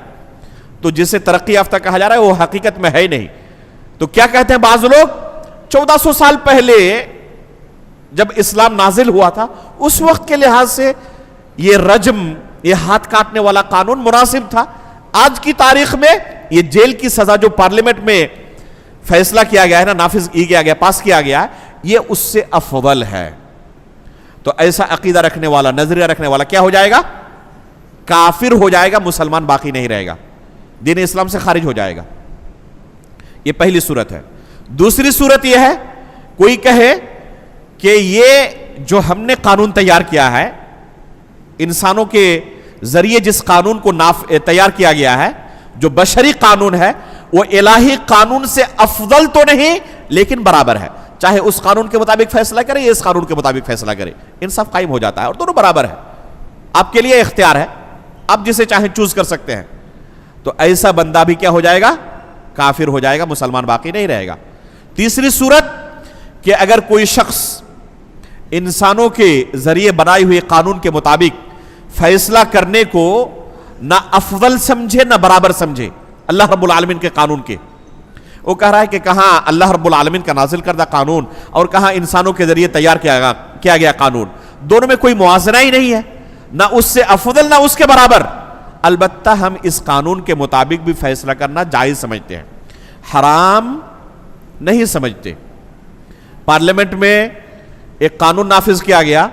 تو جسے ترقی یافتہ کہا جا رہا ہے وہ حقیقت میں ہے ہی نہیں۔ تو کیا کہتے ہیں بعض لوگ؟ 1400 سال پہلے جب اسلام نازل ہوا تھا، اس وقت کے لحاظ سے یہ رجم، یہ ہاتھ کاٹنے والا قانون مناسب تھا۔ آج کی تاریخ میں یہ جیل کی سزا جو پارلیمنٹ میں فیصلہ کیا گیا ہے نا، نافذ کیا گیا، پاس کیا گیا ہے، یہ اس سے افضل ہے۔ تو ایسا عقیدہ رکھنے والا، نظریہ رکھنے والا کیا ہو جائے گا؟ کافر ہو جائے گا، مسلمان باقی نہیں رہے گا، دین اسلام سے خارج ہو جائے گا۔ یہ پہلی صورت ہے۔ دوسری صورت یہ ہے، کوئی کہے کہ یہ جو ہم نے قانون تیار کیا ہے، انسانوں کے ذریعے جس قانون کو تیار کیا گیا ہے، جو بشری قانون ہے، وہ الہی قانون سے افضل تو نہیں لیکن برابر ہے۔ چاہے اس قانون کے مطابق فیصلہ کرے یا اس قانون کے مطابق فیصلہ کرے، انصاف قائم ہو جاتا ہے اور دونوں برابر ہے۔ آپ کے لیے اختیار ہے، آپ جسے چاہیں چوز کر سکتے ہیں۔ تو ایسا بندہ بھی کیا ہو جائے گا؟ کافر ہو جائے گا، مسلمان باقی نہیں رہے گا۔ تیسری صورت کہ اگر کوئی شخص انسانوں کے ذریعے بنائی ہوئی قانون کے مطابق فیصلہ کرنے کو نہ افضل سمجھے نہ برابر سمجھے اللہ رب العالمین کے قانون کے، وہ کہہ رہا ہے کہ کہاں اللہ رب العالمین کا نازل کردہ قانون اور کہاں انسانوں کے ذریعے تیار کیا گیا قانون، دونوں میں کوئی موازنہ ہی نہیں ہے، نہ اس سے افضل نہ اس کے برابر۔ البتہ ہم اس قانون کے مطابق بھی فیصلہ کرنا جائز سمجھتے ہیں، حرام نہیں سمجھتے۔ پارلیمنٹ میں ایک قانون نافذ کیا گیا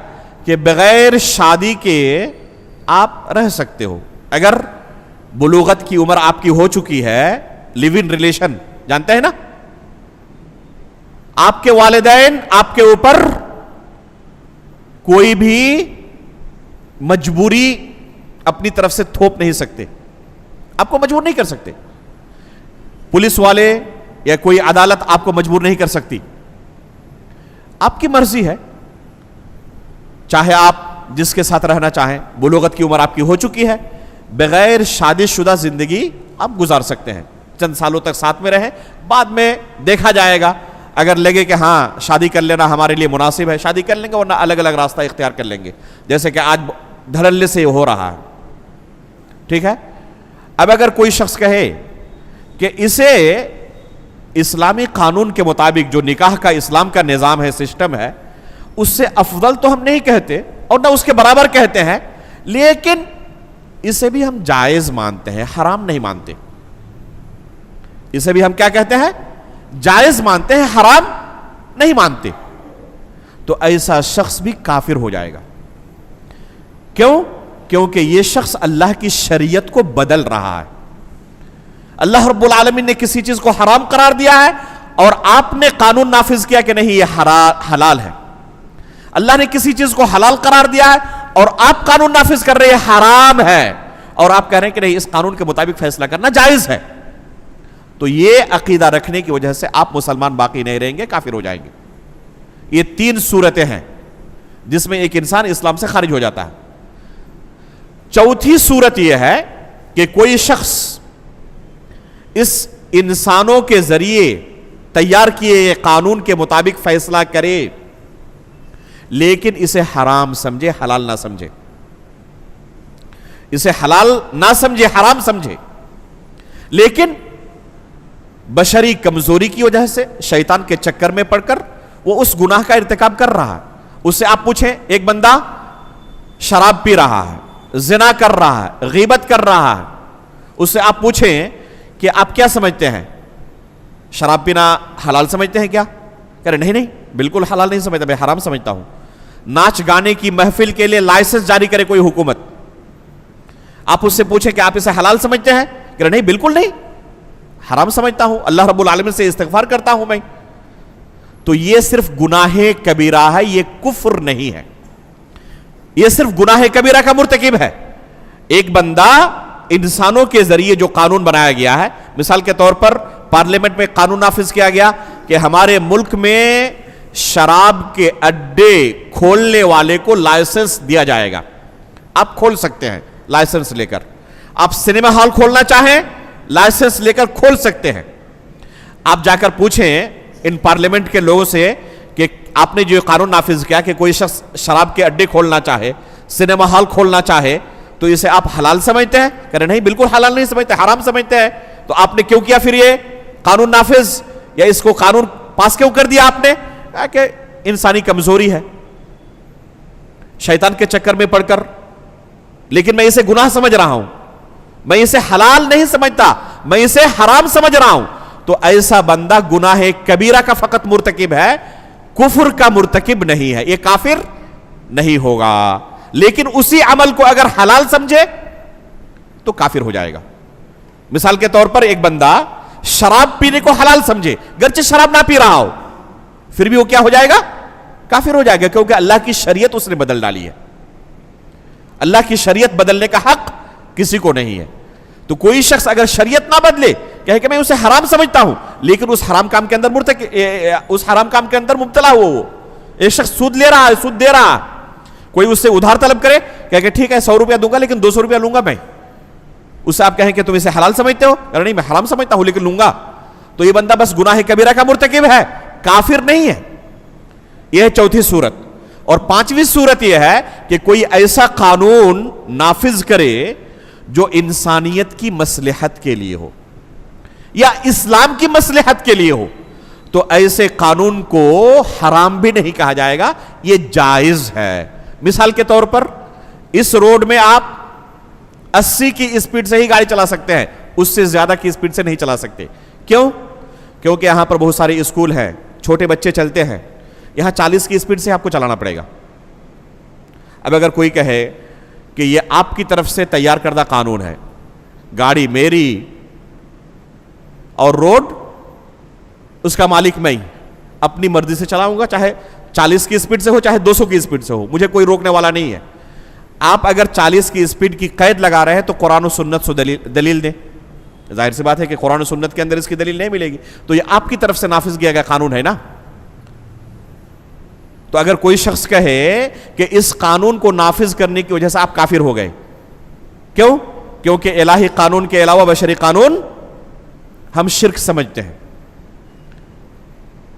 کہ بغیر شادی کے آپ رہ سکتے ہو، اگر بلوغت کی عمر آپ کی ہو چکی ہے، لیو ان ریلیشن جانتے ہیں نا، آپ کے والدین آپ کے اوپر کوئی بھی مجبوری اپنی طرف سے تھوپ نہیں سکتے، آپ کو مجبور نہیں کر سکتے، پولیس والے یا کوئی عدالت آپ کو مجبور نہیں کر سکتی، آپ کی مرضی ہے، چاہے آپ جس کے ساتھ رہنا چاہیں، بلوغت کی عمر آپ کی ہو چکی ہے، بغیر شادی شدہ زندگی آپ گزار سکتے ہیں، چند سالوں تک ساتھ میں رہیں، بعد میں دیکھا جائے گا، اگر لگے کہ ہاں شادی کر لینا ہمارے لیے مناسب ہے شادی کر لیں گے، ورنہ الگ الگ راستہ اختیار کر لیں گے، جیسے کہ آج دھڑلے سے ہو رہا ہے۔ ٹھیک ہے، اب اگر کوئی شخص کہے کہ اسے اسلامی قانون کے مطابق جو نکاح کا اسلام کا نظام ہے، سسٹم ہے، اس سے افضل تو ہم نہیں کہتے اور نہ اس کے برابر کہتے ہیں، لیکن اسے بھی ہم جائز مانتے ہیں، حرام نہیں مانتے، اسے بھی ہم کیا کہتے ہیں؟ جائز مانتے ہیں، حرام نہیں مانتے، تو ایسا شخص بھی کافر ہو جائے گا۔ کیوں؟ کیونکہ یہ شخص اللہ کی شریعت کو بدل رہا ہے۔ اللہ رب العالمین نے کسی چیز کو حرام قرار دیا ہے اور آپ نے قانون نافذ کیا کہ نہیں یہ حلال ہے، اللہ نے کسی چیز کو حلال قرار دیا ہے اور آپ قانون نافذ کر رہے ہیں حرام ہے، اور آپ کہہ رہے ہیں کہ نہیں اس قانون کے مطابق فیصلہ کرنا جائز ہے، تو یہ عقیدہ رکھنے کی وجہ سے آپ مسلمان باقی نہیں رہیں گے، کافر ہو جائیں گے۔ یہ تین صورتیں ہیں جس میں ایک انسان اسلام سے خارج ہو جاتا ہے۔ چوتھی صورت یہ ہے کہ کوئی شخص اس انسانوں کے ذریعے تیار کیے قانون کے مطابق فیصلہ کرے لیکن اسے حرام سمجھے، حلال نہ سمجھے، اسے حلال نہ سمجھے، حرام سمجھے، لیکن بشری کمزوری کی وجہ سے شیطان کے چکر میں پڑ کر وہ اس گناہ کا ارتکاب کر رہا ہے۔ اس سے آپ پوچھیں، ایک بندہ شراب پی رہا ہے، زنا کر رہا ہے، غیبت کر رہا ہے، اس سے آپ پوچھیں کہ آپ کیا سمجھتے ہیں, شراب پینا حلال سمجھتے ہیں کیا؟ کہہ رہے نہیں بالکل حلال نہیں سمجھتا, میں حرام سمجھتا ہوں. ناچ گانے کی محفل کے لیے لائسنس جاری کرے کوئی حکومت, آپ اس سے پوچھیں کہ آپ اسے حلال سمجھتے ہیں, کہہ رہے نہیں بالکل نہیں, حرام سمجھتا ہوں, اللہ رب العالمین سے استغفار کرتا ہوں میں. تو یہ صرف گناہ کبیرہ ہے, یہ کفر نہیں ہے, یہ صرف گناہ کبیرہ کا مرتکب ہے. ایک بندہ انسانوں کے ذریعے جو قانون بنایا گیا ہے, مثال کے طور پر پارلیمنٹ میں قانون نافذ کیا گیا کہ ہمارے ملک میں شراب کے اڈے کھولنے والے کو لائسنس دیا جائے گا. آپ کھول سکتے ہیں لائسنس لے کر, آپ سنیما ہال کھولنا چاہیں لائسنس لے کر کھول سکتے ہیں. آپ جا کر پوچھیں ان پارلیمنٹ کے لوگوں سے کہ آپ نے جو قانون نافذ کیا کہ کوئی شخص شراب کے اڈے کھولنا چاہے, سنیما ہال کھولنا چاہے, تو اسے آپ حلال سمجھتے ہیں؟ کہہ رہے نہیں بالکل حلال نہیں سمجھتے, حرام سمجھتے ہیں. تو آپ نے کیوں کیا پھر یہ قانون نافذ, یا اس کو قانون پاس کیوں کر دیا آپ نے؟ کہ انسانی کمزوری ہے, شیطان کے چکر میں پڑھ کر. لیکن میں اسے گناہ سمجھ رہا ہوں, میں اسے حلال نہیں سمجھتا, میں اسے حرام سمجھ رہا ہوں. تو ایسا بندہ گناہ کبیرہ کا فقط مرتکب ہے, کفر کا مرتکب نہیں ہے, یہ کافر نہیں ہوگا. لیکن اسی عمل کو اگر حلال سمجھے تو کافر ہو جائے گا. مثال کے طور پر ایک بندہ شراب پینے کو حلال سمجھے, گرچہ شراب نہ پی رہا ہو, پھر بھی وہ کیا ہو جائے گا؟ کافر ہو جائے گا, کیونکہ اللہ کی شریعت اس نے بدل ڈالی ہے. اللہ کی شریعت بدلنے کا حق کسی کو نہیں ہے. تو کوئی شخص اگر شریعت نہ بدلے, کہے کہ میں اسے حرام سمجھتا ہوں, لیکن اس حرام کام کے اندر اس حرام کام کے اندر مبتلا ہو, وہ ایک شخص سود لے رہا ہے, سود دے رہا, کوئی اس سے ادھار طلب کرے, کہے کہ ٹھیک ہے 100 روپیہ دوں گا لیکن 200 روپیہ لوں گا میں, اس سے آپ کہیں کہ تم اسے حلال سمجھتے ہو؟ اگر نہیں میں حرام سمجھتا ہوں لیکن لوں گا. تو یہ بندہ بس گناہ کبیرہ کا مرتکب ہے, کافر نہیں ہے. یہ ہے چوتھی صورت. اور پانچویں صورت یہ ہے کہ کوئی ایسا قانون نافذ کرے جو انسانیت کی مصلحت کے لیے ہو یا اسلام کی مصلحت کے لیے ہو. تو ایسے قانون کو حرام بھی نہیں کہا جائے گا, یہ جائز ہے. مثال کے طور پر اس روڈ میں آپ 80 کی اسپیڈ سے ہی گاڑی چلا سکتے ہیں, اس سے زیادہ کی اسپیڈ سے نہیں چلا سکتے. کیوں؟ کیونکہ یہاں پر بہت سارے اسکول ہیں, چھوٹے بچے چلتے ہیں, یہاں 40 کی اسپیڈ سے آپ کو چلانا پڑے گا. اب اگر کوئی کہے کہ یہ آپ کی طرف سے تیار کردہ قانون ہے, گاڑی میری اور روڈ اس کا مالک میں, اپنی مرضی سے چلاؤں گا, چاہے 40 کی اسپیڈ سے ہو چاہے 200 کی اسپیڈ سے ہو, مجھے کوئی روکنے والا نہیں ہے. آپ اگر 40 کی اسپیڈ کی قید لگا رہے ہیں تو قرآن و سنت سے دلیل دیں. ظاہر سی بات ہے کہ قرآن و سنت کے اندر اس کی دلیل نہیں ملے گی, تو یہ آپ کی طرف سے نافذ کیا گیا قانون ہے نا. تو اگر کوئی شخص کہے کہ اس قانون کو نافذ کرنے کی وجہ سے آپ کافر ہو گئے, کیوں؟ کیونکہ الہی قانون کے علاوہ بشری قانون ہم شرک سمجھتے ہیں,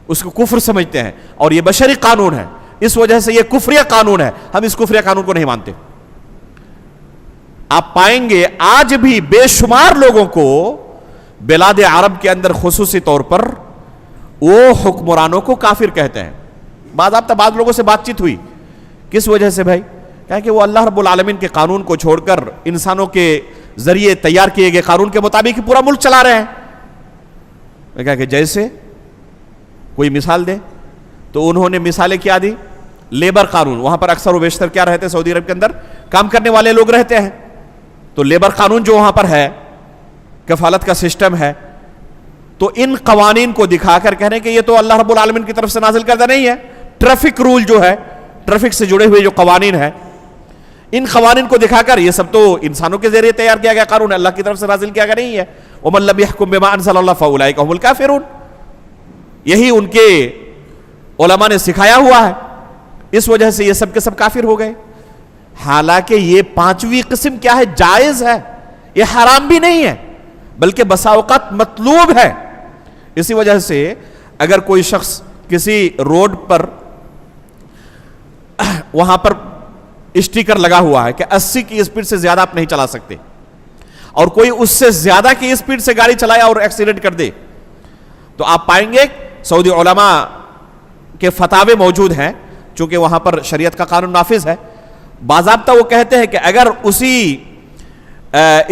اس کو کفر سمجھتے ہیں, اور یہ بشری قانون ہے, اس وجہ سے یہ کفریہ قانون ہے, ہم اس کفریہ قانون کو نہیں مانتے. آپ پائیں گے آج بھی بے شمار لوگوں کو بلاد عرب کے اندر خصوصی طور پر وہ حکمرانوں کو کافر کہتے ہیں. بعض لوگوں سے بات چیت ہوئی, کس وجہ سے بھائی؟ کہ وہ اللہ رب العالمین کے قانون کو چھوڑ کر انسانوں کے ذریعے تیار کیے گئے قانون کے مطابق پورا ملک چلا رہے ہیں. میں کہا کہ جیسے کوئی مثال دے, تو انہوں نے مثالیں کیا دی؟ لیبر قانون, وہاں پر اکثر و بیشتر کیا رہتے ہیں سعودی عرب کے اندر؟ کام کرنے والے لوگ رہتے ہیں. تو لیبر قانون جو وہاں پر ہے, کفالت کا سسٹم ہے, تو ان قوانین کو دکھا کر کہنے کہ یہ تو اللہ رب العالمین کی طرف سے نازل کردہ نہیں ہے. ٹریفک رول جو ہے, ٹریفک سے جڑے ہوئے جو قوانین ہیں, ان قوانین کو دکھا کر یہ سب تو انسانوں کے ذریعے تیار کیا گیا قانون ہے, اللہ کی طرف سے نازل کیا گیا نہیں ہے. وَمَن لَّمْ يَحْكُم بِمَا أَنزَلَ اللَّهُ فَأُولَٰئِكَ هُمُ الْكَافِرُونَ. یہی ان کے علماء نے سکھایا ہوا ہے, اس وجہ سے یہ سب کے سب کافر ہو گئے. حالانکہ یہ پانچویں قسم کیا ہے؟ جائز ہے, یہ حرام بھی نہیں ہے, بلکہ بسا اوقات مطلوب ہے. اسی وجہ سے اگر کوئی شخص کسی روڈ پر وہاں پر اسٹیکر لگا ہوا ہے کہ 80 کی اسپیڈ سے زیادہ آپ نہیں چلا سکتے, اور کوئی اس سے زیادہ کی اسپیڈ سے گاڑی چلائے اور ایکسیڈنٹ کر دے, تو آپ پائیں گے سعودی علماء کے فتاوے موجود ہیں, چونکہ وہاں پر شریعت کا قانون نافذ ہے. باضابطہ وہ کہتے ہیں کہ اگر اسی